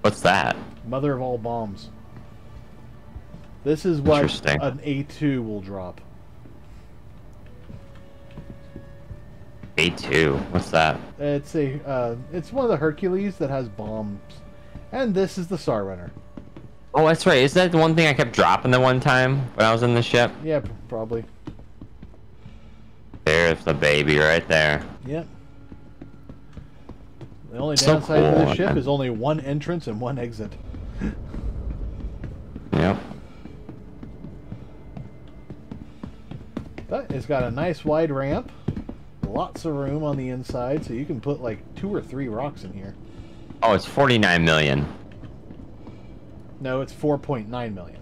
What's that? Mother of all bombs. This is what Interesting. an A2 will drop. A2. What's that? It's it's one of the Hercules that has bombs. And this is the Star Runner. Oh, that's right. Is that the one thing I kept dropping the one time when I was in the ship? Yeah, probably. There's the baby right there. Yep. The only So downside to cool. this ship is only one entrance and one exit. Yep. But it's got a nice wide ramp. Lots of room on the inside, so you can put like 2 or 3 rocks in here. Oh, it's 49 million. No, it's 4.9 million.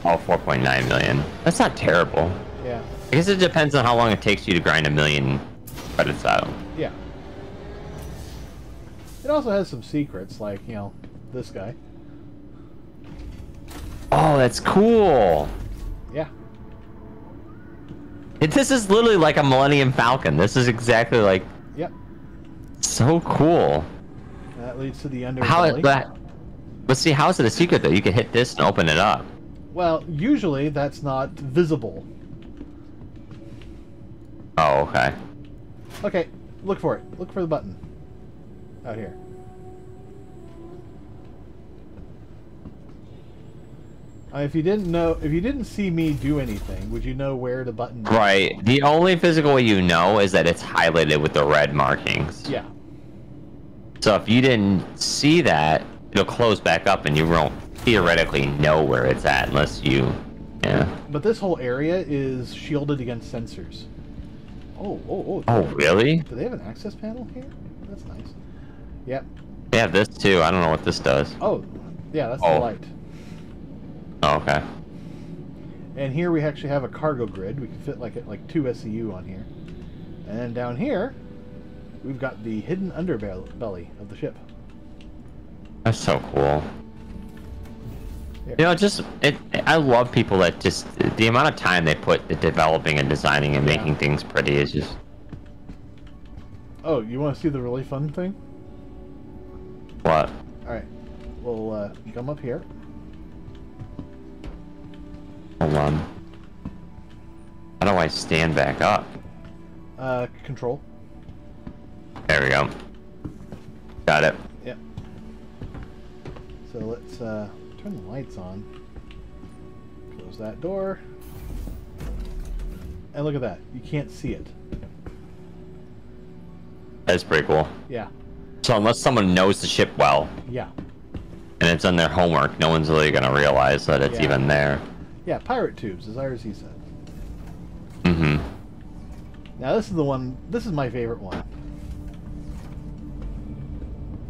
Oh, 4.9 million. That's not terrible. Yeah. I guess it depends on how long it takes you to grind 1 million credits out. Yeah. It also has some secrets, like, you know, this guy. Oh, that's cool. Yeah. This is literally like a Millennium Falcon. This is exactly like... Yep. So cool. That leads to the underbelly. How is that? But see, how is it a secret though? You can hit this and open it up. Well, usually that's not visible. Oh, okay. Okay, look for it. Look for the button. Out here. If you didn't see me do anything, would you know where the button is? Right. The only physical way you know is that it's highlighted with the red markings. Yeah. So if you didn't see that, it'll close back up and you won't theoretically know where it's at unless you... Yeah. But this whole area is shielded against sensors. Oh. Oh, really? Do they have an access panel here? That's nice. Yep. They have this too. I don't know what this does. Oh, yeah, that's the Oh. light. Oh, okay. And here we actually have a cargo grid. We can fit like 2 SCU on here. And then down here, we've got the hidden underbelly of the ship. That's so cool. Here. You know, I love people that just, the amount of time they put into developing and designing and making things pretty is just... Oh, you want to see the really fun thing? What? Alright. We'll come up here. Hold on. How do I stand back up? Control. There we go. Got it. Yep. So let's turn the lights on. Close that door. And look at that. You can't see it. That's pretty cool. Yeah. So unless someone knows the ship well, Yeah. and it's on their homework, no one's really going to realize that it's Yeah. even there. Yeah, pirate tubes, as IRC said. Mm-hmm. Now this is the one, this is my favorite one.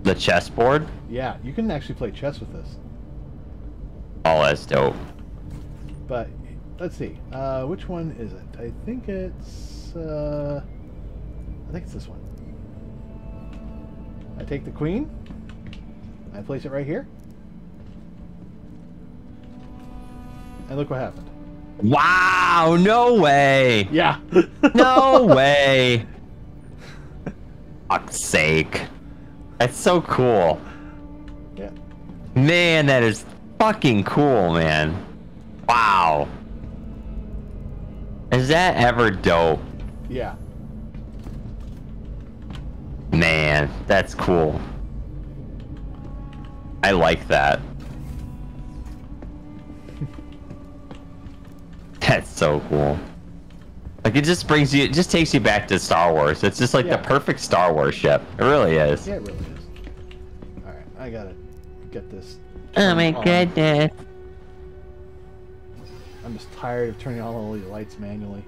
The chessboard? Yeah, you can actually play chess with this. Oh, that's dope. But let's see, which one is it? I think it's this one. I take the queen. I place it right here. And look what happened. Wow! No way! Yeah. No way! Fuck's sake. That's so cool. Yeah. Man, that is fucking cool, man. Wow. Is that ever dope? Yeah. Man, that's cool. I like that. That's so cool. Like, it just brings you, it just takes you back to Star Wars. It's just like the perfect Star Wars ship. It really is. Yeah, it really is. Alright, I gotta get this. Oh my goodness. I'm just tired of turning on all the lights manually.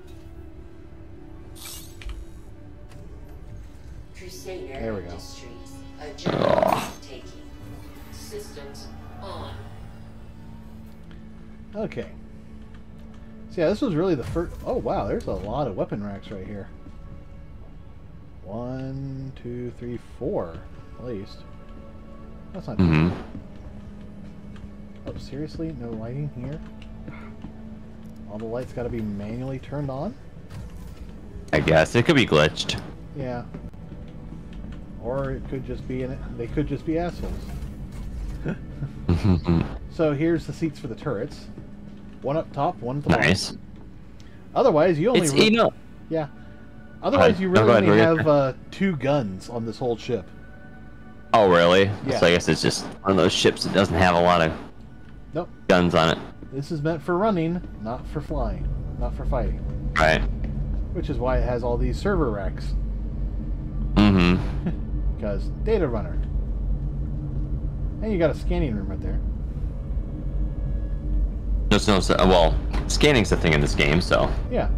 Crusader There we go. Industries. A journey taking. Systems on. Okay. So yeah, this was really the first... Oh wow, there's a lot of weapon racks right here. 1, 2, 3, 4, at least. That's not too bad. Oh, seriously? No lighting here? All the lights gotta be manually turned on? I guess it could be glitched. Yeah. Or it could just be they could just be assholes. So here's the seats for the turrets. One up top, one at the bottom. Nice. Otherwise, you only... You know... Yeah. Otherwise, you really go ahead, only go ahead. have 2 guns on this whole ship. Oh, really? Yeah. So I guess it's just one of those ships that doesn't have a lot of Nope. guns on it. This is meant for running, not for flying, not for fighting. Right. Which is why it has all these server racks. Because data runner. And you got a scanning room right there. There's no... Well, scanning's a thing in this game, so... Yeah.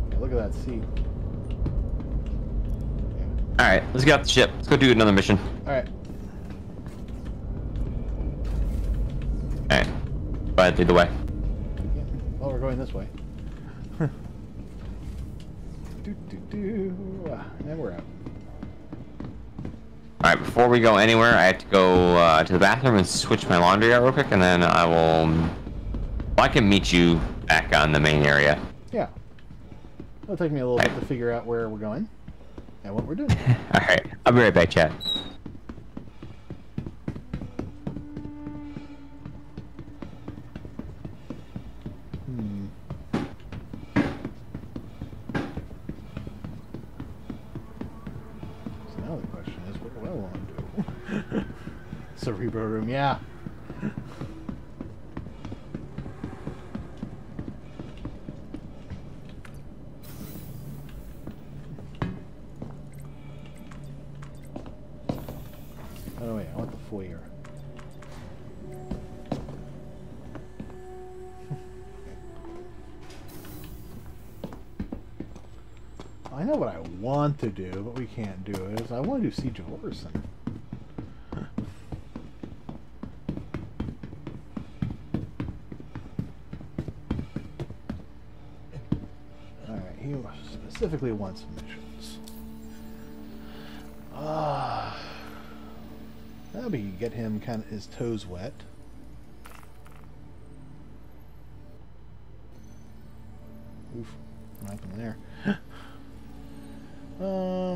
Yeah, look at that seat. Yeah. Alright, let's get off the ship. Let's go do another mission. Alright. Alright. Go ahead, lead the way. Yeah. Well, we're going this way. And we're out. Alright, before we go anywhere, I have to go to the bathroom and switch my laundry out real quick, and then I will... Well, I can meet you back on the main area. Yeah. It'll take me a little bit to figure out where we're going and what we're doing. Alright, I'll be right back, chat. So now the question is, what do I want to do? Cerebro room, yeah. Oh wait, I want the foyer. I know what I want to do, but we can't do it. Is I want to do Siege of Orson. Alright, he specifically wants missions. That'll be get him kind of his toes wet. Oof, what happened there? Well,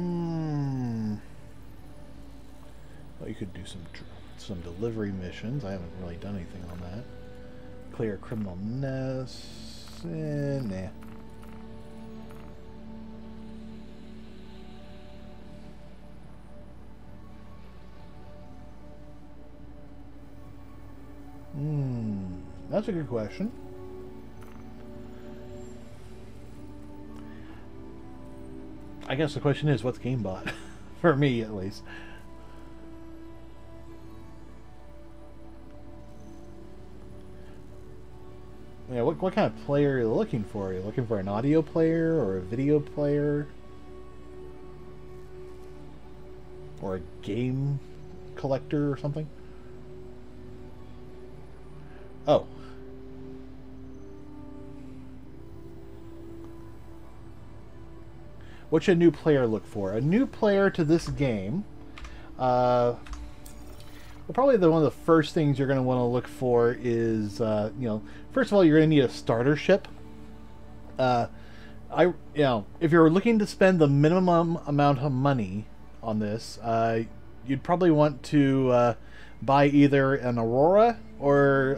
you could do some delivery missions. I haven't really done anything on that. Clear criminal nests. Nah. That's a good question. I guess the question is, what's GameBot? For me, at least. Yeah, what kind of player are you looking for? Are you looking for an audio player or a video player? game collector or something. Oh. What should a new player look for? A new player to this game, well, probably one of the first things you're going to want to look for is, you know, first of all, you're going to need a starter ship. You know, if you're looking to spend the minimum amount of money on this, you'd probably want to buy either an Aurora or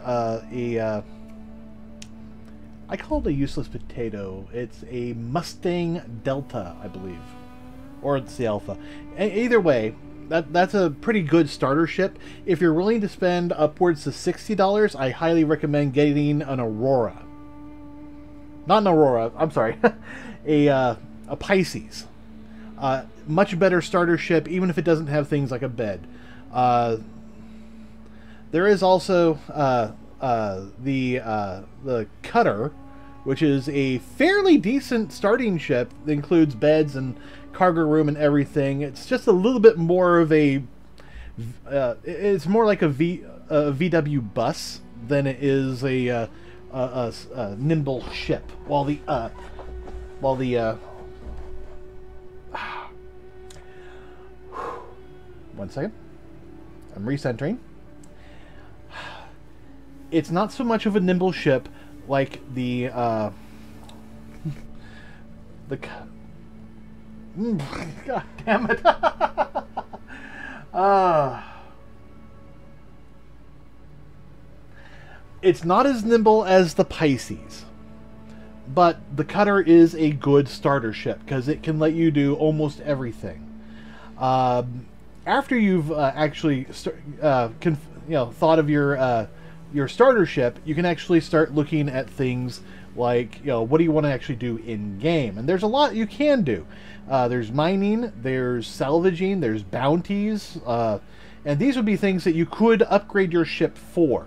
I call it a useless potato. It's a Mustang Delta, I believe. Or it's the Alpha. Either way, that's a pretty good starter ship. If you're willing to spend upwards to $60, I highly recommend getting an Aurora. Not an Aurora, I'm sorry. a Pisces. Much better starter ship, even if it doesn't have things like a bed. There is also the Cutter, which is a fairly decent starting ship that includes beds and cargo room and everything. It's just a little bit more of a it's more like a VW bus than it is a nimble ship. While the one second, I'm recentering. It's not so much of a nimble ship like the God damn it. It's not as nimble as the Pisces, but the Cutter is a good starter ship because it can let you do almost everything. After you've actually thought of your starter ship, you can actually start looking at things like, you know, what do you want to actually do in game? And there's a lot you can do. There's mining, there's salvaging, there's bounties, and these would be things that you could upgrade your ship for.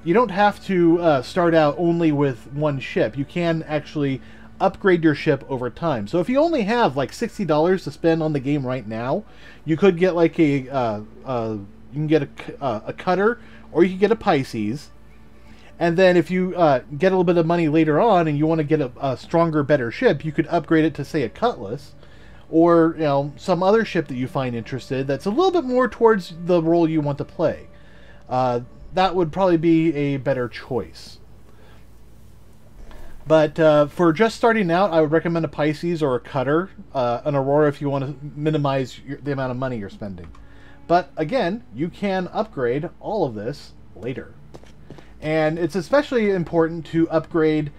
You don't have to start out only with one ship. You can actually upgrade your ship over time. So if you only have like $60 to spend on the game right now, you could get like you can get a Cutter, or you can get a Pisces. And then if you get a little bit of money later on and you want to get a stronger, better ship, you could upgrade it to, say, a Cutlass, or, you know, some other ship that you find interested that's a little bit more towards the role you want to play. That would probably be a better choice. But for just starting out, I would recommend a Pisces or a Cutter, an Aurora if you want to minimize the amount of money you're spending. But again, you can upgrade all of this later. And it's especially important to upgrade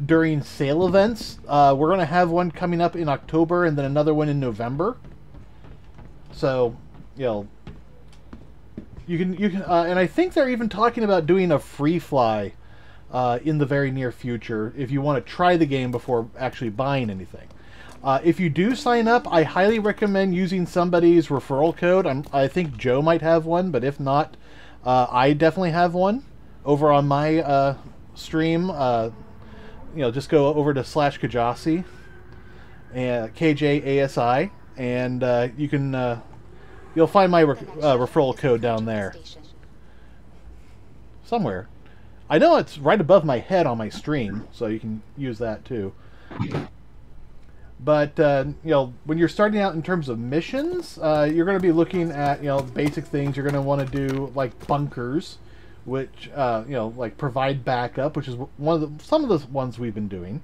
during sale events. We're going to have one coming up in October and then another one in November. So, you know, you can and I think they're even talking about doing a free fly in the very near future if you want to try the game before actually buying anything. If you do sign up, I highly recommend using somebody's referral code. I think Joe might have one, but if not, I definitely have one over on my stream. You know, just go over to /Kjasi, KJASI, and you can you'll find my referral code down there somewhere. I know it's right above my head on my stream, so you can use that too. But, you know, when you're starting out in terms of missions, you're going to be looking at, you know, basic things. You're going to want to do, like, bunkers, which, you know, like, provide backup, which is some of the ones we've been doing.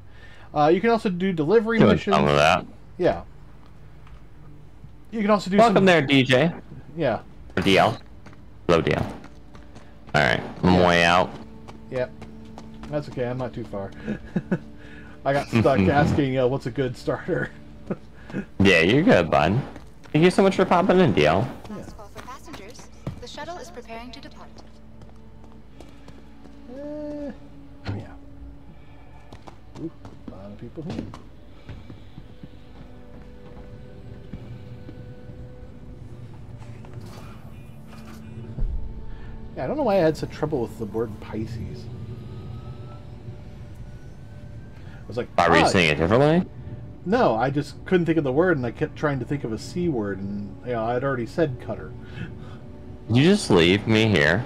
You can also do delivery missions. Some of that. Yeah. You can also do Welcome there, DJ. Yeah. Or DL. Hello, DL. Alright, I'm way out. Yep. That's okay, I'm not too far. I got stuck asking, what's a good starter? Yeah, you're good, bud. Thank you so much for popping in, DL. Last call for passengers. The shuttle is preparing to depart. Yeah. Ooh, a lot of people here. Yeah, I don't know why I had such trouble with the word Pisces. I was like, Are we saying it differently? No, I just couldn't think of the word, and I kept trying to think of a C word, and you know, I'd already said cutter. Did you just leave me here?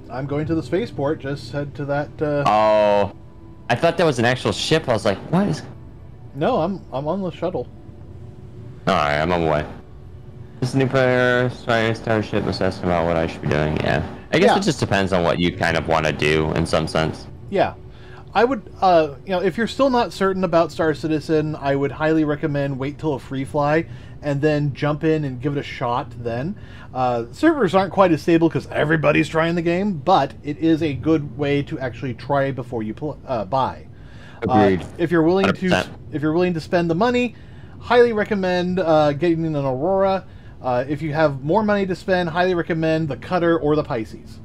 I'm going to the spaceport. Just head to that. Oh, I thought that was an actual ship. I was like, what is? No, I'm on the shuttle. All right, I'm on my way. This new player, starship, assessing about what I should be doing. Yeah, I guess it just depends on what you kind of want to do in some sense. Yeah. I would, you know, if you're still not certain about StarCitizen, I would highly recommend wait till a free fly and then jump in and give it a shot then. Servers aren't quite as stable because everybody's trying the game, but it is a good way to actually try before you buy. Agreed. If you're willing 100%. to spend the money, highly recommend getting an Aurora. If you have more money to spend, highly recommend the Cutter or the Pisces.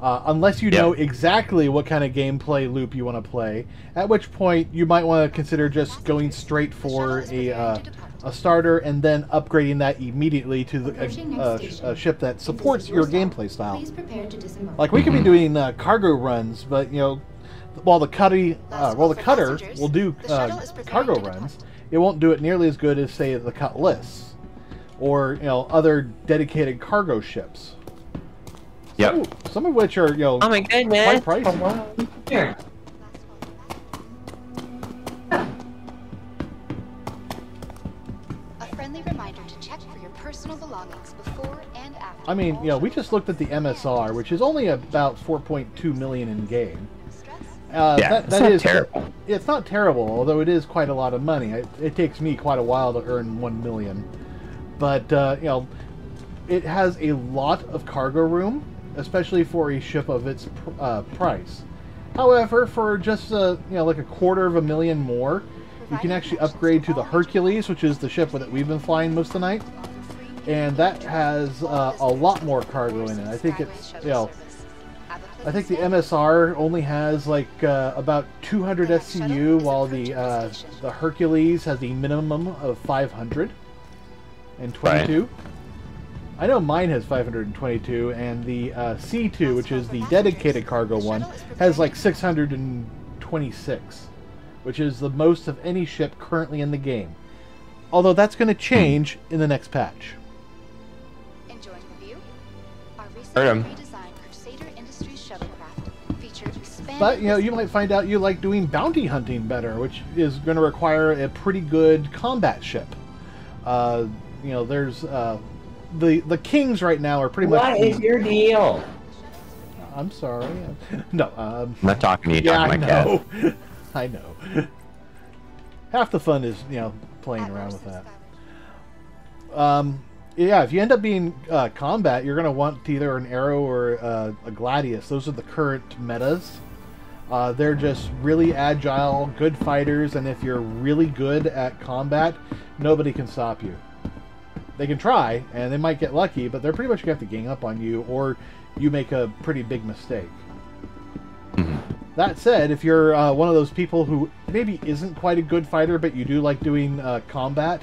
Unless you know exactly what kind of gameplay loop you want to play, at which point you might want to consider just going straight for a starter and then upgrading that immediately to a ship that supports your gameplay style. Like we could be doing cargo runs, but you know, while the cutter will do cargo runs, it won't do it nearly as good as say the Cutlass or you know other dedicated cargo ships. Yep. Some of which are, you know, oh my goodness. quite pricey. Here. A friendly reminder to check for your personal belongings before and after. I mean, you know, we just looked at the MSR, which is only about 4.2 million in game. That is terrible. It's not terrible, although it is quite a lot of money. It takes me quite a while to earn 1 million. But, you know, it has a lot of cargo room, especially for a ship of its price. However, for just you know, like $250,000 more, you can actually upgrade to the Hercules, which is the ship that we've been flying most of the night, and that has a lot more cargo in it. I think it's, you know, I think the MSR only has like about 200 SCU, while the Hercules has a minimum of 522. Right. I know mine has 522, and the C2, which is the dedicated cargo one, has like 626, which is the most of any ship currently in the game. Although that's going to change in the next patch. Enjoying the view? Our recently redesigned Crusader Industries shuttlecraft features expanded. But you know, you might find out you like doing bounty hunting better, which is going to require a pretty good combat ship. You know, there's the kings right now are pretty much. What is your deal? I'm sorry. No. I'm not talking to you. Yeah, talking to my cat. I know. Half the fun is, you know, playing around with that. Yeah, if you end up being combat, you're going to want either an Arrow or a Gladius. Those are the current metas. They're just really agile, good fighters, and if you're really good at combat, nobody can stop you. They can try, and they might get lucky, but they're pretty much going to have to gang up on you, or you make a pretty big mistake. That said, if you're one of those people who maybe isn't quite a good fighter, but you do like doing combat,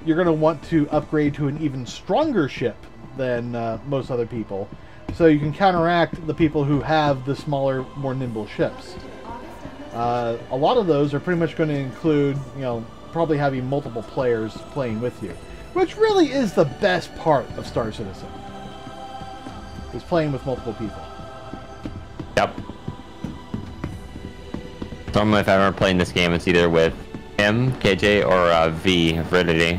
you're going to want to upgrade to an even stronger ship than most other people, so you can counteract the people who have the smaller, more nimble ships. A lot of those are pretty much going to include, you know, probably having multiple players playing with you. Which really is the best part of StarCitizen, is playing with multiple people. Yep. Normally, if I'm ever playing this game, it's either with him, KJ, or V, Veridity.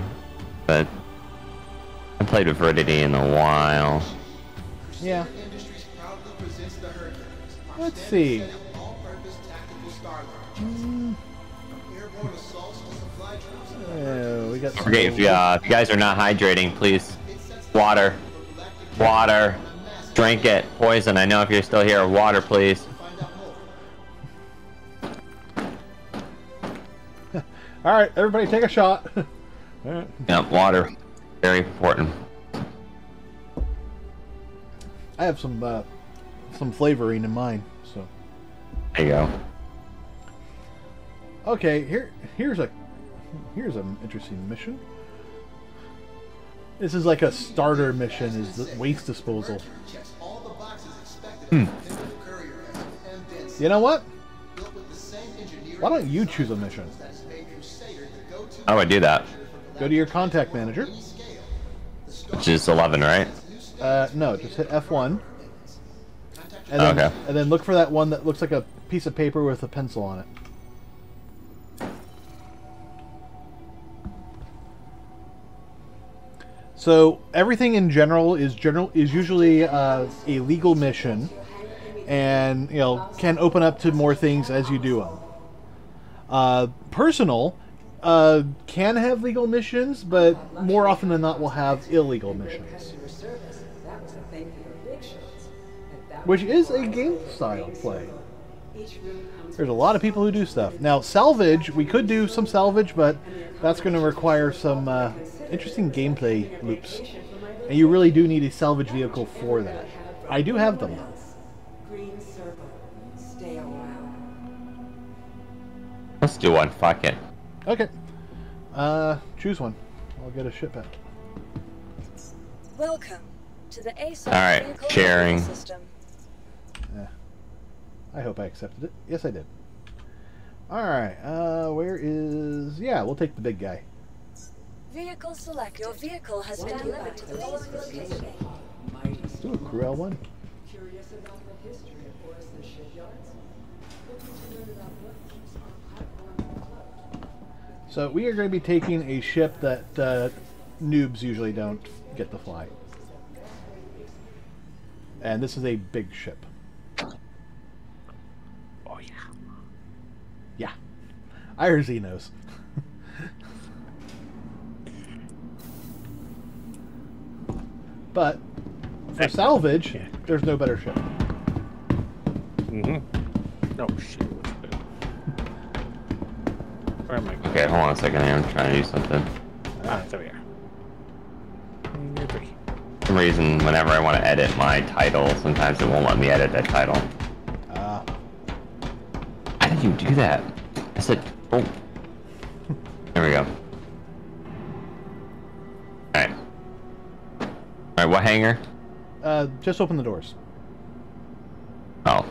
But I played with Veridity in a while. Yeah. Let's see. We got. Okay, if you guys are not hydrating, please, water, drink it. Poison. I know if you're still here, water, please. All right, everybody, take a shot. Right. Yep, water, very important. I have some flavoring in mine, so. There you go. Okay, here's an interesting mission. This is like a starter mission, is the waste disposal. You know what? Why don't you choose a mission? How do I do that? Go to your contact manager. Which is 11, right? No, just hit F1. And then, Okay. and then look for that one that looks like a piece of paper with a pencil on it. So everything in general is usually a legal mission, and can open up to more things as you do them. Personal can have legal missions, but more often than not will have illegal missions, which is a game style play. There's a lot of people who do stuff. Now, salvage, we could do some salvage, but that's going to require some interesting gameplay loops. And you really do need a salvage vehicle for that. I do have them. Let's do one. Fuck it. Okay. Choose one. I'll get a ship out. Welcome to the ASOS Alright, vehicle sharing. system. I hope I accepted it. Yes, I did. Alright, where is... Yeah, we'll take the big guy. Vehicle select. Your vehicle has been delivered to the following location. Ooh, Crew L1. So we are going to be taking a ship that noobs usually don't get to fly. And this is a big ship. Oh, yeah. Yeah. IRZ knows. But for salvage, there's no better ship. Oh, shit. Where am I going? Okay, hold on a second here. I'm trying to do something. Ah, there we are. You're three. For some reason, whenever I want to edit my title, sometimes it won't let me edit that title. How did you do that? I said, oh. There we go. Alright. Alright, what hangar? Just open the doors. Oh.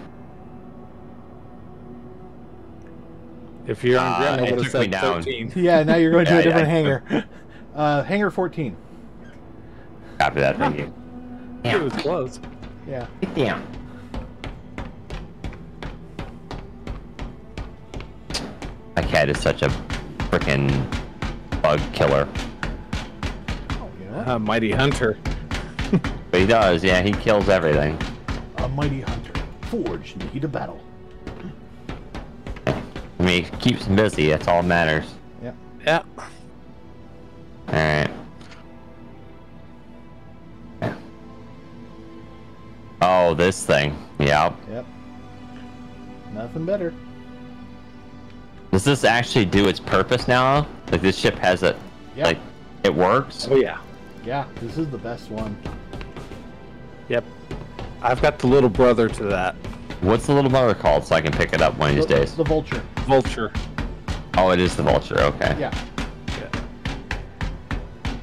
If you're on ground, I it would have took me said down. 13. Yeah, now you're going to a Yeah, different yeah. hangar. Hangar 14. Copy that, thank you. It was close. Yeah. Get down. My cat is such a freaking bug killer. Oh, you know what? Mighty Hunter. But he does, yeah, he kills everything. A mighty hunter, forged in the heat of battle. I mean, he keeps him busy, that's all that matters. Yep. Yeah. Alright. Oh, this thing. Yep. Yep. Nothing better. Does this actually do its purpose now? Like, this ship has a... Yep. Like, it works? Oh, yeah. Yeah, this is the best one. Yep. I've got the little brother to that. What's the little brother called so I can pick it up one of these days? The Vulture. Vulture. Oh, it is the Vulture, okay. Yeah. Yeah.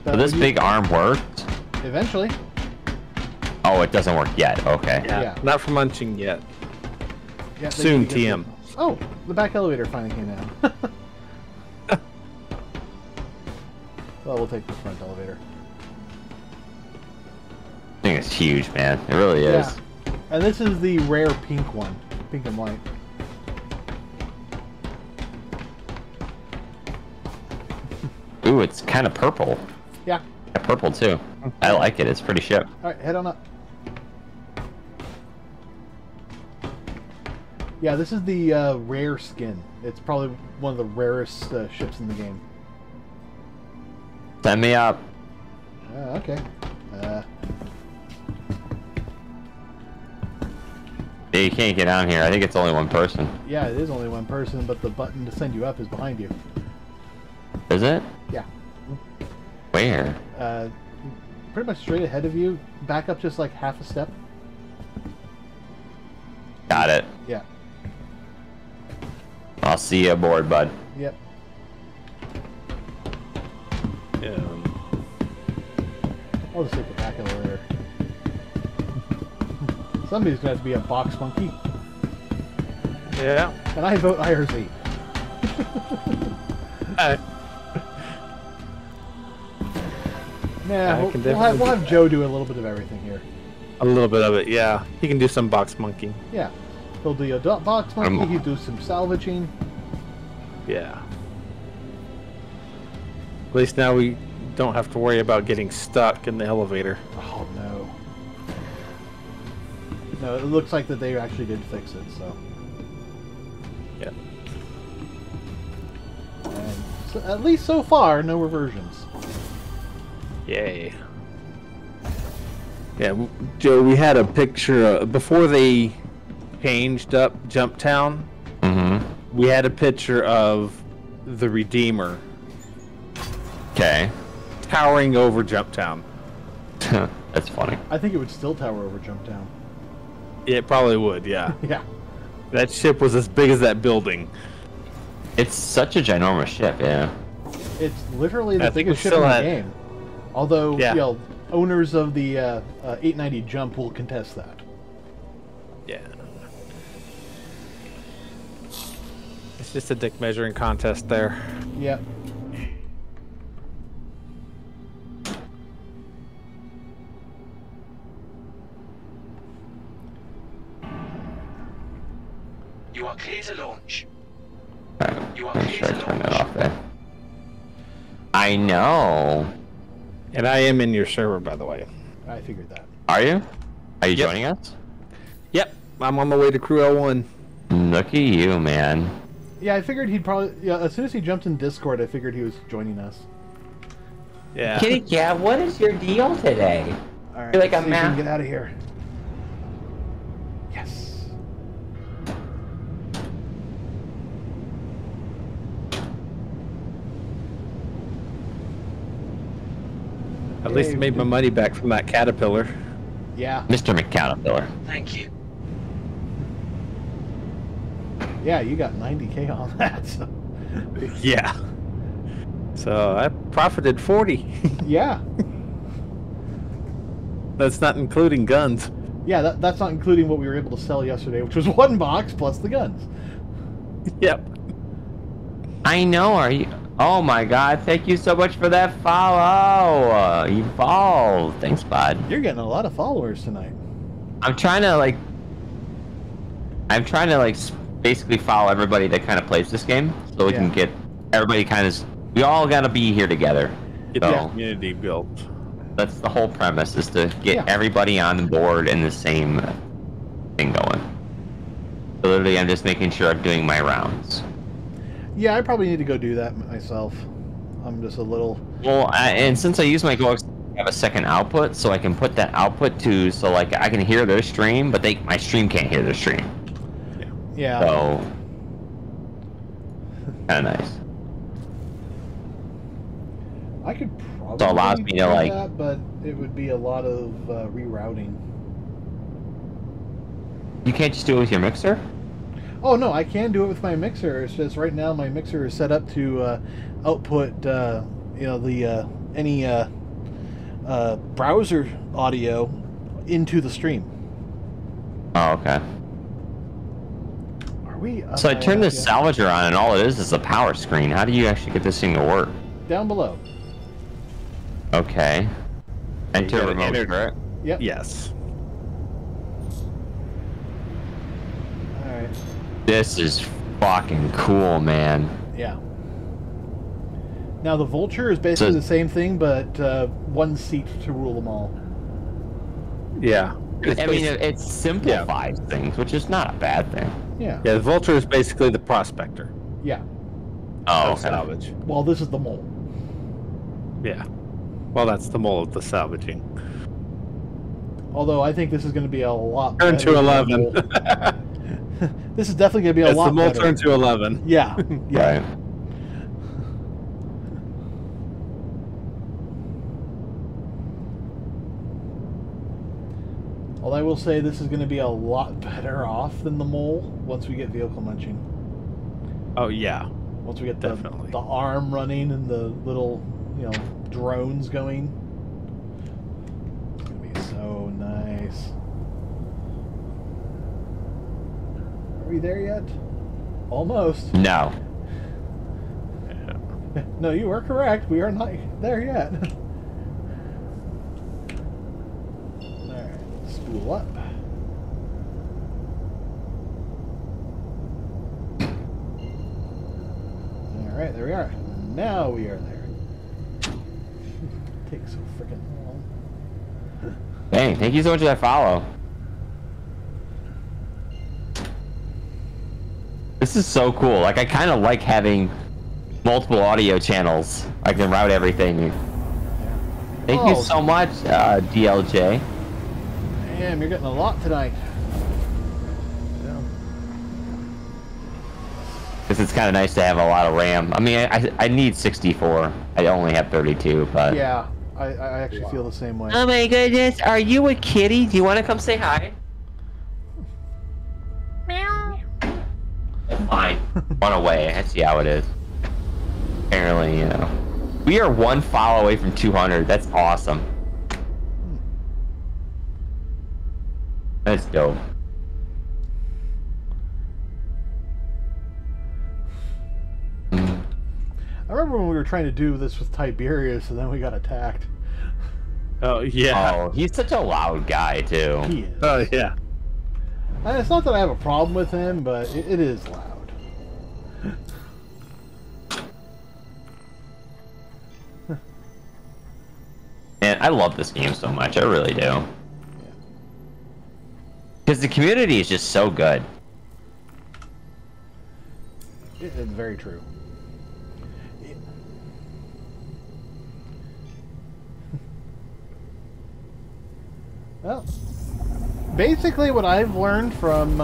So this big arm worked? Eventually. Oh, it doesn't work yet, okay. Yeah. Yeah. Not for munching yet. Yeah, they Soon, need to get TM. Oh, the back elevator finally came down. Well, we'll take the front elevator. I think it's huge, man. It really is. Yeah. And this is the rare pink one. Pink and white. Ooh, it's kind of purple. Yeah. Yeah, purple, too. I like it. It's a pretty ship. Alright, head on up. Yeah, this is the rare skin. It's probably one of the rarest ships in the game. Send me up. Okay. Yeah, you can't get down here. I think it's only one person. Yeah, it is only one person, but the button to send you up is behind you. Is it? Yeah. Where? Pretty much straight ahead of you. Back up just like half a step. Got it. Yeah. I'll see you aboard, bud. Yep. I'll just take the back elevator. Somebody's going to have to be a box monkey. Yeah. And I vote IRZ. Yeah, we'll have Joe do a little bit of everything here. A little bit of it, yeah. He can do some box monkeying. Yeah. He'll do a box monkey, he'll do some salvaging. Yeah. At least now we don't have to worry about getting stuck in the elevator. Oh, no. No, it looks like that they actually did fix it, so. Yeah. And so, at least so far, no reversions. Yay. Yeah, Joe, we had a picture before they changed up Jump Town. Mm-hmm. We had a picture of the Redeemer. Okay. Towering over Jump Town. That's funny. I think it would still tower over Jump Town. Yeah, it probably would, yeah. Yeah. That ship was as big as that building. It's such a ginormous ship, yeah. It's literally the biggest ship in the game. Although, yeah. You know, owners of the 890 Jump will contest that. Yeah. It's just a dick measuring contest there. Yep. You are clear to launch. Alright, You are make clear sure I to turn launch. it off there. I know. And I am in your server, by the way. I figured that. Are you? Are you Yep. joining us? Yep, I'm on my way to Crew L1. Look at you, man. Yeah, I figured he'd probably... Yeah, as soon as he jumped in Discord, I figured he was joining us. Yeah. Kitty Cat, what is your deal today? Alright, You're like a let's see if we can man. get out of here. Yes. At least I made my money back from that caterpillar. Yeah. Mr. McCaterpillar. Thank you. Yeah, you got 90k on that. So. Yeah. So I profited 40. Yeah. That's not including guns. Yeah, that's not including what we were able to sell yesterday, which was one box plus the guns. Yep. I know, are you... Oh my god, thank you so much for that follow! Evolve. Thanks, bud. You're getting a lot of followers tonight. I'm trying to, like, basically follow everybody that kind of plays this game, so we can get everybody kind of... We all gotta be here together. Get So, the community built. that's the whole premise, is to get everybody on board in the same thing going. So literally, I'm just making sure I'm doing my rounds. Yeah, I probably need to go do that myself. I'm just a little... Well, and since I use my Go, I have a second output, so I can put that output to, so like I can hear their stream, but my stream can't hear their stream. Yeah. So, kind of nice. I could probably So it allows me to, do like... that, but it would be a lot of rerouting. You can't just do it with your mixer? Oh no, I can do it with my mixer. It's just right now my mixer is set up to output, you know, the any browser audio into the stream. Oh, okay. Are we? So I turned this salvager on, and all it is a power screen. How do you actually get this thing to work? Down below. Okay. Enter gotta remote, enter- correct? Yep. Yes. All right. This is fucking cool, man. Yeah. Now the Vulture is basically the same thing, but one seat to rule them all. Yeah. I mean, it simplifies things, which is not a bad thing. Yeah. Yeah, the Vulture is basically the prospector. Yeah. Oh, of salvage. Well, this is the mole. Yeah. Well, that's the mole of the salvaging. Although I think this is going to be a lot Turn better to than the 11. mole. This is definitely going to be a As lot the mole better. turn to 11. Yeah. Yeah. Right. Well, I will say this is going to be a lot better off than the mole once we get vehicle munching. Oh, yeah. Once we get Definitely. the arm running and the little, you know, drones going. It's going to be so nice. Are we there yet? Almost. No. No, you are correct. We are not there yet. Alright, spool up. Alright, there we are. Now we are there. Takes so freaking long. Dang, thank you so much for that follow. This is so cool. Like, I kind of like having multiple audio channels. I can route everything. Thank you so much, DLJ. Damn, you're getting a lot tonight. Because it's kind of nice to have a lot of RAM. I mean, I need 64. I only have 32, but... Yeah, I actually feel the same way. Oh my goodness, are you a kitty? Do you want to come say hi? Meow. Fine. Run away. I see how it is. Apparently, you know. We are one follow away from 200. That's awesome. That's dope. I remember when we were trying to do this with Tiberius, and then we got attacked. Oh yeah. Oh, he's such a loud guy too. He is. Oh yeah. And it's not that I have a problem with him, but it is loud. And I love this game so much. I really do. Because the community is just so good. It's very true. Well, basically what I've learned from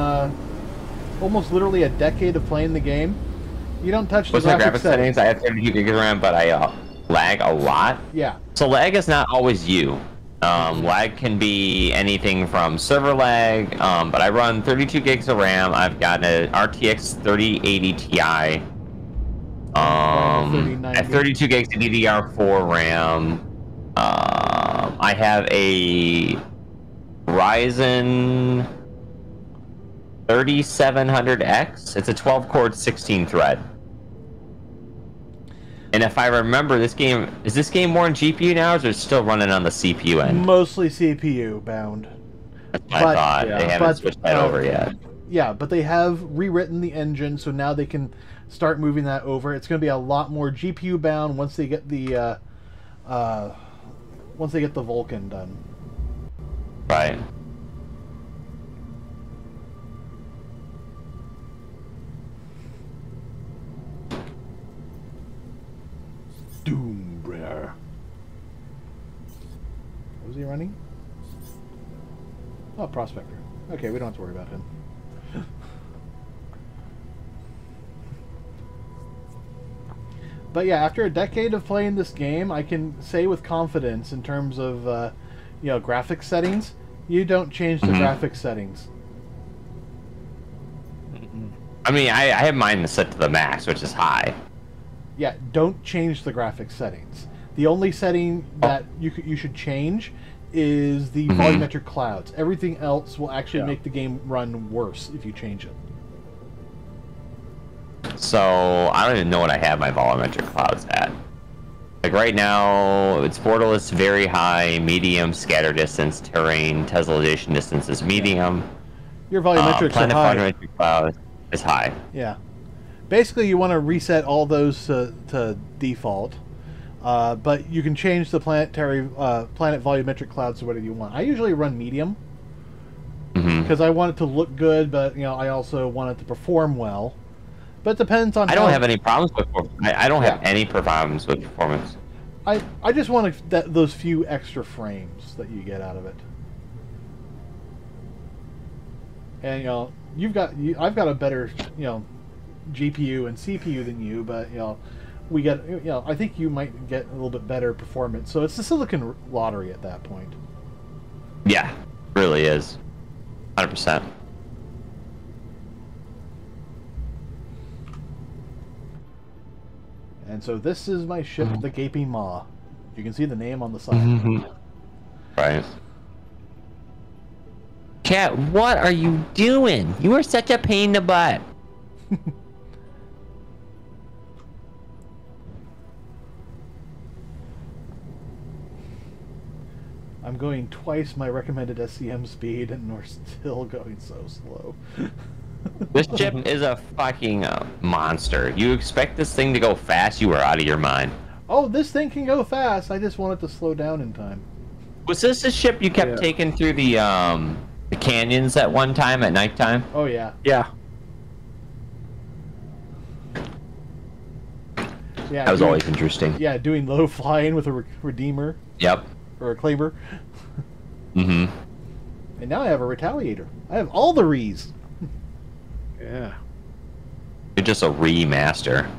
almost literally a decade of playing the game, you don't touch the What's my graphics graphics settings? I have 32 gigs of RAM, but I lag a lot. Yeah. So lag is not always you. Lag can be anything from server lag, but I run 32 gigs of RAM. I've got an RTX 3080 Ti. I have 32 gigs of DDR4 RAM. I have a Ryzen 3700X. It's a 12-core 16-thread. And if I remember, this game more on GPU now, or is it still running on the CPU end? Mostly CPU bound. That's what I thought. They haven't switched that over yet. Yeah, but they have rewritten the engine, so now they can start moving that over. It's going to be a lot more GPU bound once they get the Vulkan done. Right. Doombringer. What was he running? Oh, Prospector. Okay, we don't have to worry about him. But yeah, after a decade of playing this game, I can say with confidence in terms of, graphics settings, you don't change the graphics settings. I mean, I have mine set to the max, which is high. Yeah, don't change the graphics settings. The only setting that you should change is the volumetric clouds. Everything else will actually make the game run worse if you change it. So, I don't even know what I have my volumetric clouds at. Like right now, it's borderless, very high, medium, scatter distance, terrain, tessellation distance is medium. Your volumetrics are high. Volumetric cloud is high. Yeah. Basically, you want to reset all those to default, but you can change the planet volumetric clouds to whatever you want. I usually run medium because I want it to look good, but I also want it to perform well. But it depends on. I don't have any problems with. I don't have any problems with performance. I just want those few extra frames that you get out of it. And I've got a better GPU and CPU than you, but we get I think you might get a little bit better performance. So it's the silicon lottery at that point. Yeah, really is. 100%. And so this is my ship, the Gaping Maw. You can see the name on the side. Right. Cat, what are you doing? You are such a pain in the butt. going twice my recommended SCM speed, and we're still going so slow. This ship is a fucking monster. You expect this thing to go fast, you are out of your mind. Oh, this thing can go fast. I just want it to slow down in time. Was this the ship you kept taking through the canyons at one time at nighttime? Oh, yeah. Yeah. Yeah, That was always interesting. Yeah, doing low flying with a Redeemer. Yep. Or a Claver. Mm-hmm. And now I have a Retaliator. I have all the Rees. Yeah. You're just a remaster.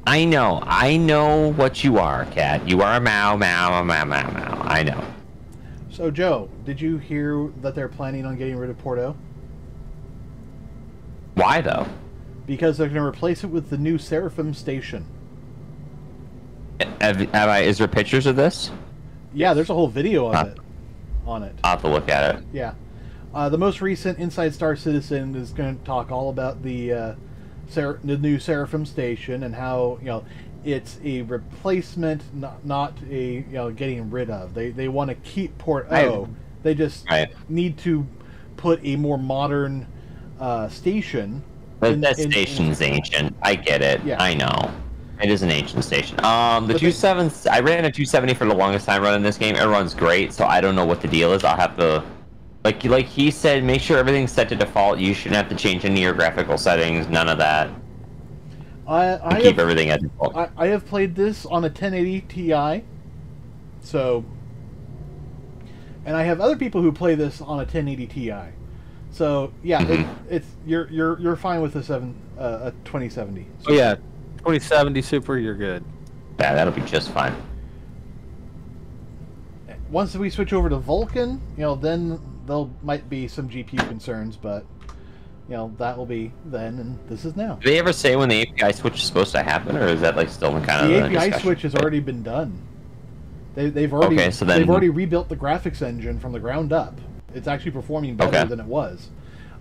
I know what you are, Cat. You are a Mao. I know. So, Joe, did you hear that they're planning on getting rid of Porto? Why, though? Because they're going to replace it with the new Seraphim station. Is there pictures of this? Yeah, there's a whole video of it. On it. I'll have to look at it. Yeah. The most recent Inside StarCitizen is going to talk all about the new Seraphim station and how, you know, it's a replacement, not a, you know, getting rid of. They want to keep Port O. They just need to put a more modern station. That station's ancient. I get it. Yeah. I know. It is an ancient station. The 2.7, I ran a 270 for the longest time running this game. It runs great, so I don't know what the deal is. I'll have to, like he said, make sure everything's set to default. You shouldn't have to change any of your graphical settings. None of that. I keep everything at default. I have played this on a 1080 Ti, so, and I have other people who play this on a 1080 Ti. So yeah, it's you're fine with a 2070. So, yeah, 2070 Super, you're good. Yeah, that'll be just fine. Once we switch over to Vulcan, you know, then might be some GPU concerns, but you know that will be then, and this is now. Did they ever say when the API switch is supposed to happen, or is that like still kind of the API switch has already been done? They've already they've already rebuilt the graphics engine from the ground up. It's actually performing better than it was.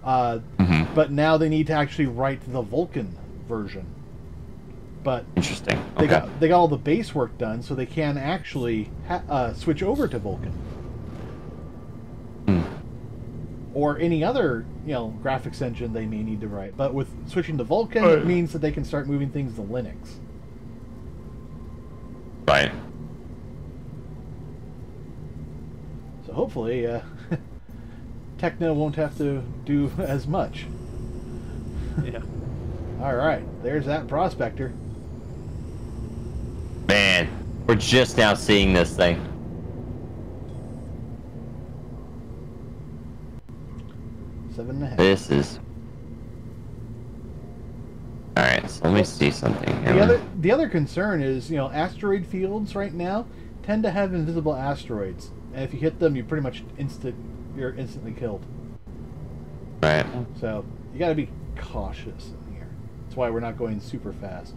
But now they need to actually write the Vulcan version. But interesting. They got all the base work done, so they can actually switch over to Vulcan. Or any other, you know, graphics engine they may need to write. But with switching to Vulcan, it means that they can start moving things to Linux. Right. So hopefully, Techno won't have to do as much. Yeah. All right, there's that prospector. Man, we're just now seeing this thing. This is... Alright, so let me see something. The other concern is, you know, asteroid fields right now tend to have invisible asteroids. And if you hit them, you're pretty much you're instantly killed. Right. So, you gotta be cautious in here. That's why we're not going super fast.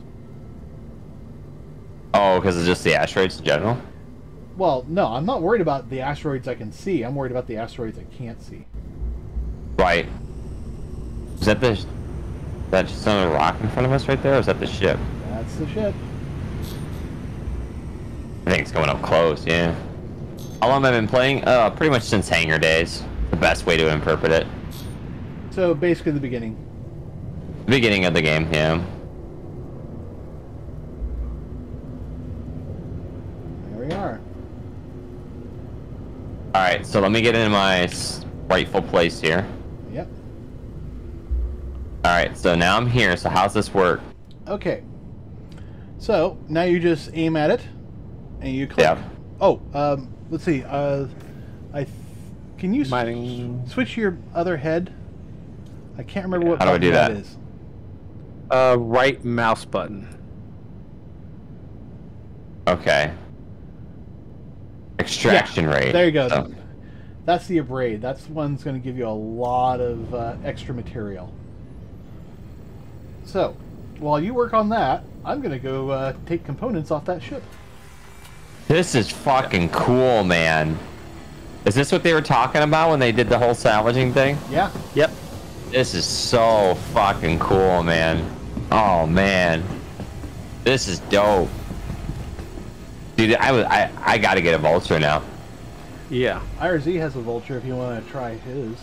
Oh, because it's just the asteroids in general? Well, no, I'm not worried about the asteroids I can see. I'm worried about the asteroids I can't see. Right. Is that just another rock in front of us right there, or is that the ship? That's the ship. I think it's going up close, yeah. How long have I been playing? Pretty much since Hangar Days. The best way to interpret it. So, basically the beginning. The beginning of the game, yeah. There we are. Alright, so let me get into my rightful place here. Yep. Alright, so now I'm here, so how's this work? Okay. So, now you just aim at it, and you click. Yeah. Oh, let's see. Can you switch your other head? I can't remember what button that is. Right mouse button. Okay. Extraction rate. There you go. So. That's the abrade. That's the one that's going to give you a lot of extra material. So, while you work on that, I'm going to go take components off that ship. This is fucking cool, man. Is this what they were talking about when they did the whole salvaging thing? Yeah. Yep. This is so fucking cool, man. Oh, man. This is dope. Dude, I gotta get a vulture now. Yeah. IRZ has a vulture if you want to try his.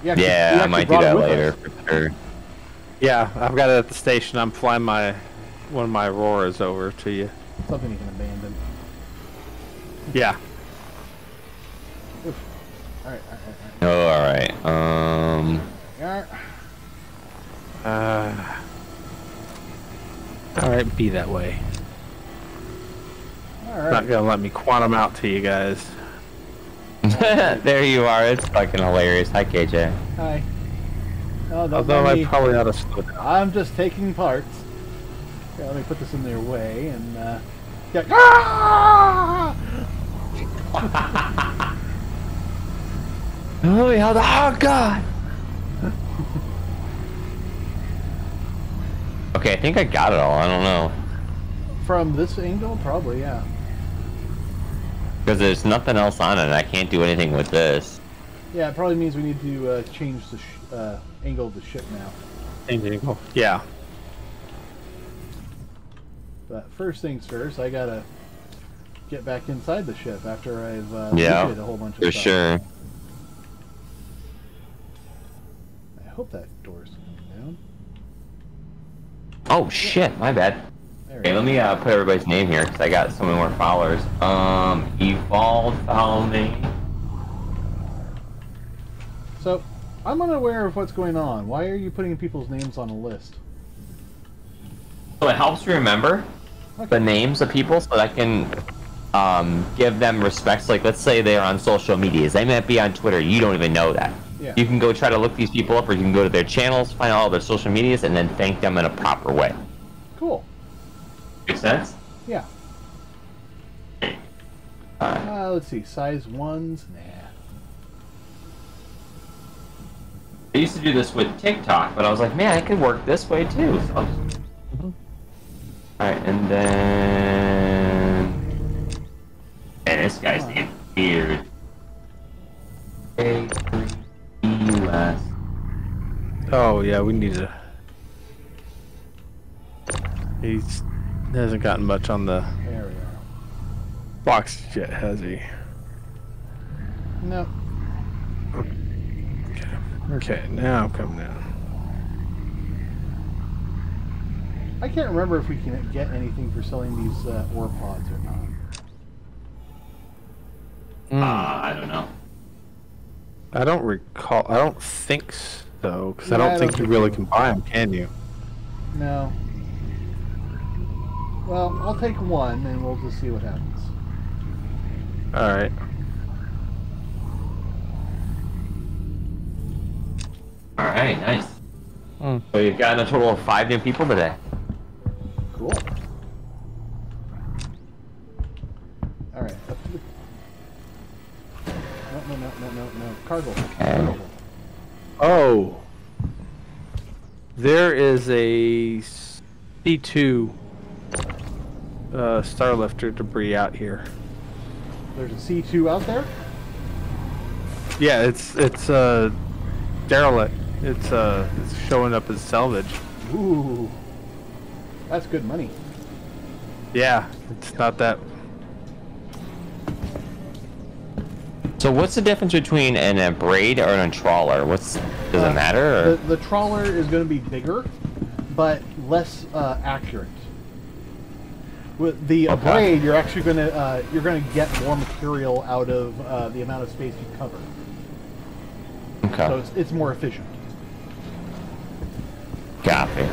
Yeah, I might do that later for sure. Yeah, I've got it at the station. I'm flying one of my Auroras over to you. Something you can abandon. Yeah. Oof. Alright. Oh, alright. Alright, be that way. Alright. Not gonna let me quantum out to you guys. There you are. It's fucking hilarious. Hi, KJ. Hi. Oh, Although I probably ought to slow down. I'm just taking parts. Okay, let me put this in their way and yeah. Ah! Oh god. Okay, I think I got it all. I don't know. From this angle, probably, yeah. Because there's nothing else on it, and I can't do anything with this. Yeah, it probably means we need to change the angle of the ship now. Angle. Yeah. But first things first, I gotta get back inside the ship after I've looted a whole bunch of for stuff. sure. I hope that door's coming down. Oh shit, my bad. There Okay, we let me put everybody's name here because I got so many more followers. Evolved, follow me. So, I'm unaware of what's going on. Why are you putting people's names on a list? So it helps me remember the names of people so that I can give them respects. Like, let's say they're on social medias. They might be on Twitter. You don't even know that. Yeah. You can go try to look these people up, or you can go to their channels, find all their social medias, and then thank them in a proper way. Cool. Make sense? Yeah. Let's see. Size ones? Nah. I used to do this with TikTok, but I was like, man, I could work this way too. So. Alright, and then... Man, this guy's name is weird. A3US. Oh yeah, we need to. He hasn't gotten much on the There we are. box yet, has he? No. Okay, now I'm coming down. I can't remember if we can get anything for selling these ore pods or not. I don't know. I don't recall. I don't think so, because I Yeah, don't think you really can buy them, can you? No. Well, I'll take one and we'll just see what happens. Alright. Alright, nice. So you've gotten a total of 5 new people today. Cool. Alright, up to the... No. Cargo. Cargo. Oh! There is a C2 Starlifter debris out here. There's a C2 out there? Yeah, it's derelict. It's showing up as salvage. Ooh. That's good money. Yeah, it's not that. So what's the difference between a braid or a trawler? Does it matter? Or? The trawler is going to be bigger, but less accurate. With the braid, you're actually going to get more material out of the amount of space you cover. Okay. So it's more efficient. Copy.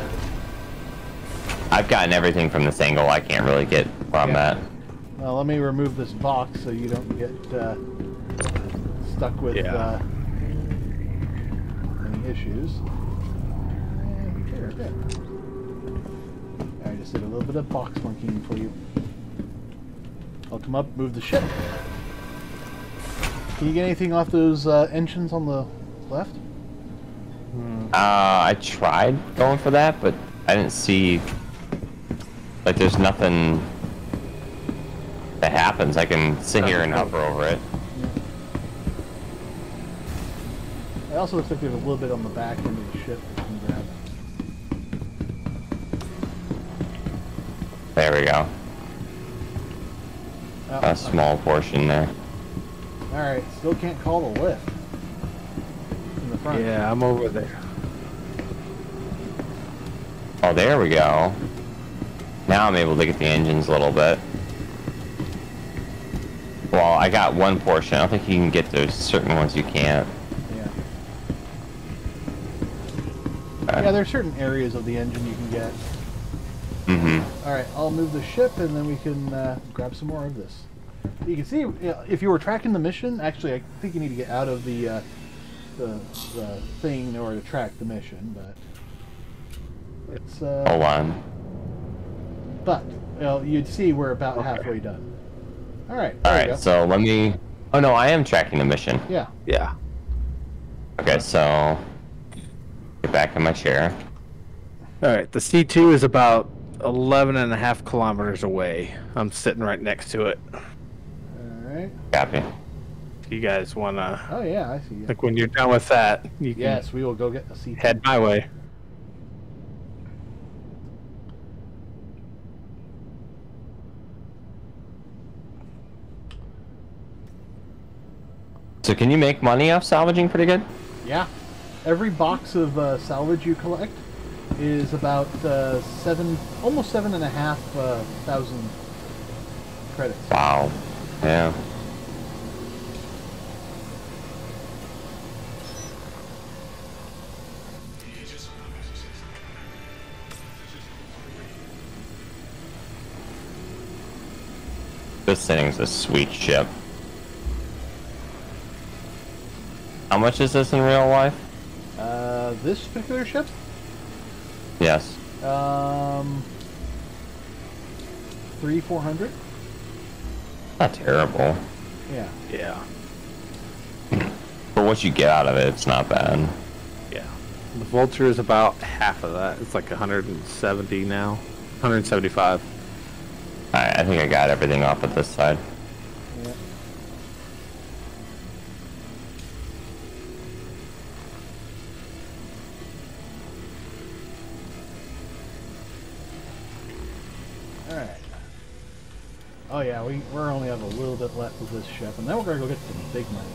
I've gotten everything from this angle. I can't really get where I'm at. Well, let me remove this box so you don't get stuck with any issues. And there. I just did a little bit of box monkeying for you. I'll come up, move the ship. Can you get anything off those engines on the left? I tried going for that, but I didn't see... Like, there's nothing that happens. I can sit here and hover over it. It also looks like there's a little bit on the back end of the ship that you can grab. There we go. a small portion there. Alright, still can't call the lift. In the front. Yeah, I'm over there. Oh, there we go. Now I'm able to get the engines a little bit. Well, I got one portion. I don't think you can get those certain ones you can't. Yeah. Okay. Yeah, there's certain areas of the engine you can get. Mm-hmm. Alright, I'll move the ship and then we can grab some more of this. You can see, if you were tracking the mission, actually I think you need to get out of the thing in order to track the mission, but it's Hold on. but you'd see we're about halfway done. Alright, there we go. Alright, so let me... Oh no, I am tracking the mission. Yeah. Yeah. Okay, so... Get back in my chair. Alright, the C2 is about 11.5 kilometers away. I'm sitting right next to it. Alright. Copy. If you guys want to... Oh yeah, I see you. Like when you're done with that, you can Yes, we will go get a seat. head my way. So can you make money off salvaging pretty good? Yeah. Every box of salvage you collect is about almost 7,500 credits. Wow. Yeah. This thing's a sweet ship. How much is this in real life? This particular ship? Yes. 300-400. Not terrible. Yeah. Yeah. For what you get out of it, it's not bad. Yeah. The Vulture is about half of that. It's like 170 now. 175. Alright, I think I got everything off at this side. Yeah. Alright. Oh yeah, we're only have a little bit left of this ship, and then we're gonna go get some big money.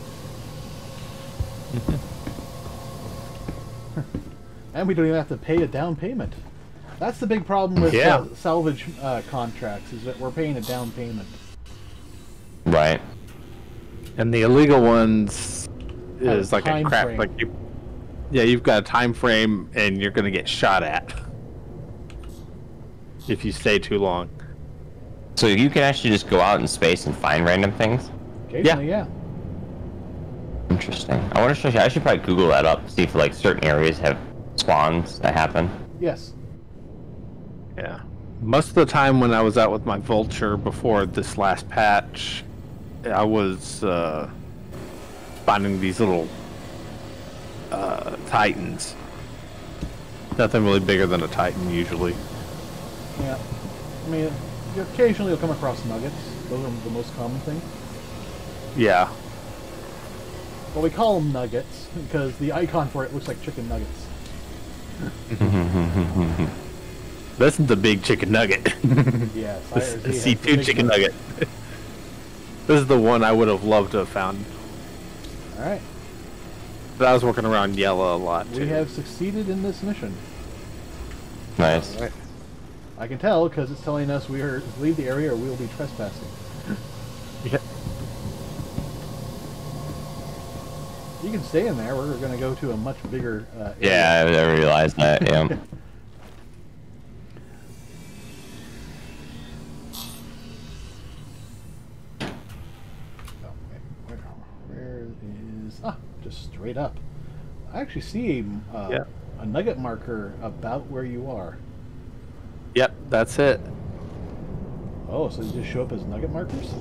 And we don't even have to pay a down payment. That's the big problem with salvage contracts, is that we're paying a down payment. Right. And the illegal ones is like a time crap. frame. Like you've got a time frame, and you're gonna get shot at if you stay too long. So you can actually just go out in space and find random things? Occasionally, yeah. Interesting. I wonder if I should probably Google that up, see if like certain areas have spawns that happen. Yes. Yeah. Most of the time when I was out with my Vulture before this last patch, I was finding these little Titans. Nothing really bigger than a Titan usually. Yeah. I mean, occasionally you'll come across nuggets. Those are the most common thing. Yeah. Well, we call them nuggets because the icon for it looks like chicken nuggets. This is the big chicken nugget. Yes. This is the C2 chicken nugget. This is the one I would have loved to have found. Alright. But I was working around yellow a lot too. We have succeeded in this mission. Nice. Right. I can tell because it's telling us we are leave the area or we will be trespassing. Yeah. You can stay in there. We're going to go to a much bigger area. Yeah, I realized that, yeah. Where is... Ah, just straight up. I actually see a nugget marker about where you are. Yep, that's it. Oh, so they just show up as nugget markers?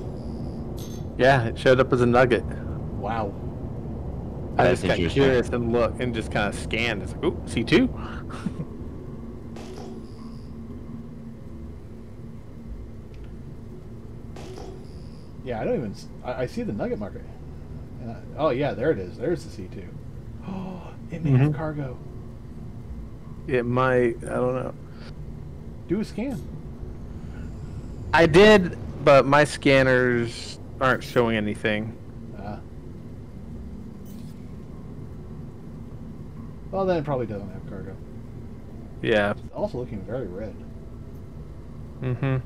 Yeah, it showed up as a nugget. Wow. I That's just got interesting. curious and looked and just kind of scanned. It's like, ooh, C2? Yeah, I don't even... I see the nugget marker. Oh, yeah, there it is. There's the C2. Oh, it may have cargo. It might, I don't know. Do a scan. I did but my scanners aren't showing anything. Well, then it probably doesn't have cargo. Yeah. It's also looking very red. Mm-hmm.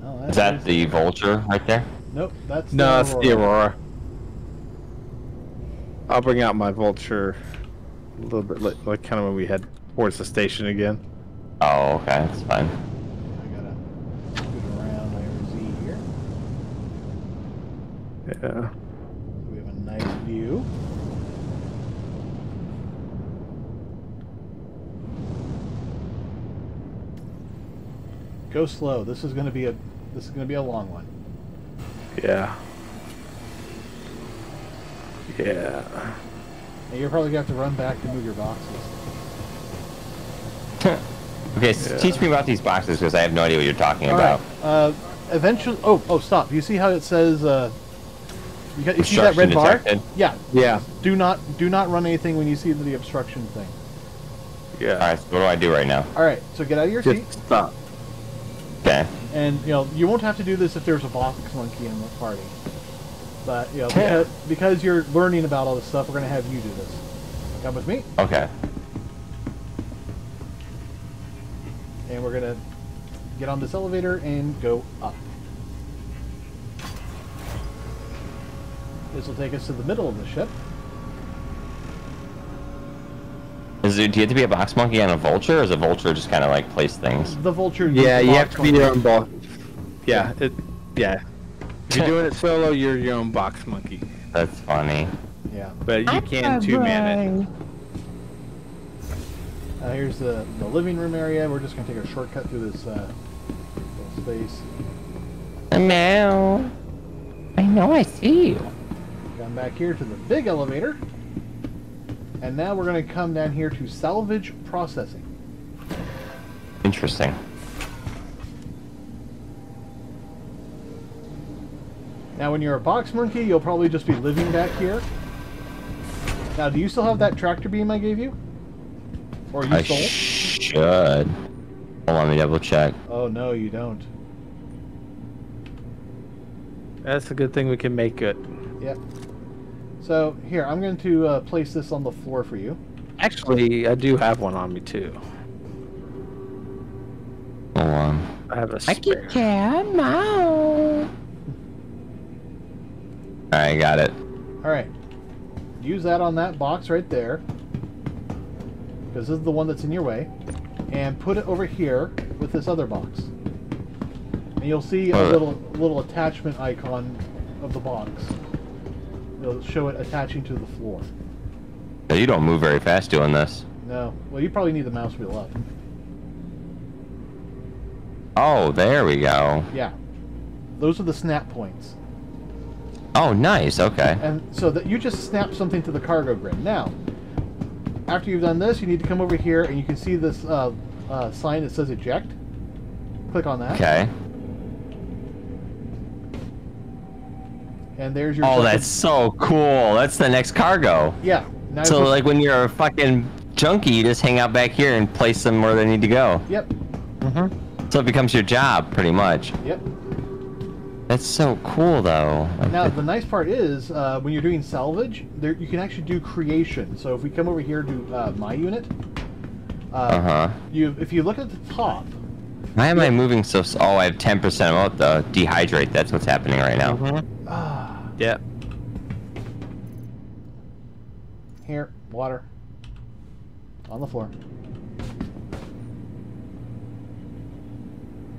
Oh, Is that the Vulture right there? Nope, that's No, the it's the Aurora. I'll bring out my Vulture a little bit like kind of when we head towards the station again. Oh, okay, that's fine. I gotta scoot around my Z here. Yeah. So we have a nice view. Go slow. This is gonna be a long one. Yeah. Yeah. And you're probably gonna have to run back to move your boxes. Okay, so teach me about these boxes because I have no idea what you're talking All about. right. Eventually. Oh, stop. You see how it says? You see that red bar? Detected. Yeah. Yeah. Do not run anything when you see the obstruction thing. Yeah. All right, so what do I do right now? All right. So get out of your seat. Just stop. Okay. And you won't have to do this if there's a box monkey in the party. But because you're learning about all this stuff, we're gonna have you do this. Come with me, Okay. and we're gonna get on this elevator and go up. This will take us to the middle of the ship. Do you have to be a box monkey on a Vulture, or is a Vulture just kind of like place things? The Vulture. Yeah, the you box have to be monkey. your own boss. Yeah. Yeah. If you're doing it solo, you're your own box monkey. That's funny. Yeah. But you can two-man it. Here's the living room area. We're just gonna take a shortcut through this little space. No. I know I see you. Come back here to the big elevator. And now we're going to come down here to salvage processing. Interesting. Now when you're a box monkey, you'll probably just be living back here. Now, do you still have that tractor beam I gave you? Or you I stole? should. Hold on, let me double check. Oh, no, you don't. That's a good thing we can make it. Yep. So, here, I'm going to place this on the floor for you. Actually, I do have one on me, too. Hold on. I have a spare. Alright, got it. Alright. Use that on that box right there. Because this is the one that's in your way. And put it over here with this other box. And you'll see a little attachment icon of the box. It'll show it attaching to the floor. Yeah, you don't move very fast doing this. No. Well, you probably need the mouse wheel up. Oh, there we go. Yeah. Those are the snap points. Oh, nice. Okay. And so that you just snap something to the cargo grid. Now, after you've done this, you need to come over here and you can see this sign that says eject. Click on that. Okay. And there's your... Oh, that's so cool. That's the next cargo. Yeah. Now So, just- like, when you're a fucking junkie, you just hang out back here and place them where they need to go. Yep. Mm-hmm. So it becomes your job, pretty much. Yep. That's so cool, though. Now, the nice part is, when you're doing salvage, you can actually do creation. So if we come over here to my unit, if you look at the top... Why am I moving so... Oh, I have 10% about the dehydrate. That's what's happening right now. Mm-hmm. Yep. Here, water. On the floor.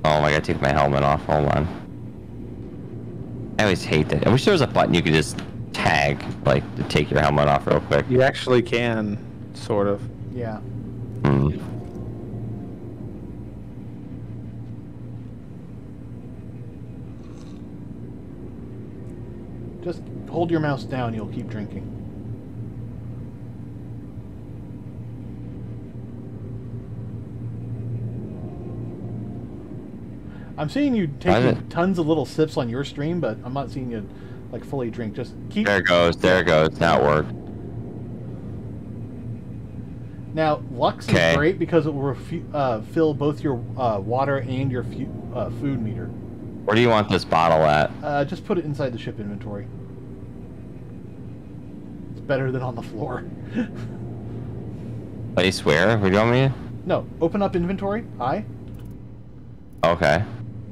Oh, I gotta take my helmet off. Hold on. I always hate that. I wish there was a button you could just tag, like, to take your helmet off real quick. You actually can, sort of. Yeah. Hmm. Just hold your mouse down, you'll keep drinking. I'm seeing you taking tons of little sips on your stream, but I'm not seeing you like fully drink. Just keep. There it goes. There it goes. Now it worked. Now, Lux is great because it will fill both your water and your food meter. Where do you want this bottle at? Just put it inside the ship inventory. It's better than on the floor. Place where? Where do you want me? No, open up inventory. I. Okay.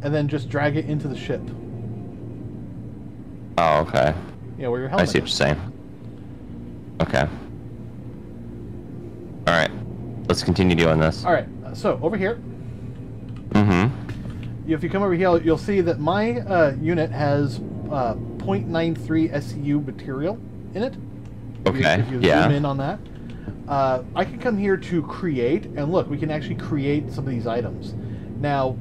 And then just drag it into the ship. Oh, okay. Yeah, where your helmet I see what you're saying. Okay. Alright. Let's continue doing this. Alright, so over here. Mm-hmm. If you come over here, you'll see that my unit has 0.93 SCU material in it. Okay, if you zoom in on that. I can come here to create, and look, we can actually create some of these items. Now,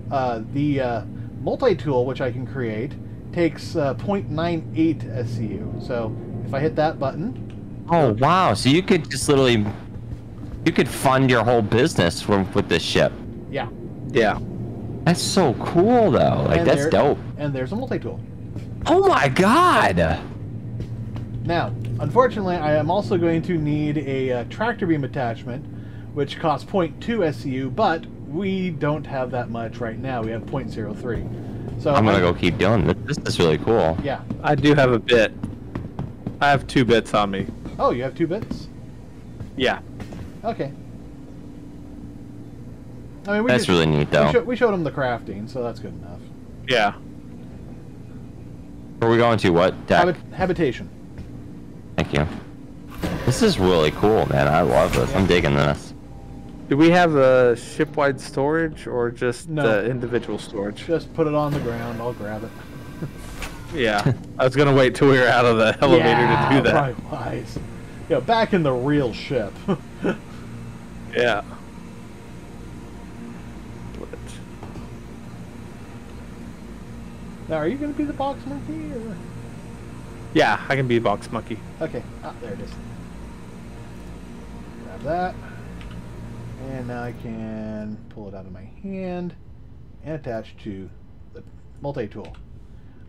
the multi-tool, which I can create, takes 0.98 SCU. So, if I hit that button... Oh, wow. So you could just literally... You could fund your whole business with this ship. Yeah. Yeah. That's so cool, though. Like, that's dope. And there's a multi-tool. Oh my god! Now, unfortunately, I am also going to need a tractor beam attachment, which costs 0.2 SCU, but we don't have that much right now. We have 0.03. So I'm gonna go keep doing this. This is really cool. Yeah. I do have a bit. I have 2 bits on me. Oh, you have 2 bits? Yeah. Okay. I mean, that's really neat, though. We showed them the crafting, so that's good enough. Yeah. Where are we going to? What deck? Habitation. Thank you. This is really cool, man. I love this. Yeah. I'm digging this. Do we have a ship-wide storage or just individual storage? Just put it on the ground. I'll grab it. Yeah. I was gonna wait till we were out of the elevator to do that. Right, wise. Yeah, back in the real ship. Yeah. Now, are you going to be the box monkey, or? Yeah, I can be a box monkey. Okay. Ah, there it is. Grab that. And now I can pull it out of my hand and attach to the multi-tool.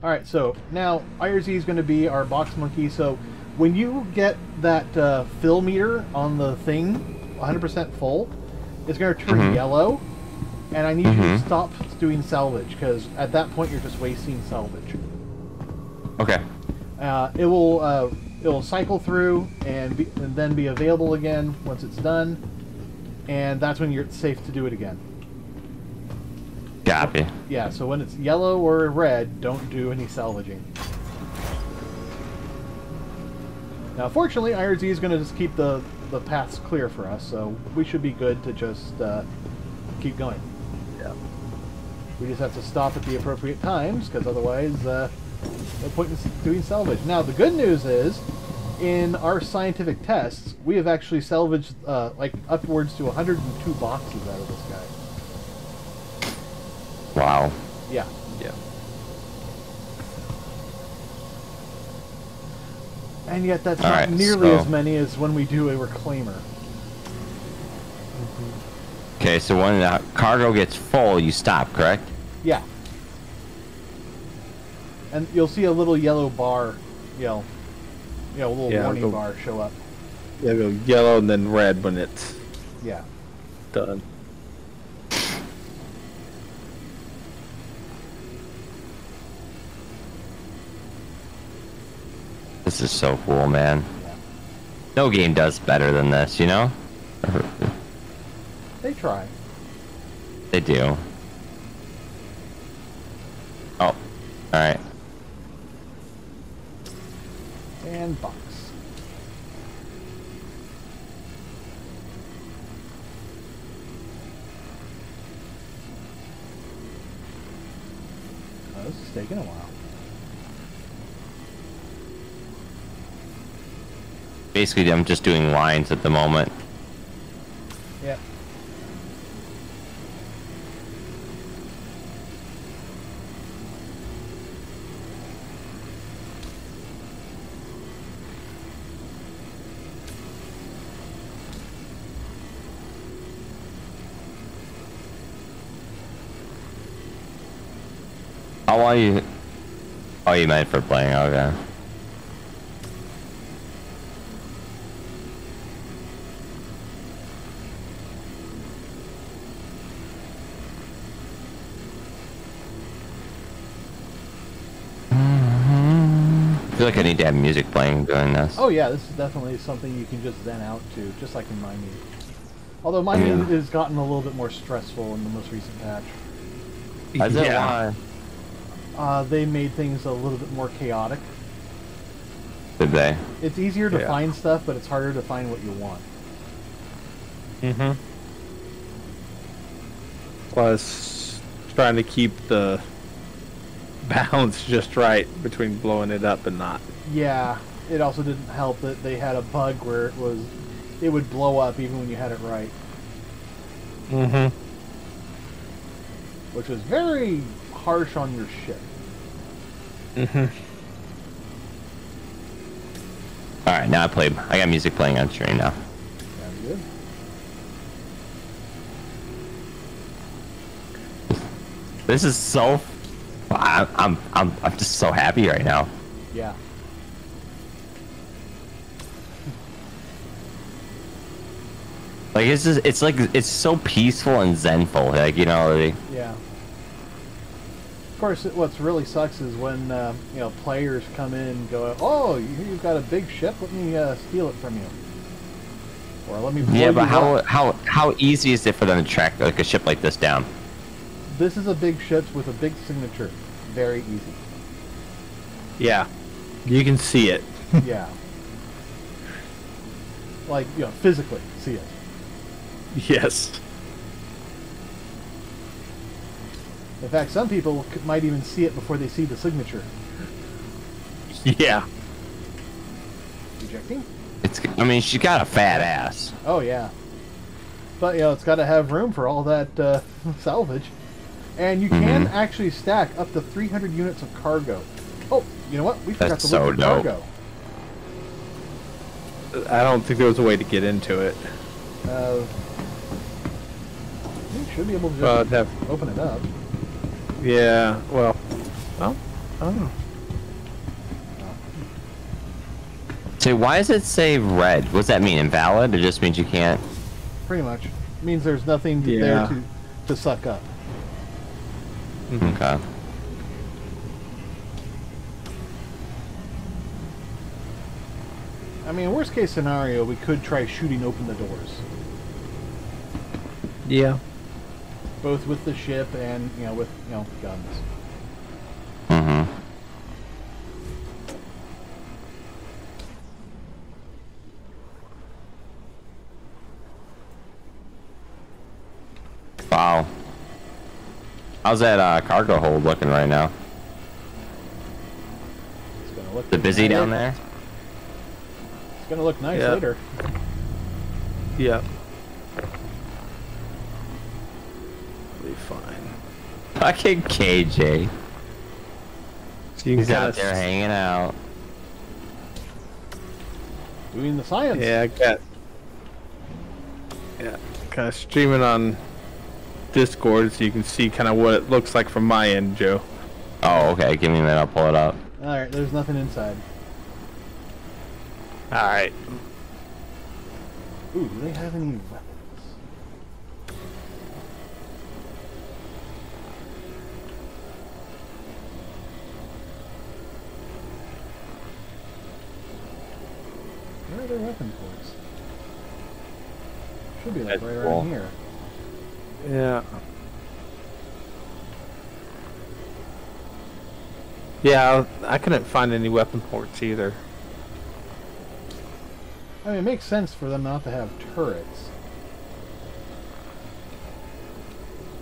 Alright, so now IRZ is going to be our box monkey. So when you get that fill meter on the thing 100% full, it's going to turn yellow. And I need you to stop doing salvage, because at that point you're just wasting salvage. Okay. It will cycle through and then be available again once it's done, and that's when you're safe to do it again. Copy. Yeah. So when it's yellow or red, don't do any salvaging. Now, fortunately, IRZ is going to just keep the paths clear for us, so we should be good to just keep going. We just have to stop at the appropriate times, because otherwise, no point in doing salvage. Now, the good news is, in our scientific tests, we have actually salvaged like upwards to 102 boxes out of this guy. Wow. Yeah. Yeah. And yet, that's not nearly as many as when we do a reclaimer. Okay, so when the cargo gets full, you stop, correct? Yeah. And you'll see a little yellow bar, a little warning bar show up. Yeah, go yellow and then red when it's done. This is so cool, man. Yeah. No game does better than this, you know? They try. They do. Oh, alright. And box. Oh, this is taking a while. Basically, I'm just doing lines at the moment. Yep. How long you? Oh, you meant for playing? Okay. I feel like I need to have music playing during this. Oh yeah, this is definitely something you can just zen out to, just like in mining. Although mining has gotten a little bit more stressful in the most recent patch. Is that why? They made things a little bit more chaotic. Did they? It's easier to find stuff, but it's harder to find what you want. Mm-hmm. Plus, trying to keep the balance just right between blowing it up and not. Yeah, it also didn't help that they had a bug where it would blow up even when you had it right. Mm-hmm. Which was very harsh on your ship. Mm-hmm. Alright, now I got music playing on stream now. Sounds good. This is so... I'm just so happy right now. Yeah. Like it's so peaceful and zenful. Like, you know. Yeah. Of course, what's really sucks is when you know, players come in and go, "Oh, you've got a big ship. Let me steal it from you." Or let me. Yeah, but how easy is it for them to track like a ship like this down? This is a big ship with a big signature. Very easy. Yeah, you can see it. Yeah. Like, you know, physically see it. Yes. In fact, some people might even see it before they see the signature. Yeah. Ejecting? I mean, she's got a fat ass. Oh, yeah. But, you know, it's got to have room for all that salvage. And you can actually stack up to 300 units of cargo. Oh, you know what? We forgot to look at cargo. I don't think there was a way to get into it. You should be able to just open it up. Yeah, well... Oh, I don't know. So why does it say red? What does that mean? Invalid? It just means you can't... Pretty much. It means there's nothing there to suck up. Okay. I mean, worst case scenario, we could try shooting open the doors. Yeah. Both with the ship and, you know, with, you know, guns. Mm-hmm. Wow. How's that cargo hold looking right now? It's gonna look Is it busy down there? It's gonna look nice later. Yeah. Be fine. Fucking KJ. So you He's can out there hanging out. Doing the science. Yeah, kind of streaming on Discord so you can see kind of what it looks like from my end, Joe. Oh, okay. Give me a minute. I'll pull it up. Alright, there's nothing inside. Alright. Ooh, do they have any weapons? Where are their weapon ports? Should be like right around here. Yeah. Yeah, I couldn't find any weapon ports either. I mean, it makes sense for them not to have turrets.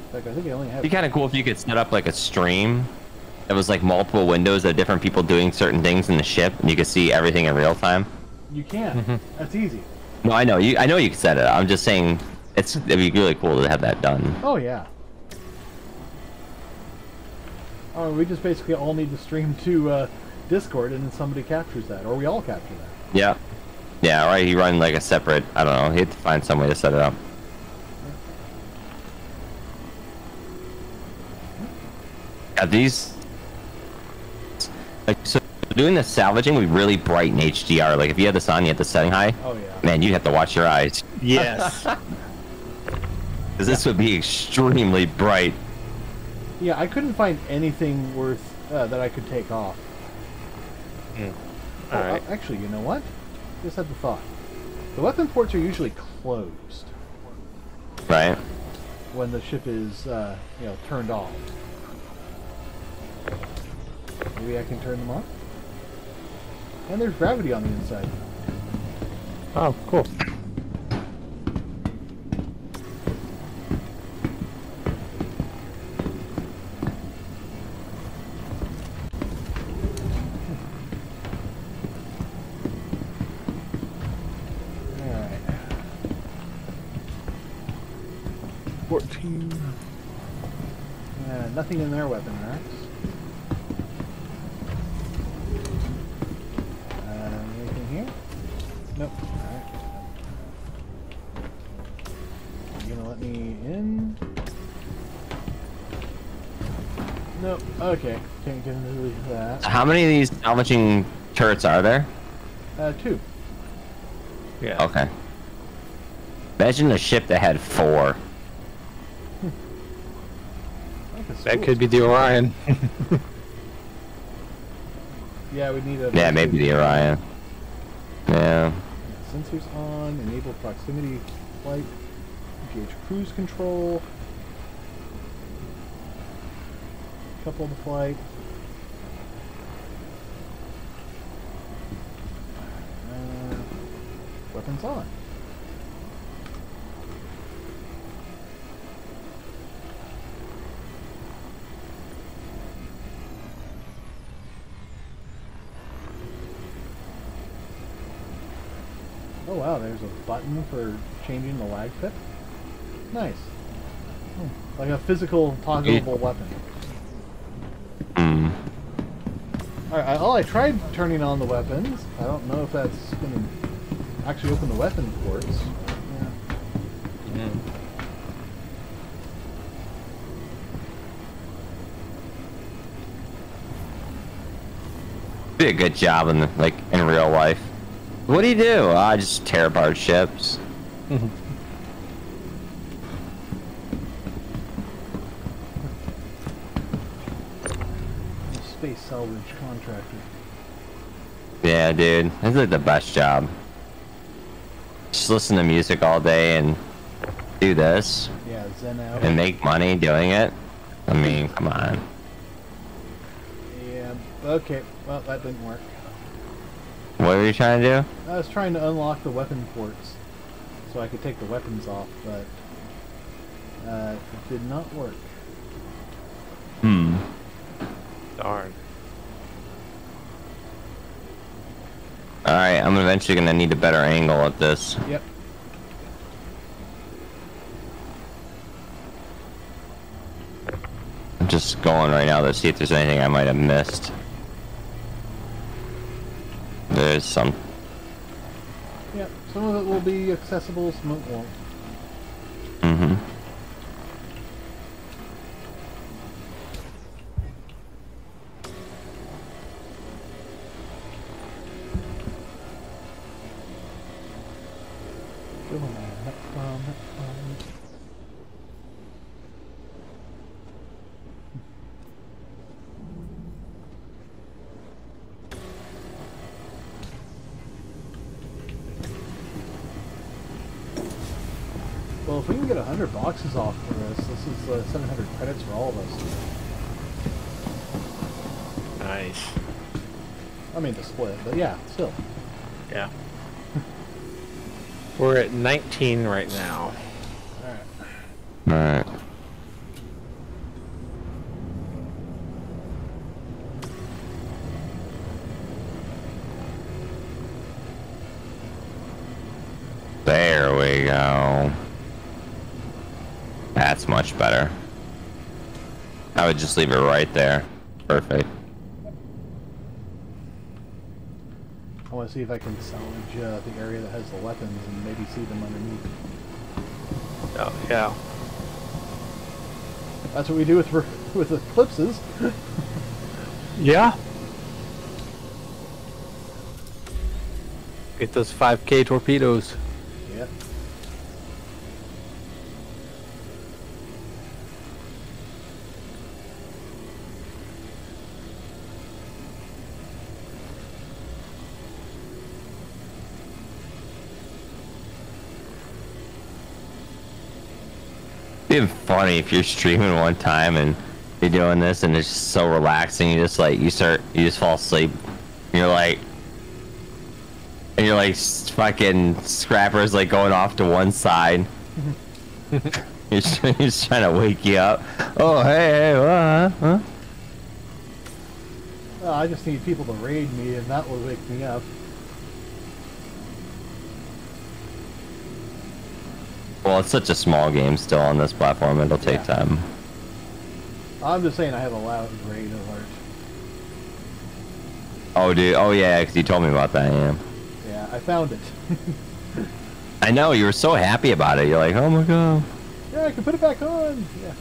In fact, I think they only have... It'd be kind of cool if you could set up like a stream that was like multiple windows of different people doing certain things in the ship, and you could see everything in real time. You can. That's easy. No, I know you can set it up. I'm just saying it'd be really cool to have that done. Oh, yeah. Oh, we just basically all need to stream to Discord, and then somebody captures that, or we all capture that. Yeah. Yeah, right. You run like a separate. I don't know. You have to find some way to set it up. Yeah, these Like, so doing the salvaging would be really bright in HDR. Like, if you had this on, you had the setting high. Oh, yeah. Man, you'd have to watch your eyes. Yes. Because this would be extremely bright. Yeah, I couldn't find anything worth that I could take off. Alright. Actually, you know what? Just had the thought. The weapon ports are usually closed Right? when the ship is, turned off. Maybe I can turn them on? And there's gravity on the inside. Oh, cool. Alright. 14. Nothing in their weapon racks. Anything here? Nope. Alright. You gonna let me in? Nope. Okay. Can't get into that. How many of these salvaging turrets are there? 2. Yeah. Okay. Imagine a ship that had 4. That could be the Orion. Yeah, we need a... Yeah, maybe the Orion. Yeah. Sensors on, enable proximity flight, engage cruise control, couple the flight. Weapons on. Oh wow, there's a button for changing the lag pip. Nice. Like a physical toggleable weapon. Alright, I tried turning on the weapons. I don't know if that's going to actually open the weapon ports. Yeah. Did a good job in in real life. What do you do? I just tear apart ships. Space salvage contractor. Yeah, dude. This is like the best job. Just listen to music all day and do this Yeah, zen out. and make money doing it. I mean, come on. Yeah, okay. Well, that didn't work. What were you trying to do? I was trying to unlock the weapon ports so I could take the weapons off, but it did not work. Darn. Alright, I'm eventually gonna need a better angle at this. Yep. I'm just going right now to see if there's anything I might have missed. There's some. Yep. Some of it will be accessible, some of it won't. Well, if we can get 100 boxes off for this, this is 700 credits for all of us. Nice. I mean, to split, but yeah, still. Yeah. We're at 19 right now. Alright. Alright. There we go. That's much better. I would just leave it right there. Perfect. I want to see if I can salvage the area that has the weapons and maybe see them underneath. Oh, yeah. That's what we do with eclipses. Yeah. Get those 5K torpedoes. Yep. It'd be funny if you're streaming one time and you're doing this and it's just so relaxing. You just like you just fall asleep. You're like, and you're like fucking Scrapper's like going off to one side. He's trying to wake you up. Oh hey, huh? I just need people to raid me, and that will wake me up. Well, it's such a small game still on this platform. It'll take time. I'm just saying I have a loud raid alert. Oh, dude. Oh, yeah, because you told me about that, yeah. Yeah, I found it. I know, you were so happy about it. You're like, oh my god. Yeah, I can put it back on. Yeah.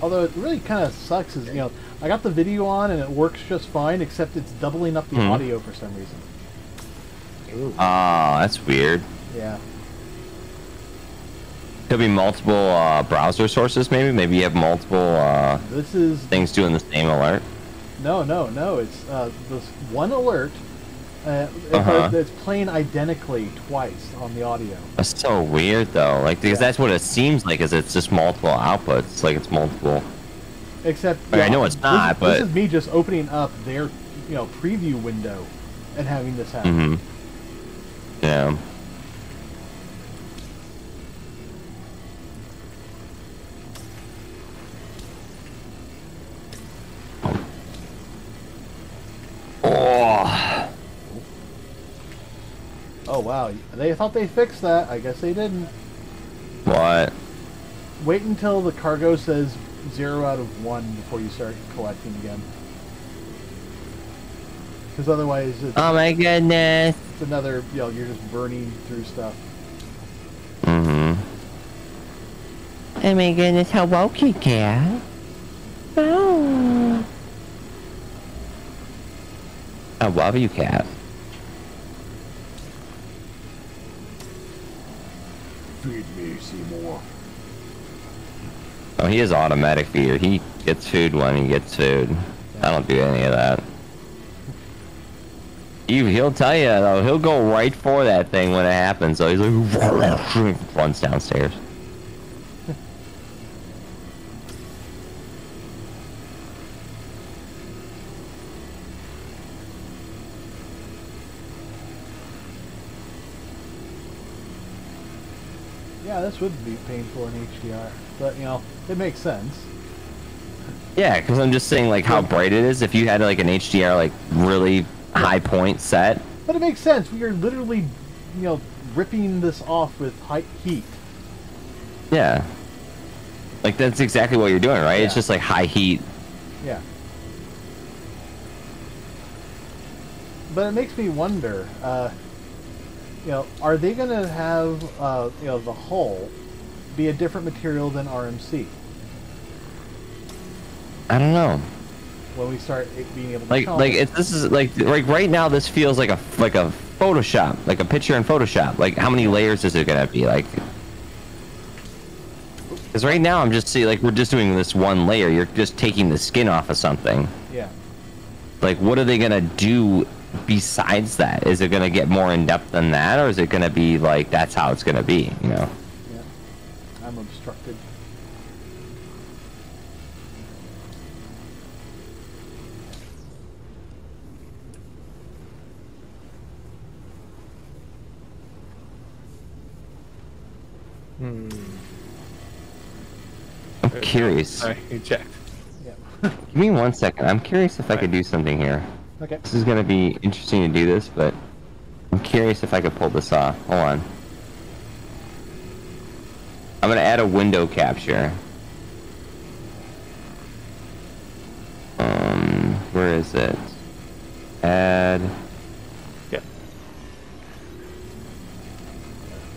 Although it really kind of sucks is, you know, I got the video on and it works just fine, except it's doubling up the audio for some reason. Ah, that's weird. Yeah. Could be multiple browser sources, maybe? Maybe you have multiple This is things doing the same alert. no. It's this one alert. It's playing identically twice on the audio. That's so weird, though. Like, because that's what it seems like, is it's just multiple outputs. Like, it's multiple. Except, I know it's not, but this is me just opening up their, you know, preview window and having this happen. Yeah. Oh. Oh wow, they thought they fixed that. I guess they didn't. What? Wait until the cargo says 0 out of 1 before you start collecting again. Because otherwise, Oh my goodness. it's another, you know, you're just burning through stuff. Oh my goodness, how woke you get? Oh. I love you, cat. Feed me, Seymour. Oh, he is automatic feeder. He gets food when he gets food. I don't do any of that. He'll tell you, though. He'll go right for that thing when it happens. So he's like, runs downstairs. Yeah, this would be painful in HDR, but you know, it makes sense. Yeah, because I'm just saying, like, how bright it is. If you had, like, an HDR, like, really high point set. But it makes sense. We are literally, you know, ripping this off with high heat. Yeah. Like, that's exactly what you're doing, right? Yeah. It's just, like, high heat. Yeah. But it makes me wonder, you know, are they going to have, you know, the hull be a different material than RMC? I don't know. When we start being able to this is like right now this feels like a Photoshop, like a picture in Photoshop. Like, how many layers is it gonna be? Like, because right now I'm just seeing, like, we're just doing this one layer. You're just taking the skin off of something. Yeah. Like, what are they gonna do besides that? Is it gonna get more in depth than that, or is it gonna be like that's how it's gonna be? You know? Yeah. I'm obstructed. Hmm. I'm curious. Sorry, you checked. Yeah. Give me 1 second. I'm curious if I could do something here. Okay. This is gonna be interesting to do this, but I'm curious if I could pull this off. Hold on. I'm gonna add a window capture. Where is it? Add. Yeah.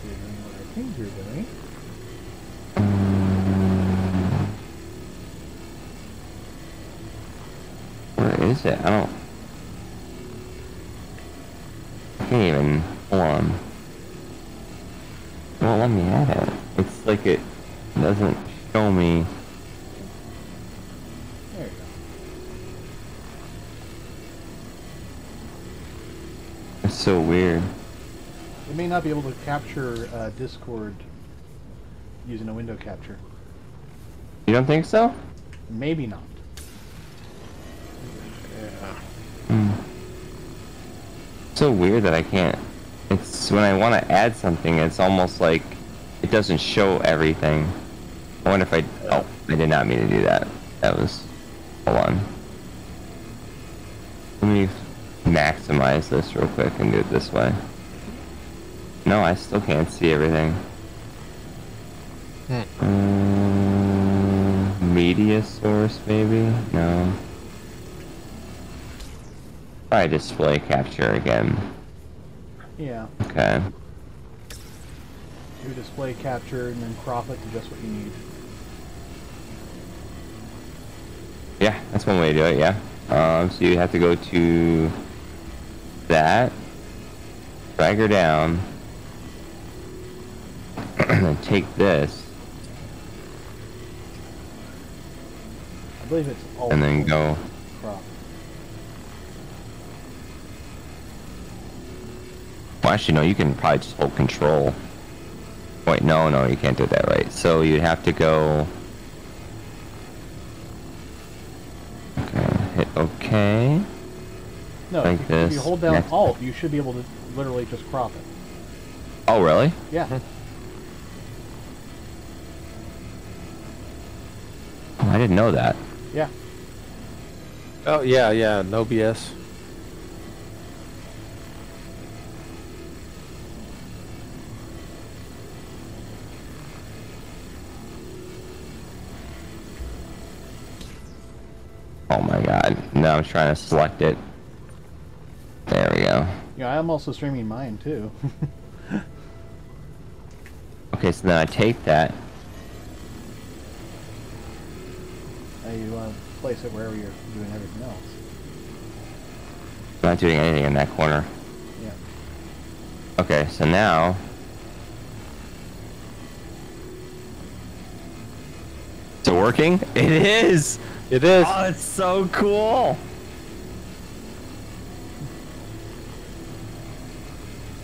You're doing what I think you're doing. is it? I don't... I can't even... Hold on. It won't let me add it. It's like it doesn't show me... There you go. It's so weird. It may not be able to capture Discord using a window capture. You don't think so? Maybe not. Yeah. So weird that I can't. It's when I want to add something, it's almost like it doesn't show everything. I wonder if I... Oh, I did not mean to do that. That was... Hold on. Let me maximize this real quick and do it this way. No, I still can't see everything. Media source, maybe? No. Try display capture again. Yeah. Okay. Do display capture and then crop it to just what you need. Yeah, that's one way to do it, yeah. So you have to go to that, drag her down, and then take this, I believe it's all. and then go. Crop. Well, actually, no, you can probably just hold control. Wait, no, you can't do that right. So you have to go. Okay, hit OK. No, Like if this. you hold down Next. Alt, you should be able to literally just crop it. Oh, really? Yeah. Oh, I didn't know that. Yeah. Oh yeah, no BS. Oh my god. Now I'm trying to select it. There we go. Yeah, I'm also streaming mine too. Okay, so then I take that. You want to place it wherever you're doing everything else. I'm not doing anything in that corner. Yeah. Okay, so now... Is it working? It is! It is. Oh, it's so cool!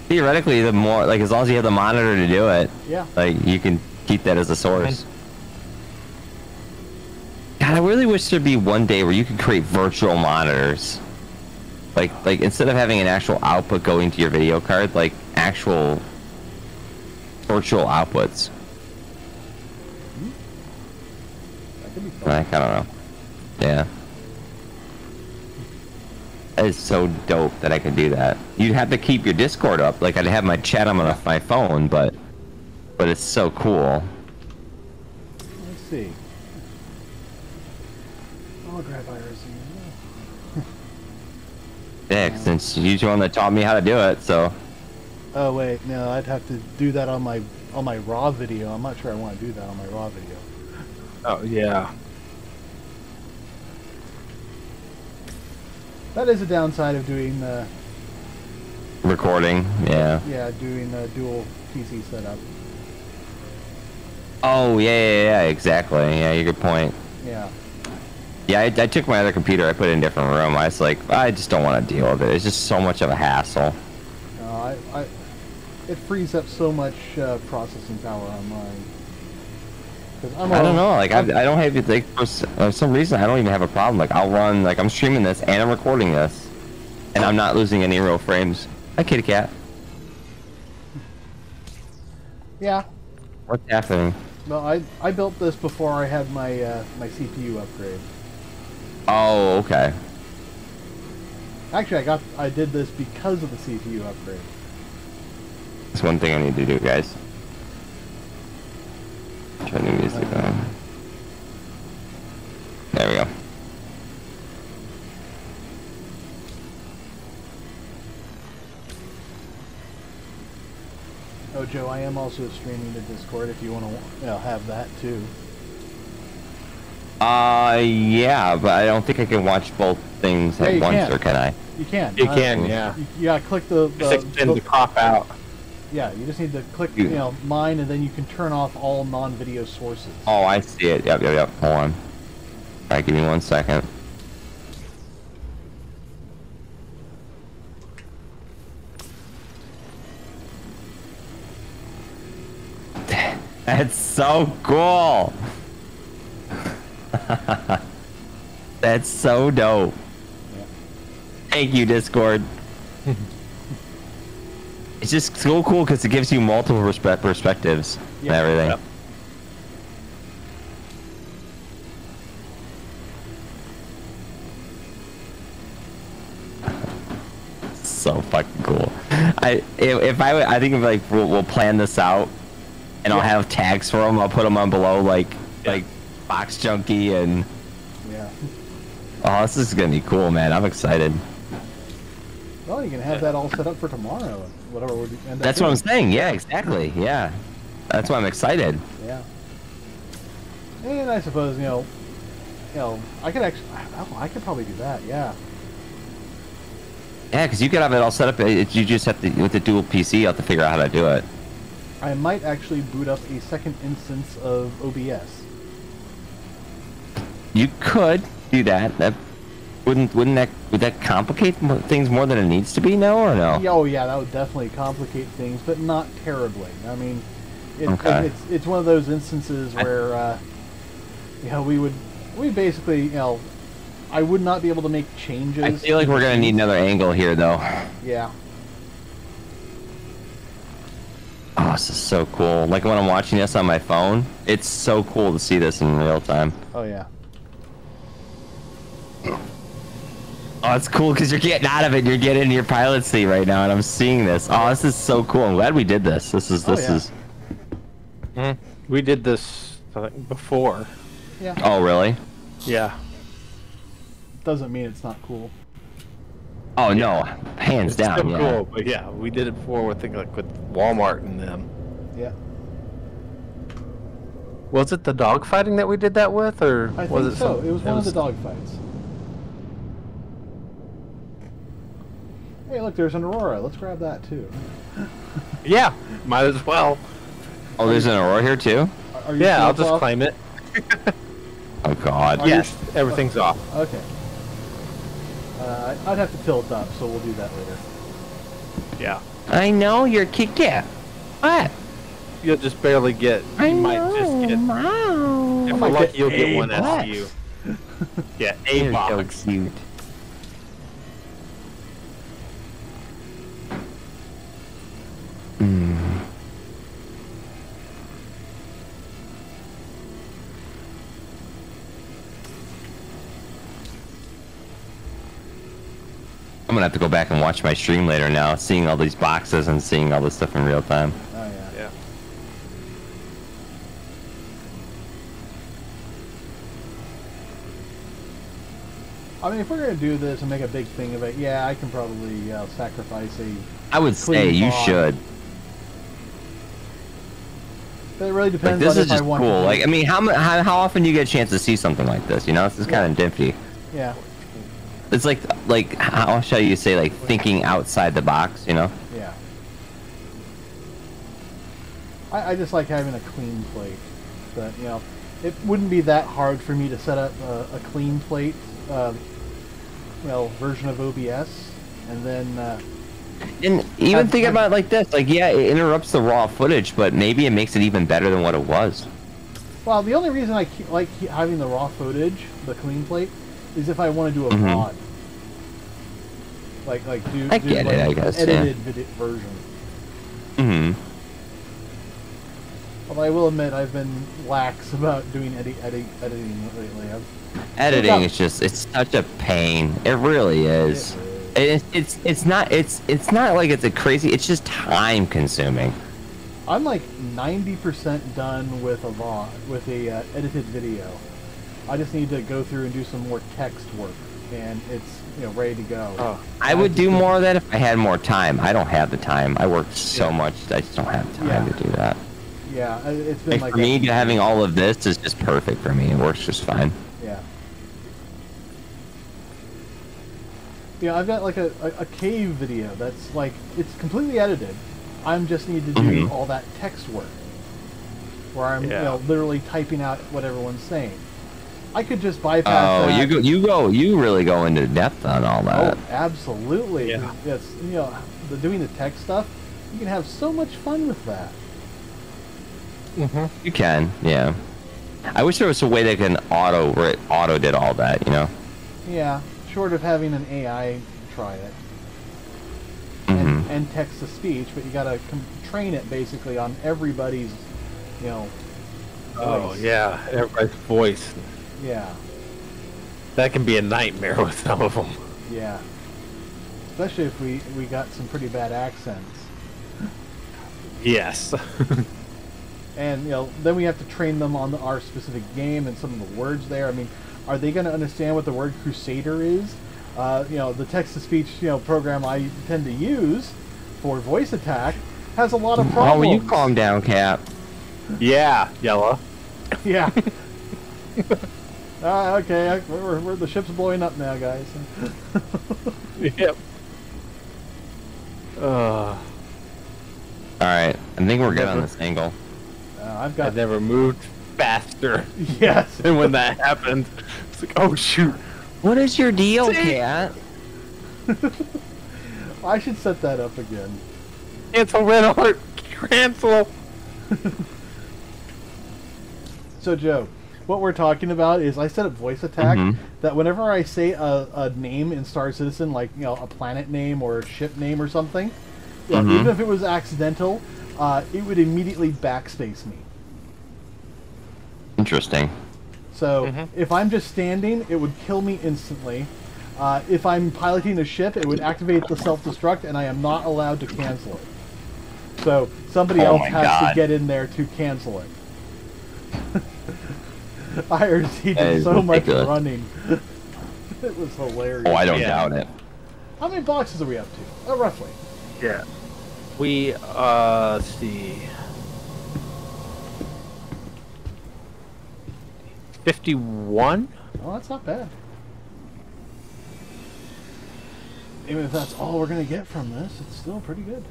Theoretically, the more, like, as long as you have the monitor to do it, Yeah. like, you can keep that as a source. God, I really wish there'd be one day where you could create virtual monitors. Like instead of having an actual output going to your video card, like actual virtual outputs. That could be fun. Like, I don't know. Yeah. That is so dope that I could do that. You'd have to keep your Discord up. Like, I'd have my chat on my phone, but it's so cool. Let's see. I'll grab Iris. Yeah, since you're the one that taught me how to do it, so. Oh wait, no, I'd have to do that on my raw video. I'm not sure I want to do that on my raw video. Oh yeah. That is a downside of doing Recording, yeah. yeah, doing a dual PC setup. Oh, yeah, exactly. Yeah, you're good point. Yeah. Yeah, I took my other computer, I put it in a different room. I was like, I just don't want to deal with it. It's just so much of a hassle. It frees up so much processing power on mine. I don't know, like, I don't have, like, for some reason, I don't even have a problem. Like, I'll run, like, I'm streaming this and I'm recording this, and I'm not losing any real frames. Hi, kitty cat. Yeah. What's happening? No, I built this before I had my my CPU upgrade. Oh, okay. Actually, I did this because of the CPU upgrade. That's one thing I need to do, guys. Turn the music on. There we go. Oh, Joe, I am also streaming to Discord if you want to have that too. Yeah, but I don't think I can watch both things Yeah, at you once, can. or can I? You can. You can, yeah. You gotta click the Just extend the crop out. yeah, you just need to click, mine, and then you can turn off all non-video sources. Oh, I see it. Yep. Hold on. All right, give me 1 second. That's so cool. That's so dope. Yeah. Thank you, Discord. It's just so cool because it gives you multiple perspectives and everything. Yep. So fucking cool. I think if like we'll plan this out, and I'll have tags for them. I'll put them on below, like Box Junkie and. Yeah. Oh, this is gonna be cool, man. I'm excited. Well, you can have that all set up for tomorrow, whatever we end up That's what I'm doing. saying. Yeah, exactly. Yeah, that's why I'm excited. Yeah. And I suppose I could actually, I could probably do that. Yeah. Yeah, because you could have it all set up. You just have to, with the dual PC, you have to figure out how to do it. I might actually boot up a second instance of OBS. You could do that. That would that complicate things more than it needs to be? No or no? Yeah, oh yeah, that would definitely complicate things, but not terribly. I mean, it's one of those instances where we basically I would not be able to make changes. I feel like we're gonna need another angle here, though. Yeah. Oh, this is so cool. Like when I'm watching this on my phone, it's so cool to see this in real time. Oh yeah. Oh, it's cool because you're getting out of it. You're getting into your pilot seat right now, and I'm seeing this. Oh, this is so cool. I'm glad we did this. This is. We did this before. Yeah. Oh, really? Yeah. Doesn't mean it's not cool. Oh no, hands It's down. still Yeah. cool, but yeah, we did it before with with Walmart and them. Yeah. Was it the dogfighting that we did that with, or I was think it so. some- It was one of the dogfights. Hey, look, there's an Aurora. Let's grab that too. Yeah, might as well. Oh, there's an Aurora here too. Are you Yeah, I'll still just off? claim it. Oh God. Yes, everything's off. Okay. I'd have to tilt up, so we'll do that later. Yeah. I know you're kicked out. What? You'll just barely get. You might just get. Wow. If might we're lucky, get you'll get a one box. SU. Yeah, a You're so box. cute. I'm gonna have to go back and watch my stream later now, seeing all these boxes and seeing all this stuff in real time. Oh yeah. Yeah. I mean, if we're gonna do this and make a big thing of it, yeah, I can probably sacrifice a. I would say Clean you box. should. But it really Like, depends this on is if I just want cool. to. Like, I mean, how often do you get a chance to see something like this? You know, this is kind of nifty. Yeah. It's like how shall you say, like thinking outside the box, you know? Yeah. I just like having a clean plate, but it wouldn't be that hard for me to set up a clean plate, version of OBS, and then. And even think about it like this, like, yeah, it interrupts the raw footage, but maybe it makes it even better than what it was. Well, the only reason I like having the raw footage, the clean plate, is if I want to do a VOD. Like do I get like it, I guess, edited version. Mm-hmm. Although I will admit I've been lax about doing editing lately. Editing is just, it's such a pain. It really is. It's not like it's a crazy, it's just time consuming. I'm like 90% done with a VOD, with a edited video. I just need to go through and do some more text work, and it's ready to go. Oh. I would do more of that if I had more time. I don't have the time. I work so much, I just don't have time to do that. Yeah, it's been Like, for me, having all of this is just perfect for me. It works just fine. Yeah. You know, I've got like a cave video that's like, it's completely edited. I just need to do all that text work. Where I'm you know, literally typing out what everyone's saying. I could just bypass that. You really go into depth on all that. Oh, absolutely. Yeah. Yes, you know, doing the text stuff, you can have so much fun with that. You can, yeah. I wish there was a way that can auto did all that, you know? Yeah, short of having an AI try it. And text to speech, but you gotta train it basically on everybody's, you know, voice. Oh yeah, everybody's voice. Yeah. That can be a nightmare with some of them. Yeah. Especially if we got some pretty bad accents. Yes. And, you know, then we have to train them on our specific game and some of the words there. I mean, are they going to understand what the word Crusader is? You know, the text-to-speech, you know, program I tend to use for voice attack has a lot of problems. Oh, will you calm down, Cap? Yeah, Yellow. Yeah. Okay, the ship's blowing up now, guys. Yep. Alright, I think we're good on this angle. I've never moved faster. Yes. And when that happened, it's like, oh shoot. What is your deal, Cat? I should set that up again. Cancel Red Heart. Cancel. So, Joe, what we're talking about is I set up voice attack that whenever I say a name in StarCitizen, like, you know, a planet name or a ship name or something, even if it was accidental, it would immediately backspace me. Interesting. So if I'm just standing, it would kill me instantly. If I'm piloting a ship, it would activate the self-destruct, and I am not allowed to cancel it. So somebody else has to get in there to cancel it. I did so much running. It was hilarious. Oh, I don't doubt it. How many boxes are we up to? Roughly. Yeah. We, let's see. 51? Oh, that's not bad. Even if that's all we're going to get from this, it's still pretty good.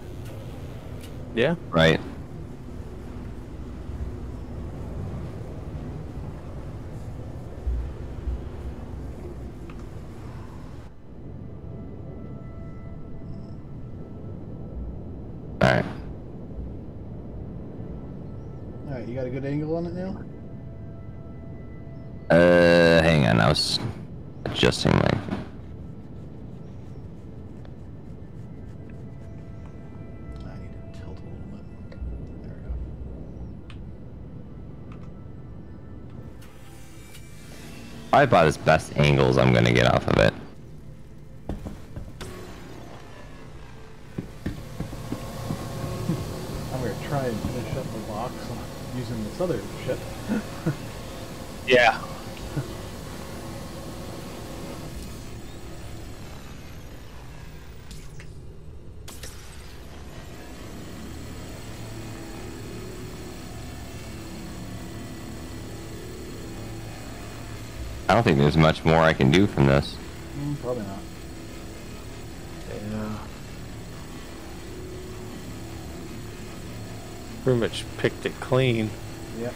Yeah. Right. Alright. Alright, you got a good angle on it now? Hang on, I was adjusting my... I need to tilt a little bit. There we go. Probably about as best angles I'm gonna get off of it. I'm going to try and finish up the box using this other ship. Yeah. I don't think there's much more I can do from this. Probably not. Yeah. Pretty much picked it clean. Yep.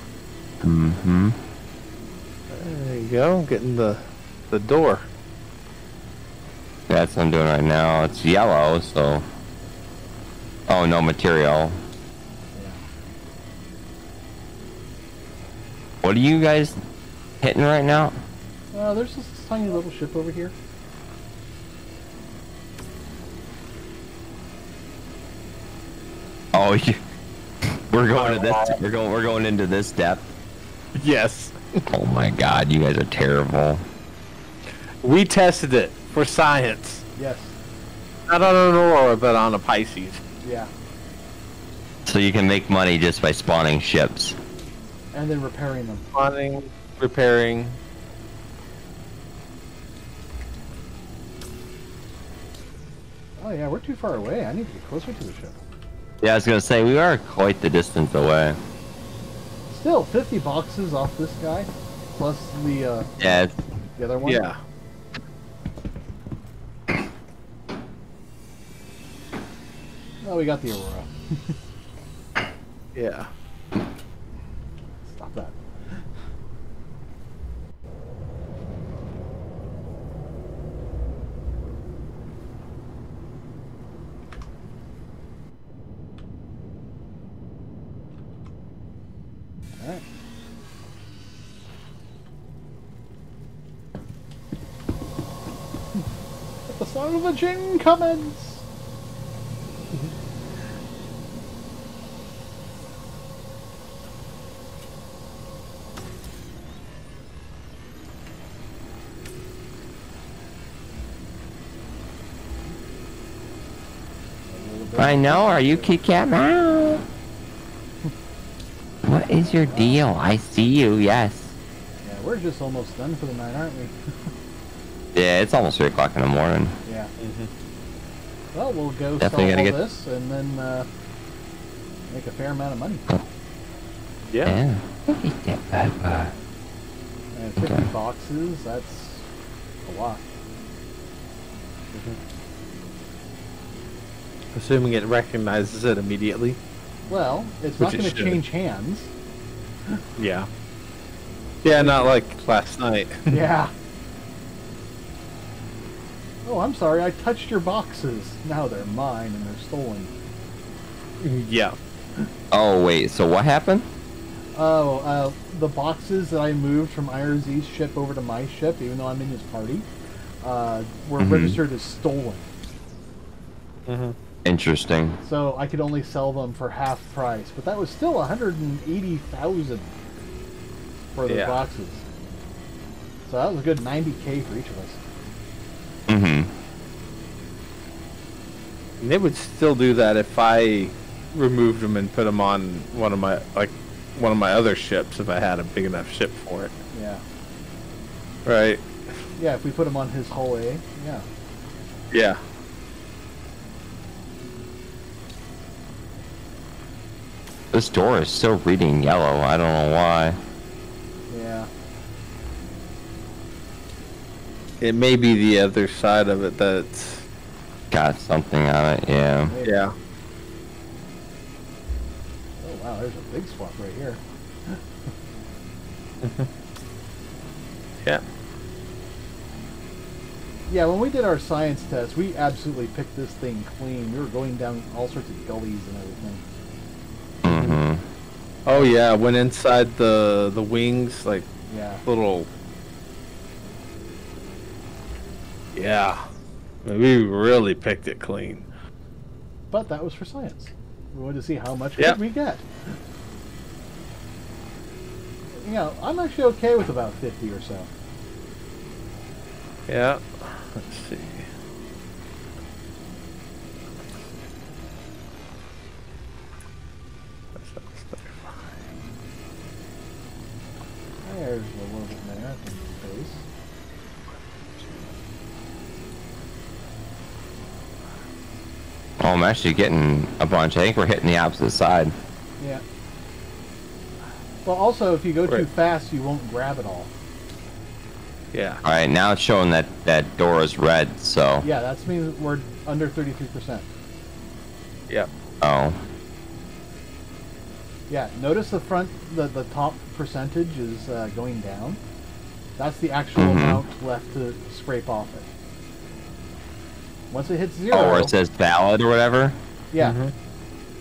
There you go, getting the door. That's what I'm doing right now. It's yellow, so... Oh, no material. What are you guys hitting right now? There's this tiny little ship over here. Oh, we're going to this. We're going into this depth. Yes. Oh my God, you guys are terrible. We tested it for science. Yes. Not on an Aurora, but on a Pisces. Yeah. So you can make money just by spawning ships. And then repairing them. Spawning, repairing. Oh yeah, we're too far away. I need to get closer to the ship. Yeah, I was gonna say we are quite the distance away. Still, 50 boxes off this guy, plus the Yeah. the other one. Yeah. we got the Aurora. Yeah. Stop that. Alright. The sound of a gin commence! I know. Are you Kit Kat Meow? What is your deal? I see you. Yes. Yeah, we're just almost done for the night, aren't we? Yeah, it's almost 3 o'clock in the morning. Yeah. Well, we'll go Definitely sell all gotta get- this and then make a fair amount of money. Yeah. And 50 boxes, that's a lot. Assuming it recognizes it immediately. Well, it's Which not it going to should. change hands. Yeah. Yeah, not like last night. Yeah. Oh, I'm sorry, I touched your boxes. Now they're mine and they're stolen. Yeah. Oh wait. So what happened? Oh, the boxes that I moved from IRZ's ship over to my ship, even though I'm in his party, were registered as stolen. Interesting. So I could only sell them for half price, but that was still 180,000 for the Yeah. boxes. So that was a good 90K for each of us. Mm-hmm. And they would still do that if I removed them and put them on one of my other ships if I had a big enough ship for it. Yeah. Right. Yeah, if we put them on his hull A, yeah. Yeah. This door is still reading yellow. I don't know why. Yeah. It may be the other side of it that's... Got something on it. Yeah. Maybe. Yeah. Oh wow, there's a big swap right here. Yeah. Yeah, when we did our science test, we absolutely picked this thing clean. We were going down all sorts of gullies and everything. Mm-hmm. Oh yeah, went inside the wings, like Yeah. little... Yeah. We really picked it clean. But that was for science. We wanted to see how much Yep. could we get. You know, I'm actually okay with about 50 or so. Yeah. Let's see. There's a little bit there in space. Oh, I'm actually getting a bunch. I think we're hitting the opposite side. Yeah. Well, also, if you go too Right. fast, you won't grab it all. Yeah. All right, now it's showing that that door is red. So. Yeah, that means we're under 33%. Yep. Oh. Yeah, notice the front, the top percentage is going down. That's the actual amount left to scrape off it. Once it hits 0... Oh, where it says valid or whatever. Yeah.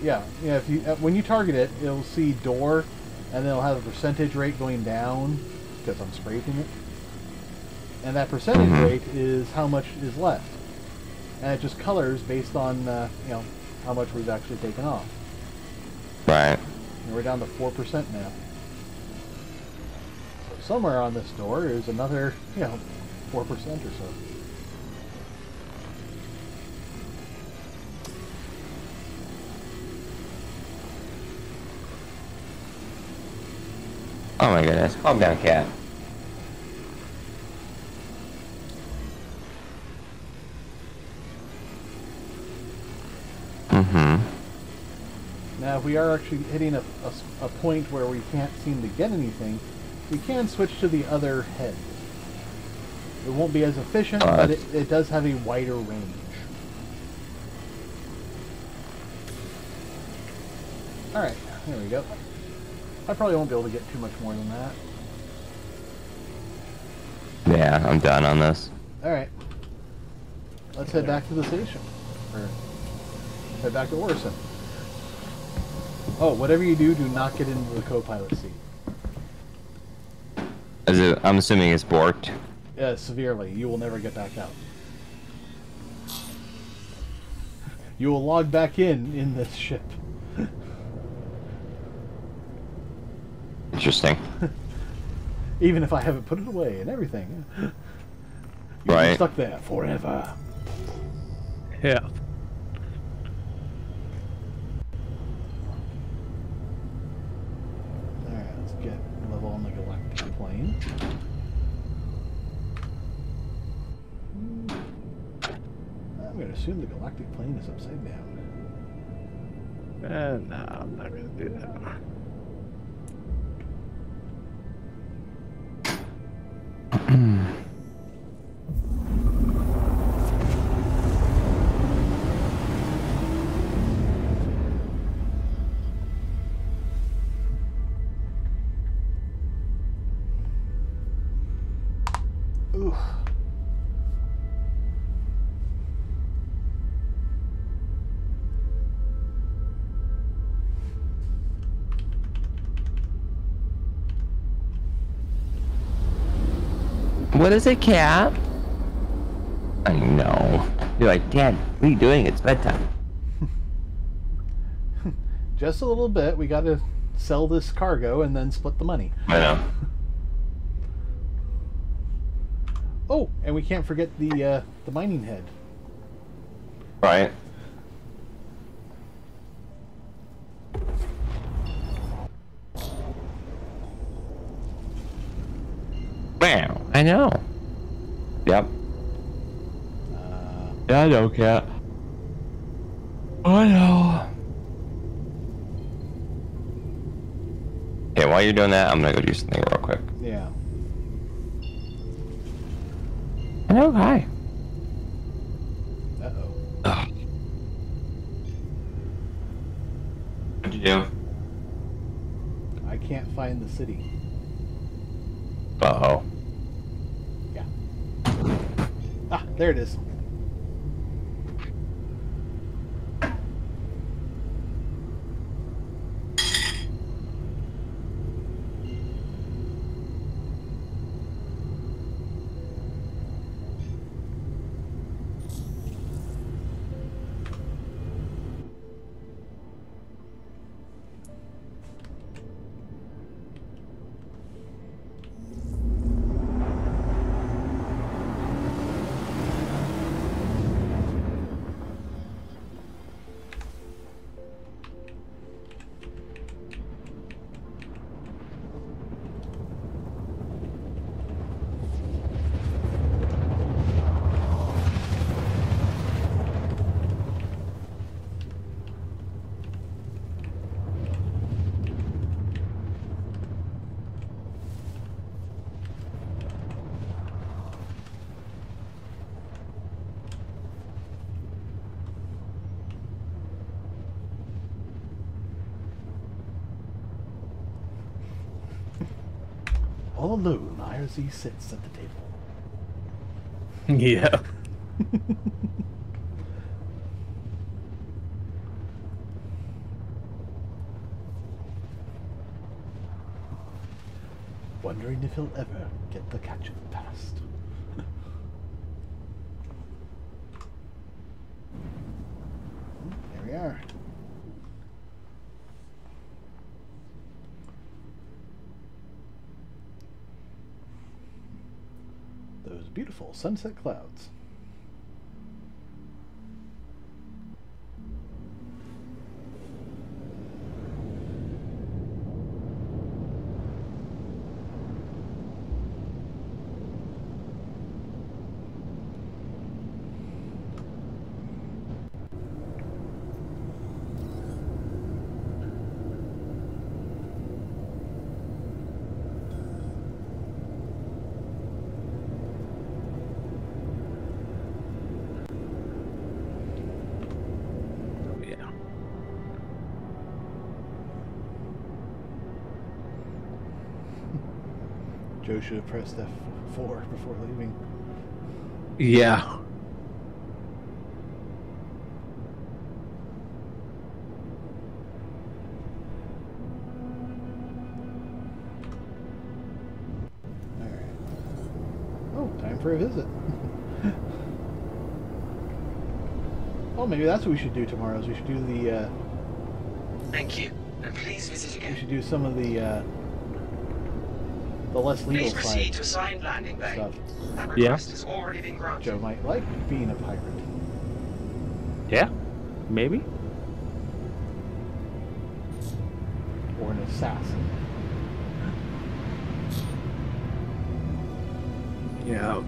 Yeah, yeah. If you when you target it, it'll see door, and then it'll have a percentage rate going down because I'm scraping it. And that percentage rate is how much is left, and it just colors based on you know, how much we've actually taken off. Right. And we're down to 4% now. So somewhere on this door is another, you know, 4% or so. Oh my goodness. Calm down, cat. Now, if we are actually hitting a point where we can't seem to get anything, we can switch to the other head. It won't be as efficient, but it does have a wider range. Alright, there we go. I probably won't be able to get too much more than that. Yeah, I'm done on this. Alright. Let's head back to the station. Or head back to Orison. Oh, whatever you do, do not get into the co-pilot seat. I'm assuming it's borked. Yeah, severely. You will never get back out. You will log back in this ship. Interesting. Even if I haven't put it away and everything. You'll be stuck there forever. Yeah. Alright, let's get level on the galactic plane. I'm going to assume the galactic plane is upside down. No, I'm not going to do that. Ooh. What is it, cat? I know. You're like, Dad, what are you doing? It's bedtime. Just a little bit. We got to sell this cargo and then split the money. I know. Oh, and we can't forget the mining head. Right. Wow. I know. Yep. Yeah, I know, cat. I know. Okay, while you're doing that, I'm gonna go do something real quick. Yeah. Hello, hi. Uh-oh. Ugh. What'd you do? I can't find the city. Uh-oh. Yeah. Ah, there it is. All alone, IRZ sits at the table. Yeah. Wondering if he'll ever get the catch past. There we are. Those beautiful sunset clouds. Joe should have pressed F4 before leaving. Yeah. Time for a visit. Oh, maybe that's what we should do tomorrow. Is we should do the. Thank you, and please visit We again. should do some of the less legal Please proceed side to assigned landing bay. stuff. That Yeah. request has already been granted. Joe might like being a pirate. Yeah. Maybe. Or an assassin. Yeah.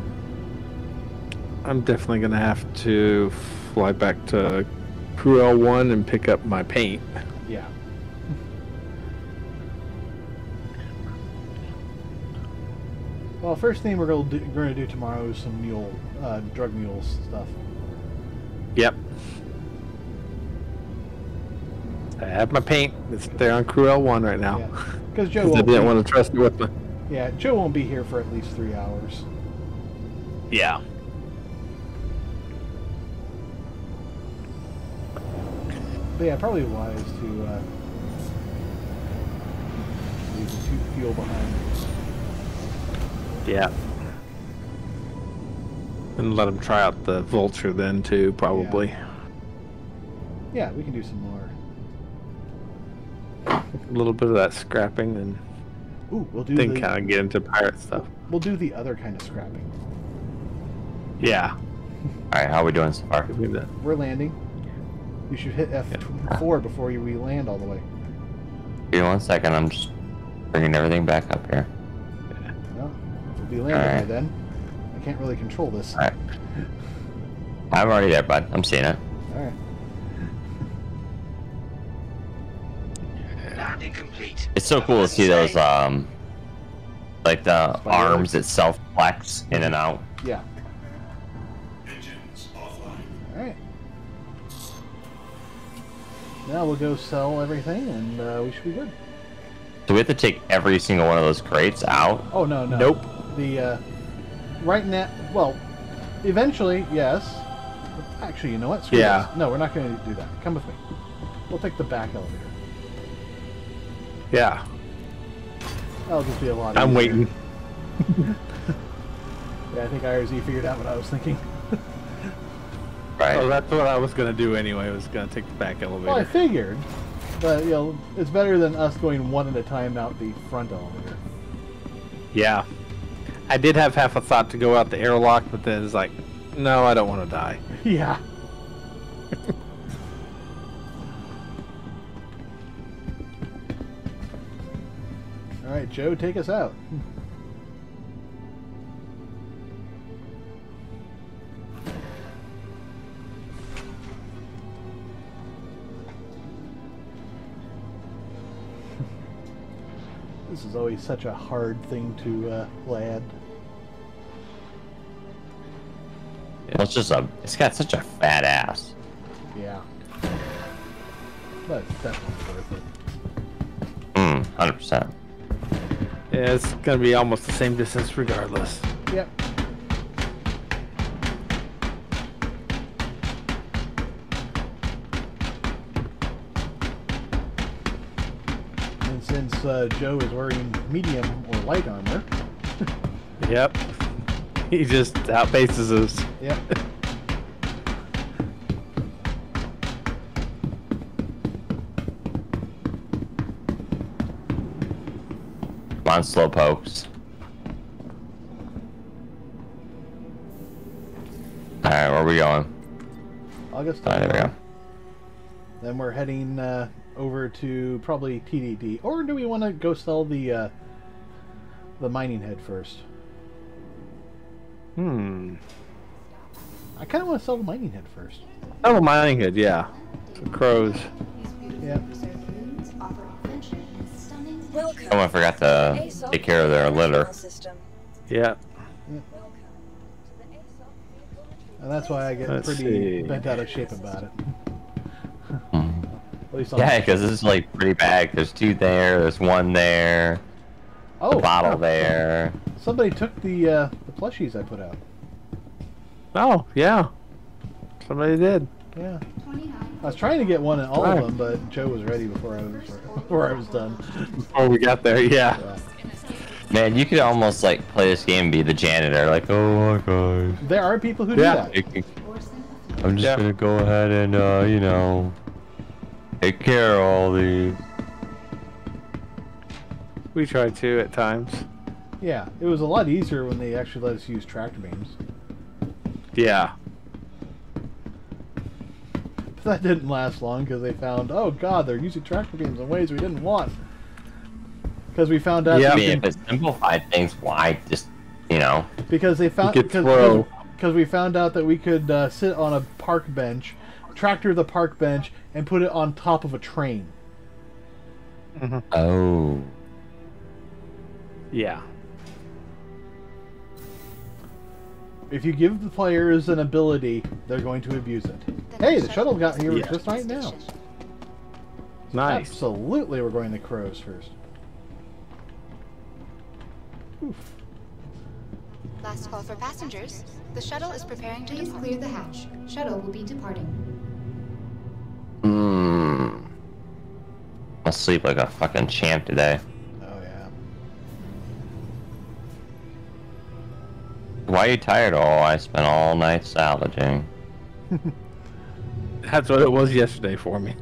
I'm definitely gonna have to fly back to Crew L1 and pick up my paint. Yeah. Well, first thing we're going to do tomorrow is some drug mules stuff. Yep. I have my paint. It's there on Crew L1 right now. Because Joe I won't didn't be, want to trust it with me. Yeah, Joe won't be here for at least 3 hours. Yeah. But yeah, probably wise to leave the fuel behind. Yeah. And let him try out the Vulture then too, probably. Yeah, we can do some more. A little bit of that scrapping and Ooh, we'll do then kind of get into pirate stuff. We'll do the other kind of scrapping. Yeah. Alright, how are we doing so far? Give me that. We're landing. You should hit F4 before we land all the way. Give me 1 second, I'm just bringing everything back up here. Well, we'll be landing by then. I can't really control this. Alright. I'm already there, bud. I'm seeing it. Alright. Landing complete. It's so cool to see those, like the Spider arms that self-flex in and out. Yeah. Engines offline. Alright. Now we'll go sell everything and we should be good. Do we have to take every single one of those crates out? Oh, no, no. Nope. The, right now, well, eventually, yes. Actually, you know what? Screw Yeah. this. No, we're not going to do that. Come with me. We'll take the back elevator. Yeah. That'll just be a lot I'm easier. waiting. Yeah, I think IRZ figured out what I was thinking. Right. Oh, that's what I was gonna do anyway. I was gonna take the back elevator. Well, I figured. But, you know, it's better than us going one at a time out the front elevator. Yeah. I did have half a thought to go out the airlock, but then it's like, no, I don't want to die. Yeah. Alright, Joe, take us out. This is always such a hard thing to land. Well, it's got such a fat ass. Yeah. But it's definitely worth it. 100%. Yeah, it's gonna be almost the same distance regardless. Yep. And since Joe is wearing medium or light armor, Yep. He just outpaces us. yep. Come on, slow pokes. Alright, where are we going? August. Alright, there we go. Then we're heading over to probably TDD, or do we want to go sell the mining head first? I kind of want to sell the mining head first. Oh, mining head, yeah. The crows. Yeah. Welcome. Oh, I forgot to take care of their litter. System. Yeah. Welcome to the ASOP. And that's why I get Let's pretty see. bent out of shape about it. At least on Yeah, because this is like pretty bad. There's two there, there's one there. Oh, bottle there. somebody took the plushies I put out. Oh, yeah. Somebody did. Yeah. I was trying to get one in all of them, but Joe was ready before I was done. Before we got there, yeah. Man, you could almost like play this game and be the janitor, like, oh my gosh. There are people who do Yeah. that. I'm just gonna go ahead and, you know, take care of all these. We try to at times. Yeah, it was a lot easier when they actually let us use tractor beams. Yeah. But that didn't last long because they found, oh god, they're using tractor beams in ways we didn't want. Because we found out. Yeah. I mean, if it simplified things, why just, you know? Because they found. Because we found out that we could sit on a park bench, tractor the park bench, and put it on top of a train. Mm-hmm. Oh. Yeah. If you give the players an ability, they're going to abuse it. Hey, the shuttle got here just right now. Nice. Absolutely, we're going to Crows first. Oof. Last call for passengers. The shuttle is preparing to depart. Please clear the hatch. Shuttle will be departing. I'll sleep like a fucking champ today. Oh yeah. Why are you tired? Oh, I spent all night salvaging. That's what it was yesterday for me.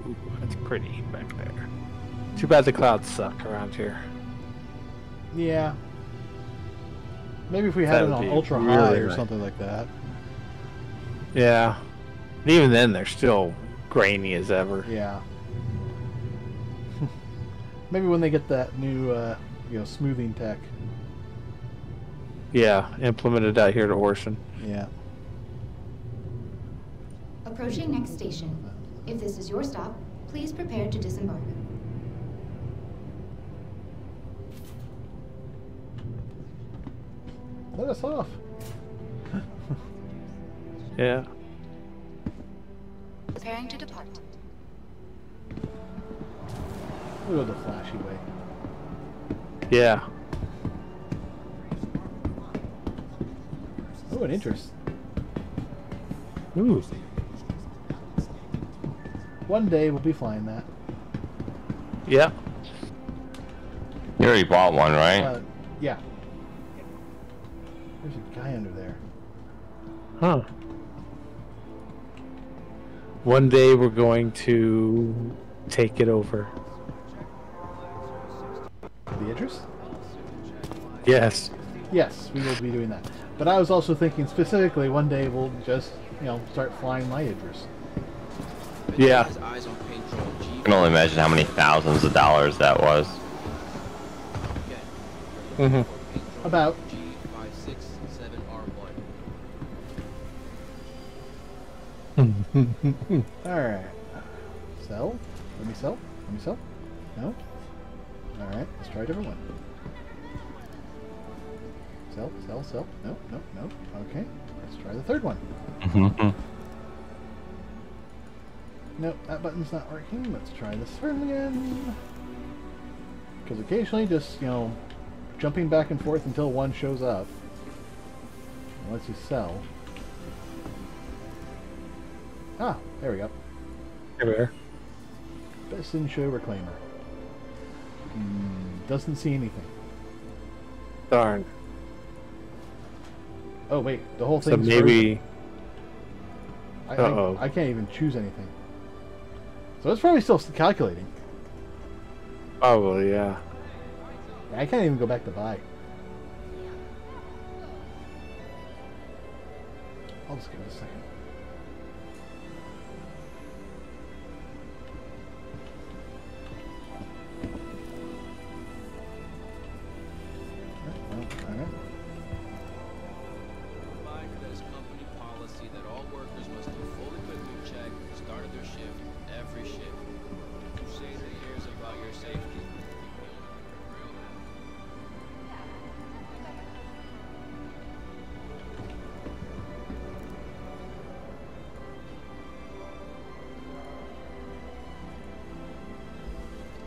Ooh, that's pretty back there. Too bad the clouds suck around here. Yeah. Maybe if we had That it would on be ultra really high or nice. something like that. Yeah. And even then, they're still grainy as ever. Yeah. Maybe when they get that new, smoothing tech. Yeah, implemented out here to Horson. Yeah. Approaching next station. If this is your stop, please prepare to disembark. Let us off. Yeah. Preparing to depart. We'll go the flashy way. Yeah. Oh, an interest. Ooh. One day we'll be flying that. Yeah. You already bought one, right? Yeah. There's a guy under there. Huh. One day we're going to take it over. The interest? Yes. Yes, we will be doing that. But I was also thinking specifically one day we'll just, start flying my Idris. Yeah. I can only imagine how many thousands of dollars that was. Mm-hmm. About. Alright. Sell? Let me sell? Let me sell? No? Alright, let's try a different one. Sell, sell, sell. No, no, no. Okay, let's try the third one. Nope, that button's not working. Let's try this third one again. Because occasionally just, jumping back and forth until one shows up. It lets you sell. Ah, there we go. Here we are. Best in show reclaimer. Doesn't see anything. Darn. Oh wait, the whole So thing's maybe. frozen. I can't even choose anything. So it's probably still calculating. Probably, yeah. I can't even go back to buy. I'll just give it a second. Alright. Reminder that it's company policy that all workers must do full equipment check at the start of their shift, every shift. Crusader cares about your safety.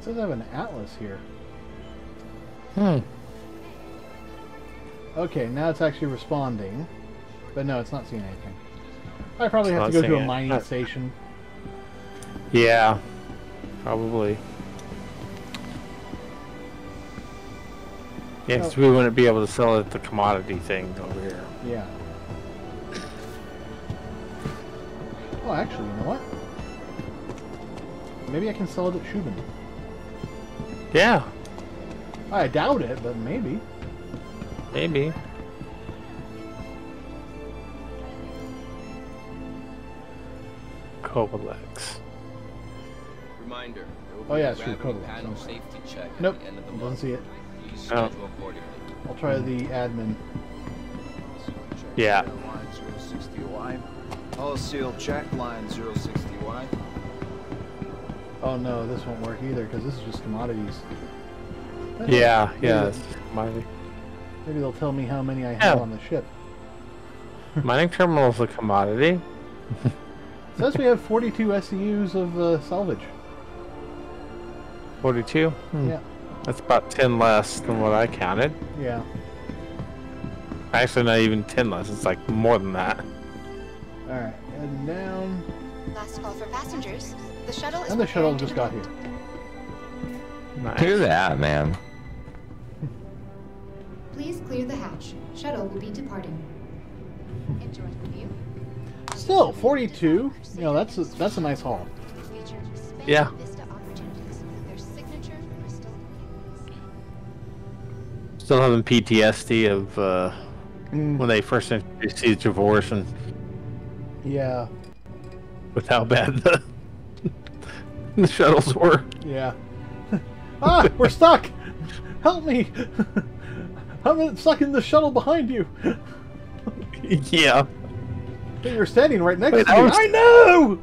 says I have an atlas here. Hmm. Okay, now it's actually responding. But no, it's not seeing anything. I probably It's have to not go to a seeing it. mining station. Yeah. Probably. Yeah, because we wouldn't be able to sell it the commodity thing over here. Yeah. Oh, actually, you know what? Maybe I can sell it at Shubin. Yeah. I doubt it, but maybe. Maybe. Cobalex. Reminder. there will Oh, be yeah, a it's true, gravity Cobalt, panel sorry. safety check Nope, at the end of the doesn't month. see it. Please Oh. schedule accordingly. I'll try the admin. Yeah. Line 060Y. All seal check line 060Y. Oh no, this won't work either because this is just commodities. Yeah, Maybe yeah. they'll- It's mining. Maybe they'll tell me how many I have Yeah. on the ship. Mining terminal is a commodity. It says we have 42 SEUs of salvage. 42? Yeah, That's about 10 less than what I counted. yeah. Actually, not even 10 less. It's like more than that. Alright, heading down. Last call for passengers. The shuttle is And the shuttle preparing to just got depart. here. Nice. Look at that, man. Please clear the hatch. Shuttle will be departing. Enjoying the view. Still, 42. You know, that's a nice haul. Features expanded Yeah. vista opportunities with their signature crystal lanes. Still having PTSD of when they first introduced Siege of Wars and Yeah, with how bad the shuttles were. yeah. Ah, we're stuck! Help me! I'm stuck in the shuttle behind you! Yeah. Hey, you're standing right next Wait, to me. I know!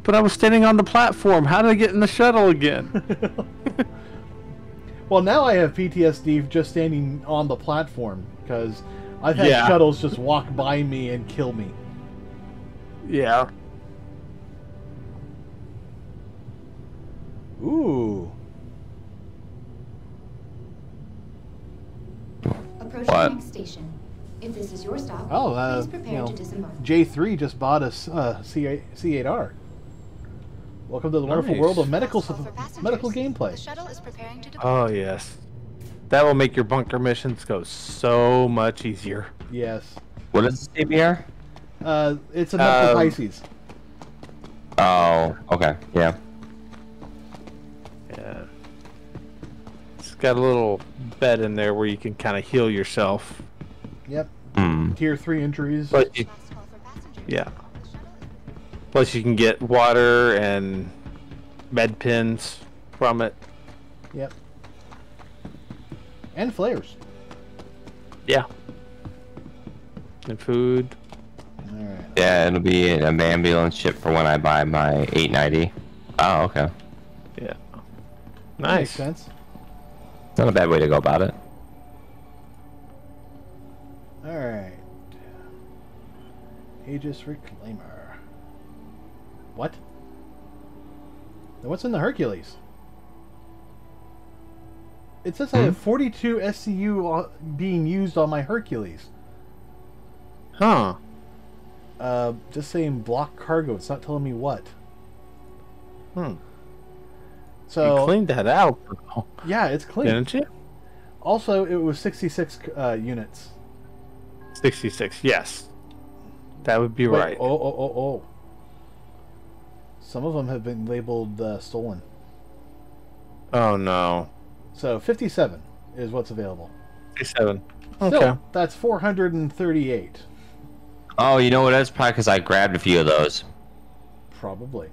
But I was standing on the platform. How did I get in the shuttle again? Well, now I have PTSD just standing on the platform because I've had Yeah. shuttles just walk by me and kill me. Yeah. Ooh. Approaching What? next station. If this is your stop, Oh, please prepare to disembark. J3 just bought us C8R. Welcome to the wonderful Nice. world of Last call for medical passengers. gameplay. The shuttle is preparing to depart. Oh, yes. That will make your bunker missions go so much easier. Yes. What is the CBR? It's a medical Um, Pisces. Oh, okay, yeah. Yeah. It's got a little bed in there where you can kind of heal yourself. Yep. Hmm. Tier 3 injuries. But you, Last call for passengers. yeah. The shuttle is Plus, you can get water and med pins from it. Yep. And flares. Yeah. And food. Alright. Yeah, it'll be an ambulance ship for when I buy my 890. Oh, okay. Yeah. Makes Nice. sense. Not a bad way to go about it. Alright. Aegis Reclaimer. What? Then what's in the Hercules? It says I have 42 SCU being used on my Hercules. Huh. Just saying block cargo. It's not telling me what. Hmm. So You cleaned that out, yeah, it's clean. didn't you? Also, it was 66 units. 66, yes. That would be Wait, right. Oh. Some of them have been labeled stolen. Oh, no. So 57 is what's available. 57. Okay. Still, that's 438. Oh, you know what? That's probably because I grabbed a few of those. Probably.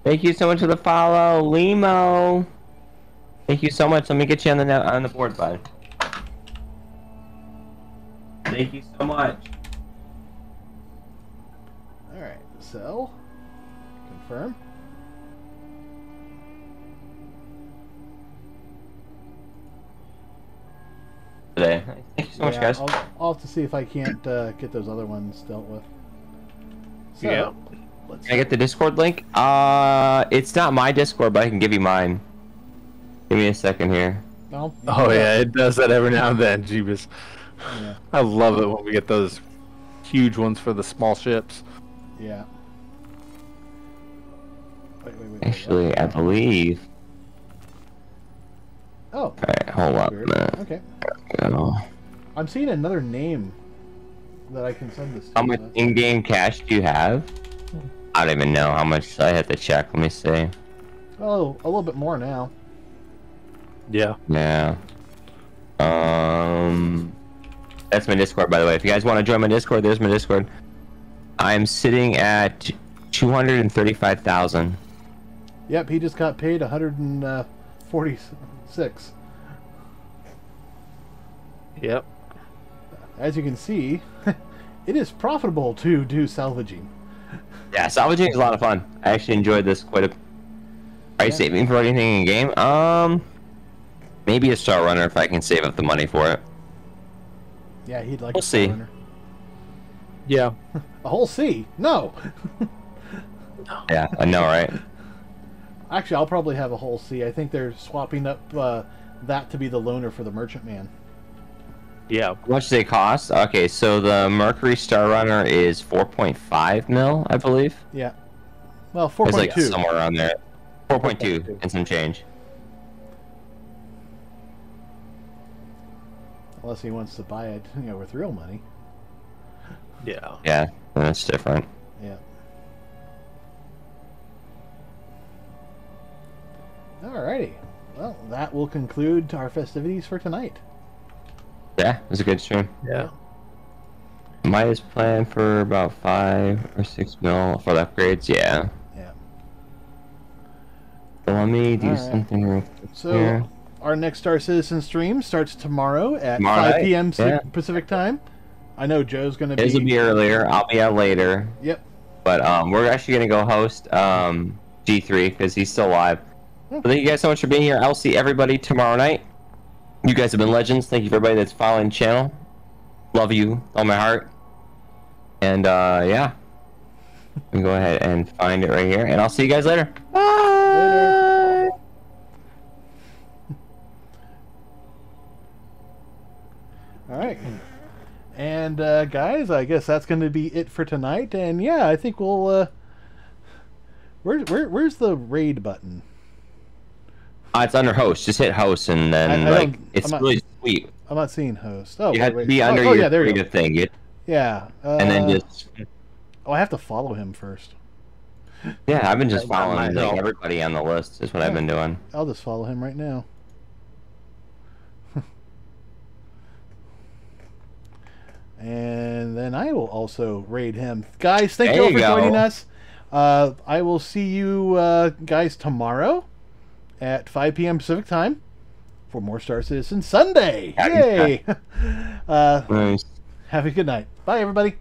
Thank you so much for the follow, Limo. Thank you so much. Let me get you on the board, bud. Thank you so much. Alright, so confirm. Today. Thank you so much, guys. I'll have to see if I can't get those other ones dealt with. So, Yeah. Let's Can I get the Discord link? It's not my Discord, but I can give you mine. Give me a second here. No, Oh yeah, it does that every now and then, Jeebus. Yeah. I love it when we get those huge ones for the small ships. Yeah. Wait, Actually, what? I believe. Oh. Alright, hold on a Weird. minute. Okay. Go. I'm seeing another name that I can send this to. How much in-game cash do you have? I don't even know how much. I have to check. Let me see. Oh, a little bit more now. Yeah. Yeah. That's my Discord, by the way. If you guys want to join my Discord, there's my Discord. I'm sitting at 235,000. Yep, he just got paid 146. Yep. As you can see, it is profitable to do salvaging. Yeah, salvaging is a lot of fun. I actually enjoyed this quite a. Are you saving for anything in game? Maybe a Star Runner if I can save up the money for it. Yeah, he'd like We'll a Star see. Runner. Yeah. A whole C? No. Yeah, I know, right? Actually, I'll probably have a whole C. I think they're swapping up that to be the loaner for the Merchantman. Yeah. How much do they cost? Okay, so the Mercury Star Runner is 4.5 mil, I believe. Yeah. Well, It's like 4.2. somewhere around there. 4.2 and some change. Unless he wants to buy it, with real money. Yeah. Yeah, that's different. Yeah. Alrighty. Well, that will conclude our festivities for tonight. Yeah, it was a good stream. Yeah. Mine is planned for about 5 or 6 mil for the upgrades. Yeah. Yeah. So let me do Alright. something real quick So, here. our next StarCitizen stream starts tomorrow at Tomorrow 5 night, p.m. yeah. Pacific time. I know Joe's going to be... His will be earlier. I'll be out later. Yep. But we're actually gonna go host G3 because he's still alive. So thank you guys so much for being here. I'll see everybody tomorrow night. You guys have been legends. Thank you for everybody that's following the channel. Love you, all my heart. And yeah, let me go ahead and find it right here, and I'll see you guys later. Bye. All right. And guys, I guess that's going to be it for tonight. And yeah, I think we'll. Where's the raid button? It's under host. Just hit host, and then it's really sweet. I'm not seeing host. Oh, You have to wait. be under Oh, your yeah, there you go. creative thing. Yeah. And then just. Oh, I have to follow him first. Yeah, I've been just That might following help. everybody on the list. Is what I've been doing. I'll just follow him right now. And then I will also raid him. Guys, thank you all for joining us. I will see you guys tomorrow at 5 p.m. Pacific time for more Star Citizen Sunday. Yay! Nice. Have a good night. Bye, everybody.